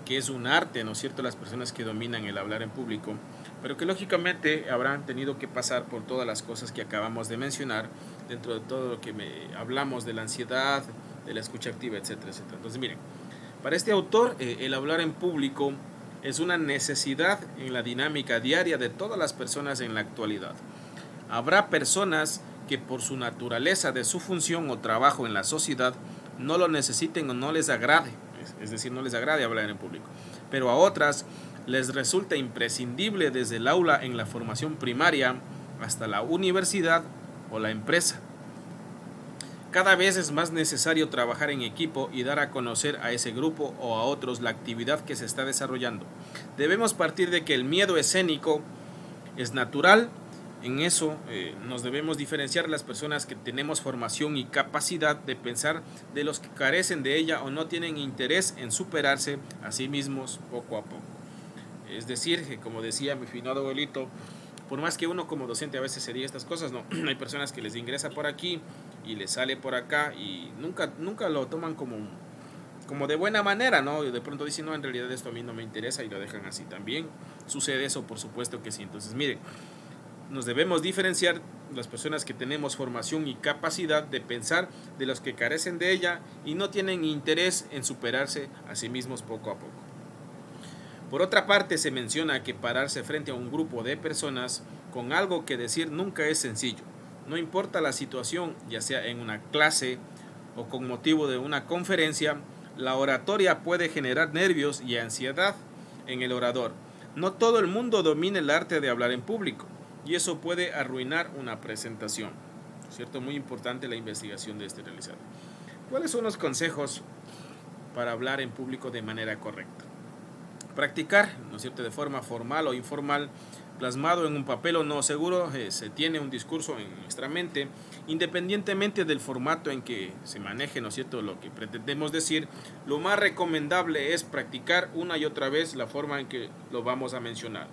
que es un arte, ¿no es cierto?, las personas que dominan el hablar en público, pero que lógicamente habrán tenido que pasar por todas las cosas que acabamos de mencionar, dentro de todo lo que hablamos de la ansiedad, de la escucha activa, etcétera, etcétera. Entonces, miren, para este autor, el hablar en público es una necesidad en la dinámica diaria de todas las personas en la actualidad. Habrá personas que por su naturaleza de su función o trabajo en la sociedad no lo necesiten o no les agrade, es decir, no les agrade hablar en público, pero a otras les resulta imprescindible desde el aula en la formación primaria hasta la universidad o la empresa. Cada vez es más necesario trabajar en equipo y dar a conocer a ese grupo o a otros la actividad que se está desarrollando. Debemos partir de que el miedo escénico es natural. En eso nos debemos diferenciar las personas que tenemos formación y capacidad de pensar de los que carecen de ella o no tienen interés en superarse a sí mismos poco a poco. Es decir, como decía mi finado abuelito, por más que uno como docente a veces se diga estas cosas, no, hay personas que les ingresa por aquí y les sale por acá y nunca lo toman como de buena manera, ¿no? Y de pronto dicen, no, en realidad esto a mí no me interesa, y lo dejan así. También sucede eso, por supuesto que sí. Entonces, miren, nos debemos diferenciar las personas que tenemos formación y capacidad de pensar de los que carecen de ella y no tienen interés en superarse a sí mismos poco a poco. Por otra parte, se menciona que pararse frente a un grupo de personas con algo que decir nunca es sencillo. No importa la situación, ya sea en una clase o con motivo de una conferencia, la oratoria puede generar nervios y ansiedad en el orador. No todo el mundo domina el arte de hablar en público y eso puede arruinar una presentación. ¿Cierto? Muy importante la investigación de este realizado. ¿Cuáles son los consejos para hablar en público de manera correcta? Practicar, ¿no es cierto?, de forma formal o informal, plasmado en un papel o no, seguro se tiene un discurso en nuestra mente, independientemente del formato en que se maneje, ¿no es cierto?, lo que pretendemos decir. Lo más recomendable es practicar una y otra vez la forma en que lo vamos a mencionar.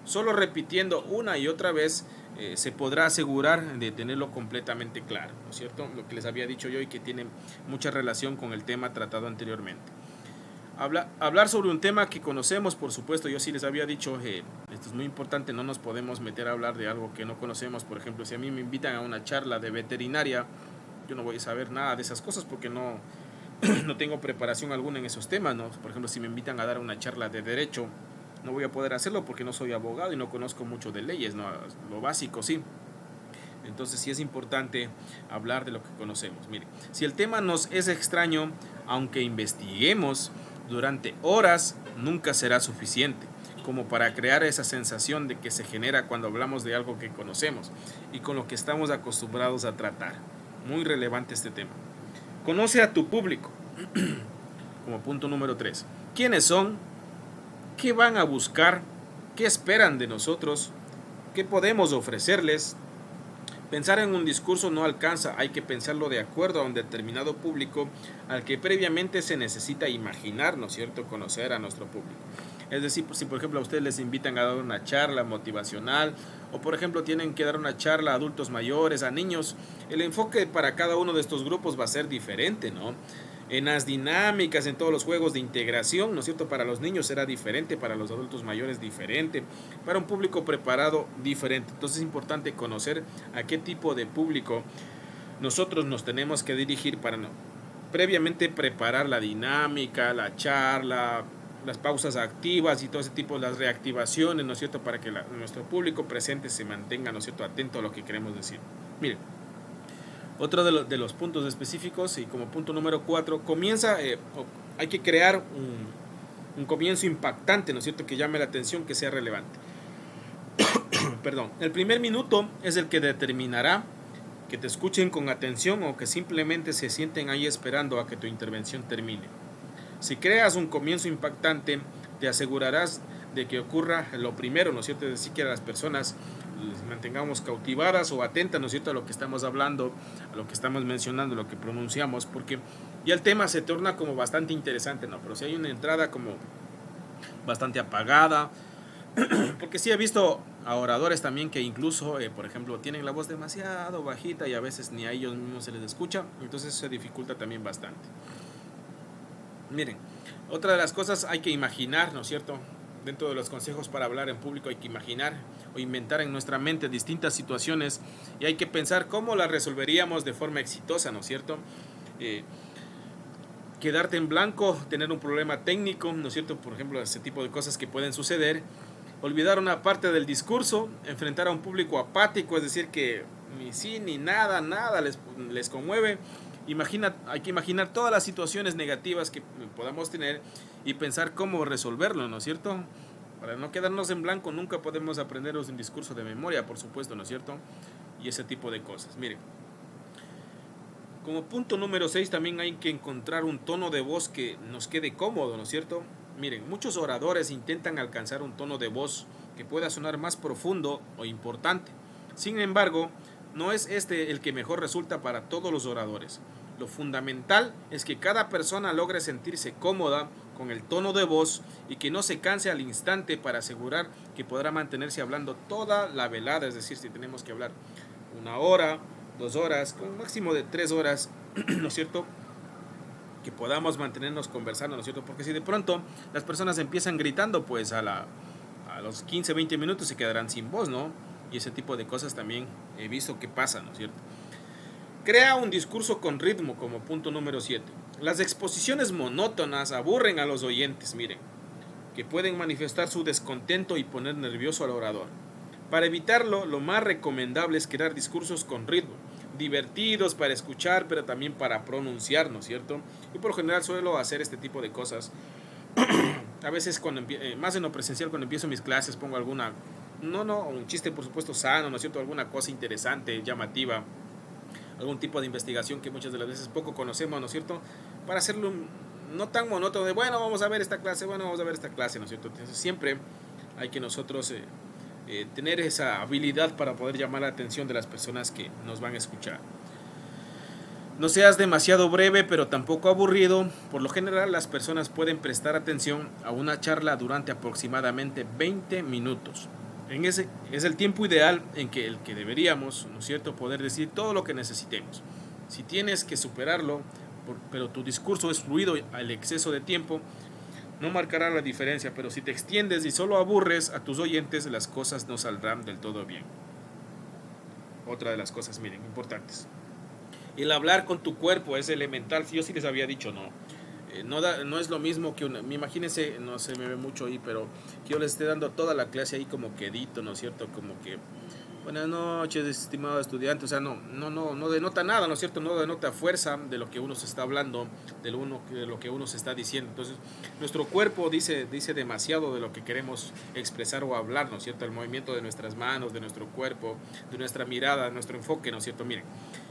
Solo repitiendo una y otra vez se podrá asegurar de tenerlo completamente claro, ¿no es cierto?, lo que les había dicho yo y que tiene mucha relación con el tema tratado anteriormente. Hablar sobre un tema que conocemos, por supuesto, yo sí les había dicho, esto es muy importante, no nos podemos meter a hablar de algo que no conocemos. Por ejemplo, si a mí me invitan a una charla de veterinaria, yo no voy a saber nada de esas cosas porque no tengo preparación alguna en esos temas, ¿no? Por ejemplo, si me invitan a dar una charla de derecho, no voy a poder hacerlo porque no soy abogado y no conozco mucho de leyes, ¿no? Lo básico sí. Entonces sí es importante hablar de lo que conocemos. Mire, si el tema nos es extraño, aunque investiguemos durante horas, nunca será suficiente como para crear esa sensación de que se genera cuando hablamos de algo que conocemos y con lo que estamos acostumbrados a tratar. Muy relevante este tema. Conoce a tu público. Como punto número 3. ¿Quiénes son? ¿Qué van a buscar? ¿Qué esperan de nosotros? ¿Qué podemos ofrecerles? Pensar en un discurso no alcanza, hay que pensarlo de acuerdo a un determinado público al que previamente se necesita imaginar, ¿no es cierto?, conocer a nuestro público. Es decir, si por ejemplo a ustedes les invitan a dar una charla motivacional o por ejemplo tienen que dar una charla a adultos mayores, a niños, el enfoque para cada uno de estos grupos va a ser diferente, ¿no? En las dinámicas, en todos los juegos de integración, ¿no es cierto? Para los niños será diferente, para los adultos mayores diferente, para un público preparado diferente. Entonces es importante conocer a qué tipo de público nosotros nos tenemos que dirigir para previamente preparar la dinámica, la charla, las pausas activas y todo ese tipo, las reactivaciones, ¿no es cierto? Para que nuestro público presente se mantenga, ¿no es cierto?, atento a lo que queremos decir. Miren. Otro de los puntos específicos y como punto número 4, hay que crear un comienzo impactante, ¿no es cierto?, que llame la atención, que sea relevante. Perdón. El primer minuto es el que determinará que te escuchen con atención o que simplemente se sienten ahí esperando a que tu intervención termine. Si creas un comienzo impactante, te asegurarás de que ocurra lo primero, ¿no es cierto?, es decir, que a las personas les mantengamos cautivadas o atentas, ¿no es cierto?, a lo que estamos hablando, a lo que estamos mencionando, a lo que pronunciamos, porque ya el tema se torna como bastante interesante, ¿no? Pero si hay una entrada como bastante apagada, porque sí he visto a oradores también que incluso, por ejemplo, tienen la voz demasiado bajita y a veces ni a ellos mismos se les escucha, entonces eso se dificulta también bastante. Miren, otra de las cosas hay que imaginar, ¿no es cierto?, dentro de los consejos para hablar en público hay que imaginar o inventar en nuestra mente distintas situaciones y hay que pensar cómo las resolveríamos de forma exitosa, ¿no es cierto? Quedarte en blanco, tener un problema técnico, ¿no es cierto? Por ejemplo, ese tipo de cosas que pueden suceder. Olvidar una parte del discurso, enfrentar a un público apático, es decir, que ni sí ni nada les conmueve. Hay que imaginar todas las situaciones negativas que podamos tener y pensar cómo resolverlo, ¿no es cierto? Para no quedarnos en blanco, nunca podemos aprendernos un discurso de memoria, por supuesto, ¿no es cierto? Y ese tipo de cosas. Miren, como punto número 6 también hay que encontrar un tono de voz que nos quede cómodo, ¿no es cierto? Miren, muchos oradores intentan alcanzar un tono de voz que pueda sonar más profundo o importante. Sin embargo, no es este el que mejor resulta para todos los oradores. Lo fundamental es que cada persona logre sentirse cómoda con el tono de voz y que no se canse al instante para asegurar que podrá mantenerse hablando toda la velada. Es decir, si tenemos que hablar 1 hora, 2 horas, con un máximo de 3 horas, ¿no es cierto?, que podamos mantenernos conversando, ¿no es cierto? Porque si de pronto las personas empiezan gritando, pues a los 15, 20 minutos se quedarán sin voz, ¿no? Y ese tipo de cosas también he visto que pasa, ¿no es cierto? Crea un discurso con ritmo como punto número 7. Las exposiciones monótonas aburren a los oyentes, miren, que pueden manifestar su descontento y poner nervioso al orador. Para evitarlo, lo más recomendable es crear discursos con ritmo, divertidos para escuchar, pero también para pronunciar, ¿no es cierto? Y por lo general suelo hacer este tipo de cosas. A veces, más en lo presencial, cuando empiezo mis clases, pongo alguna, un chiste por supuesto sano, ¿no es cierto? Alguna cosa interesante, llamativa, algún tipo de investigación que muchas de las veces poco conocemos, ¿no es cierto? Para hacerlo no tan monótono de, bueno, vamos a ver esta clase, ¿no es cierto? Entonces siempre hay que nosotros tener esa habilidad para poder llamar la atención de las personas que nos van a escuchar. No seas demasiado breve, pero tampoco aburrido. Por lo general, las personas pueden prestar atención a una charla durante aproximadamente 20 minutos. Ese es el tiempo ideal en que deberíamos, ¿no es cierto?, poder decir todo lo que necesitemos. Si tienes que superarlo, pero tu discurso es fluido al exceso de tiempo, no marcará la diferencia, pero si te extiendes y solo aburres a tus oyentes, las cosas no saldrán del todo bien. Otra de las cosas, miren, importantes. El hablar con tu cuerpo es elemental. Yo sí les había dicho, no es lo mismo que imagínense, no se me ve mucho ahí, pero que yo les esté dando toda la clase ahí como quedito, ¿no es cierto? Como que, buenas noches, estimado estudiante. O sea, no denota nada, ¿no es cierto? No denota fuerza de lo que uno se está hablando, de lo que uno se está diciendo. Entonces, nuestro cuerpo dice demasiado de lo que queremos expresar o hablar, ¿no es cierto? El movimiento de nuestras manos, de nuestro cuerpo, de nuestra mirada, de nuestro enfoque, ¿no es cierto? Miren,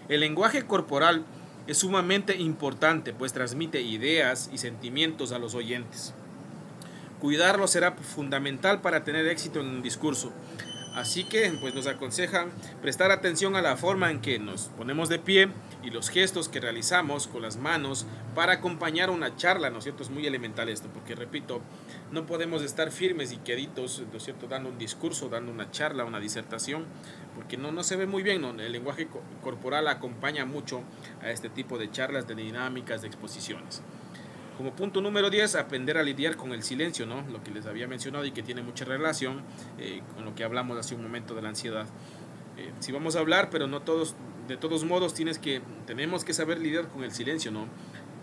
el lenguaje corporal es sumamente importante, pues transmite ideas y sentimientos a los oyentes. Cuidarlo será fundamental para tener éxito en un discurso. Así que pues nos aconsejan prestar atención a la forma en que nos ponemos de pie y los gestos que realizamos con las manos para acompañar una charla, ¿no es cierto? Es muy elemental esto, porque repito, no podemos estar firmes y queditos, ¿no es cierto?, dando un discurso, dando una charla, una disertación, porque no se ve muy bien, ¿no? El lenguaje corporal acompaña mucho a este tipo de charlas, de dinámicas, de exposiciones. Como punto número 10, aprender a lidiar con el silencio, ¿no? Lo que les había mencionado y que tiene mucha relación con lo que hablamos hace un momento de la ansiedad. Si vamos a hablar, pero de todos modos tenemos que saber lidiar con el silencio, ¿no?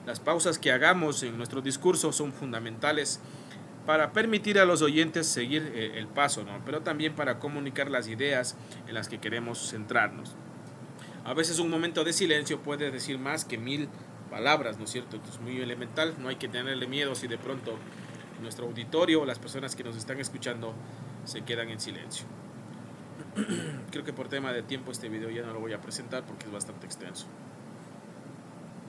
Las pausas que hagamos en nuestro discurso son fundamentales para permitir a los oyentes seguir el paso, ¿no? Pero también para comunicar las ideas en las que queremos centrarnos. A veces un momento de silencio puede decir más que 1000 palabras, ¿no es cierto? Esto es muy elemental, no hay que tenerle miedo si de pronto nuestro auditorio o las personas que nos están escuchando se quedan en silencio. Creo que por tema de tiempo este video ya no lo voy a presentar porque es bastante extenso.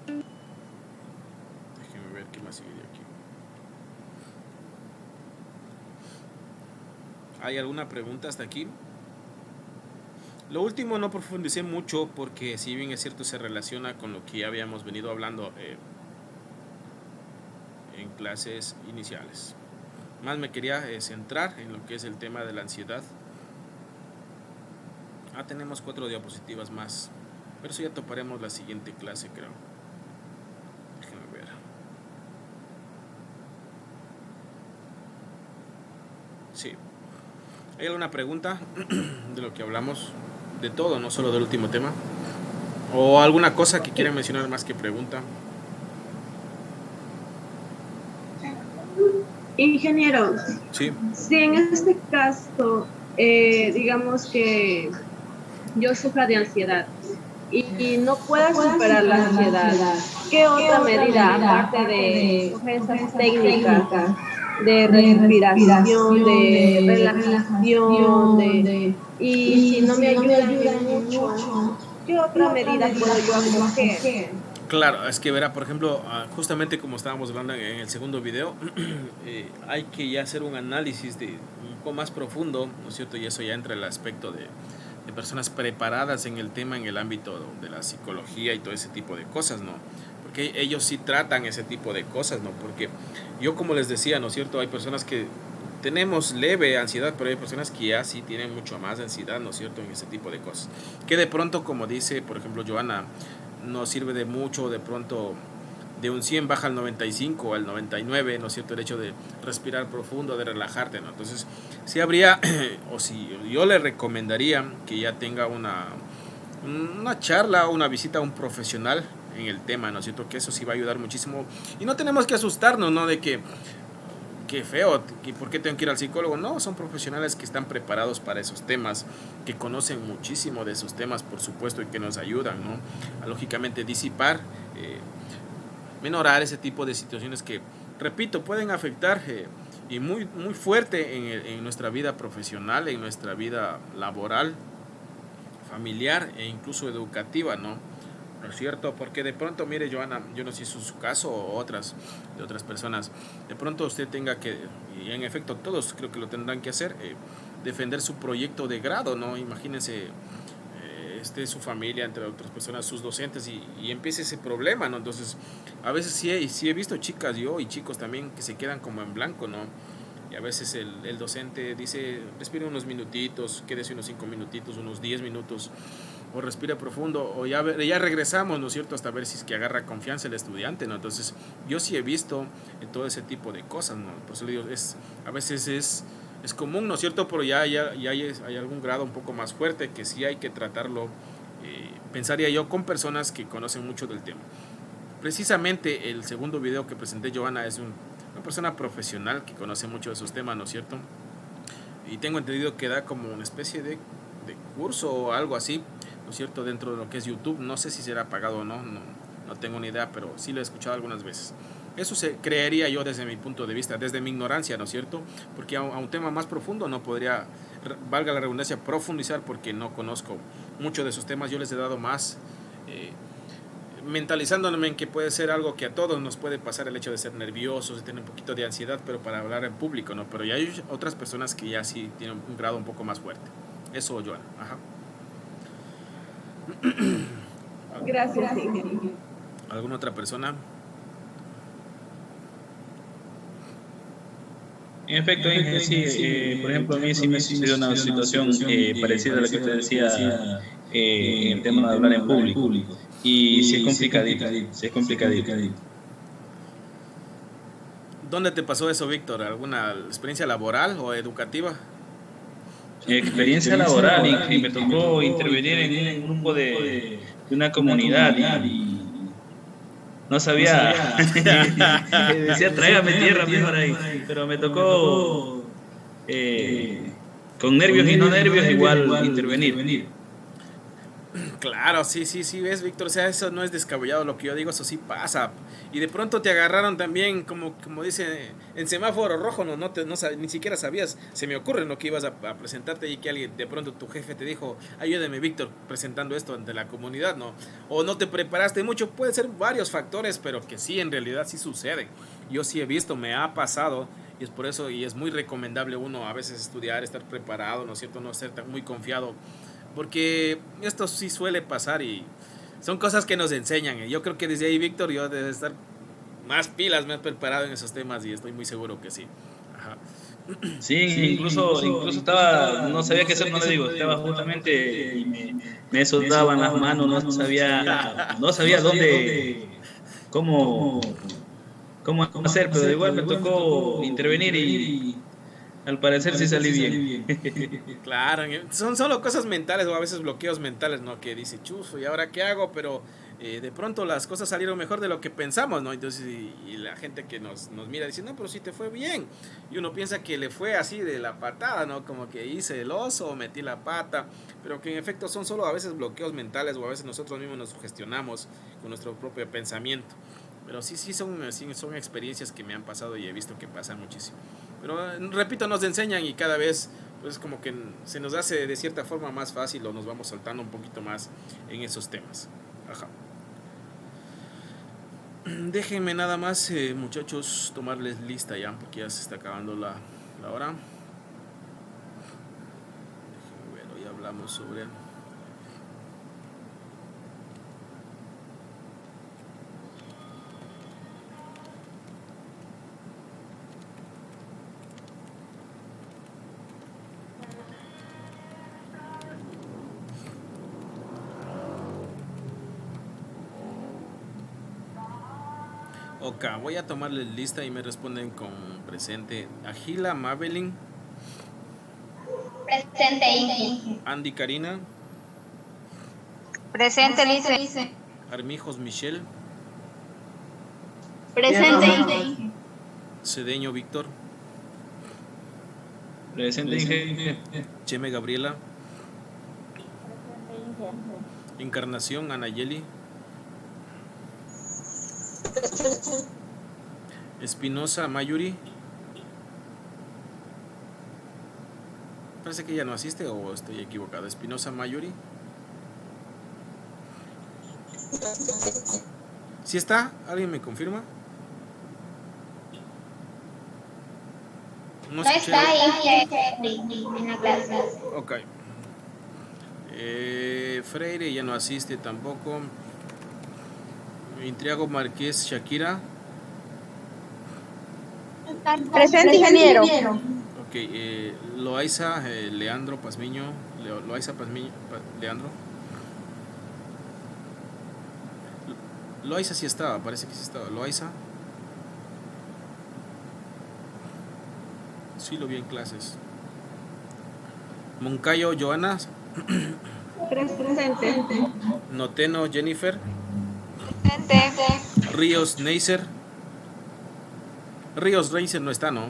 Déjenme ver qué más sigue de aquí. ¿Hay alguna pregunta hasta aquí? Lo último no profundicé mucho porque si bien es cierto se relaciona con lo que ya habíamos venido hablando en clases iniciales. Más me quería centrar en lo que es el tema de la ansiedad. Tenemos 4 diapositivas más, pero eso ya toparemos la siguiente clase, creo. Déjenme ver. Sí. ¿Hay alguna pregunta de lo que hablamos? De todo, no solo del último tema. ¿O alguna cosa que quieran mencionar más que pregunta? Ingeniero, sí. Si en este caso, digamos que yo sufra de ansiedad y no pueda superar la ansiedad, ¿qué otra medida, aparte de esas técnicas de respiración, de relajación, y si no me ayudan mucho, ¿qué otra medida puedo yo acoger? Claro, es que verá, por ejemplo, justamente como estábamos hablando en el segundo video, hay que ya hacer un análisis un poco más profundo, ¿no es cierto? Y eso ya entra en el aspecto de personas preparadas en el tema, en el ámbito de la psicología y todo ese tipo de cosas, ¿no? Porque ellos sí tratan ese tipo de cosas, ¿no? Porque yo, como les decía, ¿no es cierto? Hay personas que tenemos leve ansiedad, pero hay personas que ya sí tienen mucho más ansiedad, ¿no es cierto? En ese tipo de cosas. Que de pronto, como dice, por ejemplo, Joana, no sirve de mucho, de pronto de un 100 baja al 95 o al 99, ¿no es cierto? El hecho de respirar profundo, de relajarte, ¿no? Entonces, si habría, o si yo le recomendaría que ya tenga una charla o una visita a un profesional en el tema, ¿no es cierto? Que eso sí va a ayudar muchísimo. Y no tenemos que asustarnos, ¿no? De que qué feo, ¿por qué tengo que ir al psicólogo? No, son profesionales que están preparados para esos temas, que conocen muchísimo de esos temas, por supuesto, y que nos ayudan, ¿no? A lógicamente disipar, menorar ese tipo de situaciones que, repito, pueden afectar y muy, muy fuerte en nuestra vida profesional, en nuestra vida laboral, familiar e incluso educativa, ¿no? ¿No es cierto? Porque de pronto, mire, Joana, yo no sé si es su caso o de otras personas, de pronto usted tenga que, y en efecto todos creo que lo tendrán que hacer, defender su proyecto de grado, ¿no? Imagínense, su familia, entre otras personas, sus docentes, y empieza ese problema, ¿no? Entonces, a veces sí he visto chicas yo y chicos también que se quedan como en blanco, ¿no? Y a veces el docente dice, respire unos minutitos, quédese unos 5 minutitos, unos 10 minutos, o respira profundo, o ya regresamos, ¿no es cierto?, hasta ver si es que agarra confianza el estudiante, ¿no? Entonces, yo sí he visto todo ese tipo de cosas, ¿no? Por eso le digo, a veces es común, ¿no es cierto?, pero ya hay algún grado un poco más fuerte que sí hay que tratarlo, pensaría yo, con personas que conocen mucho del tema. Precisamente el segundo video que presenté, Joana, es una persona profesional que conoce mucho de esos temas, ¿no es cierto? Y tengo entendido que da como una especie de curso o algo así, ¿no es cierto?, dentro de lo que es YouTube. No sé si será pagado o no tengo ni idea, pero sí lo he escuchado algunas veces. Eso se creería yo desde mi punto de vista, desde mi ignorancia, ¿no es cierto? Porque a un tema más profundo no podría, valga la redundancia, profundizar, porque no conozco mucho de esos temas. Yo les he dado más, mentalizándome en que puede ser algo que a todos nos puede pasar, el hecho de ser nerviosos, de tener un poquito de ansiedad, pero para hablar en público, ¿no? Pero ya hay otras personas que ya sí tienen un grado un poco más fuerte. Eso, Joana. Ajá. Gracias. ¿Alguna otra persona? En efecto, sí, por ejemplo, a mí sí me sucedió una situación parecida a la que usted decía en el tema de hablar en público. Y sí es complicadito. ¿Dónde te pasó eso, Víctor? ¿Alguna experiencia laboral o educativa? Experiencia laboral, y me tocó intervenir en un grupo de una comunidad y no sabía, decía tráigame tierra mejor ahí, pero me tocó con nervios y no nervios igual intervenir. Claro, sí, ves, Víctor, o sea, eso no es descabellado lo que yo digo, eso sí pasa. Y de pronto te agarraron también, como dice, en semáforo rojo, ni siquiera sabías, se me ocurre lo que ibas a presentarte, y que alguien, de pronto tu jefe te dijo, ayúdeme, Víctor, presentando esto ante la comunidad, ¿no? O no te preparaste mucho, puede ser varios factores, pero que sí, en realidad sí sucede. Yo sí he visto, me ha pasado, y es por eso, y es muy recomendable uno a veces estudiar, estar preparado, ¿no es cierto?, no ser tan muy confiado, porque esto sí suele pasar y son cosas que nos enseñan. Yo creo que desde ahí, Víctor, yo debo estar más pilas, más preparado en esos temas, y estoy muy seguro que sí. Ajá. Sí, incluso estaba, no sabía qué hacer, no le digo, estaba justamente y me soltaban las manos, no sabía dónde, cómo hacer, pero igual me tocó intervenir y al parecer sí salí bien. Claro, son solo cosas mentales, o a veces bloqueos mentales, ¿no? Que dice, chufo, ¿y ahora qué hago? Pero de pronto las cosas salieron mejor de lo que pensamos, ¿no? Entonces, y la gente que nos mira dice, no, pero sí te fue bien. Y uno piensa que le fue así de la patada, ¿no? Como que hice el oso, metí la pata, pero que en efecto son solo a veces bloqueos mentales, o a veces nosotros mismos nos sugestionamos con nuestro propio pensamiento. Pero sí son experiencias que me han pasado y he visto que pasan muchísimo. Pero repito, nos enseñan, y cada vez pues como que se nos hace de cierta forma más fácil, o nos vamos soltando un poquito más en esos temas. Ajá. Déjenme nada más, muchachos, tomarles lista ya, porque ya se está acabando la hora. Déjenme ver, hoy hablamos sobre... Ok, voy a tomarles lista y me responden con presente. Agila Mabelin. Presente, Ingi. Andy Karina. Presente, Lice. Armijos Michelle. Presente, Ingi. Cedeño Víctor. Presente, Inge. Cheme Gabriela. Encarnación Anayeli. Espinosa Mayuri. Parece que ya no asiste o estoy equivocado. Espinosa Mayuri. ¿Sí está? ¿Alguien me confirma? No está en la clase. Ok. Freire ya no asiste tampoco. Intriago Márquez Shakira. Presente, ingeniero. Ok. Loaiza Leandro Pazmiño. Loaiza Pazmiño. Leandro. Loaiza sí estaba, parece que sí estaba. Loaiza. Sí lo vi en clases. Moncayo Joana. Presente. Noteno Jennifer. Presente. Ríos Neisser. Ríos Neisser no está, ¿no?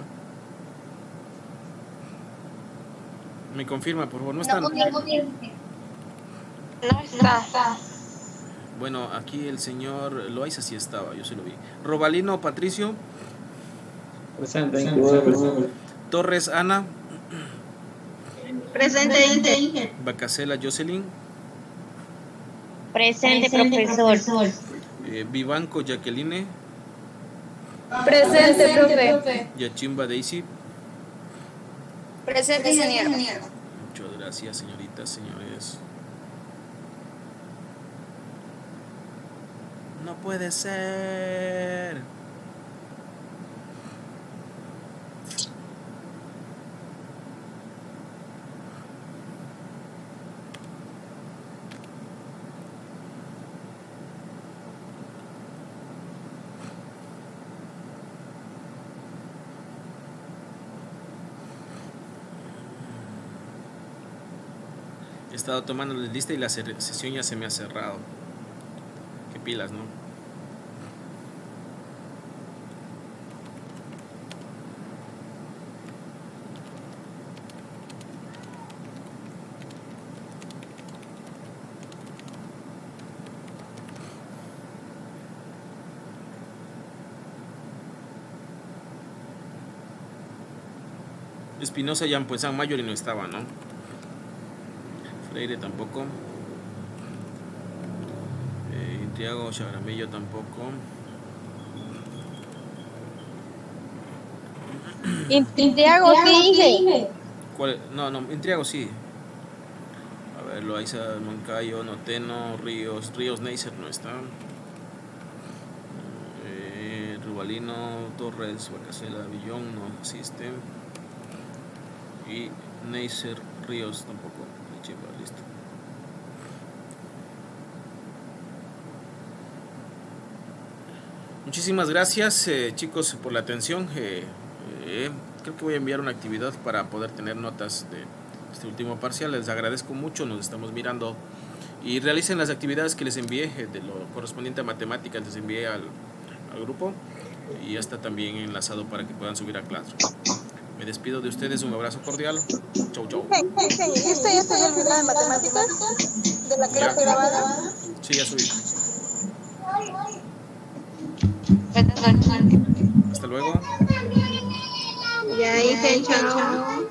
Me confirma, por favor, no está. No está. Bueno, aquí el señor Loaiza sí estaba, yo sí lo vi. Robalino Patricio. Presente. Torres Ana. Presente, Inge. Bacasela Jocelyn. Presente, profesor. Vivanco Jacqueline. Presente, profe. Yachimba Daisy. Presente, ingeniero. Muchas gracias, señoritas, señores. No puede ser. He estado tomando la lista y la sesión ya se me ha cerrado. Qué pilas, ¿no? Espinosa ya pues San Mayor y no estaba, ¿no? Freire tampoco. Intriago Chagramello tampoco. Intriago, sí. ¿Cuál? No, Intriago sí. A ver, Loaiza Moncayo, Noteno, Ríos Neisser no está. Rubalino, Torres, Bacasela, Villón no existe. Y Neisser, Ríos tampoco. Listo. Muchísimas gracias, chicos, por la atención. Creo que voy a enviar una actividad para poder tener notas de este último parcial. Les agradezco mucho, nos estamos mirando. Y realicen las actividades que les envié, de lo correspondiente a matemáticas, les envié al grupo. Y ya está también enlazado para que puedan subir a clase. Me despido de ustedes, un abrazo cordial. Chau, chau. ¿Esto ya está el video de matemáticas? ¿De la clase grabada? Sí, ya subí. Hasta luego. Ya, Inge, chao.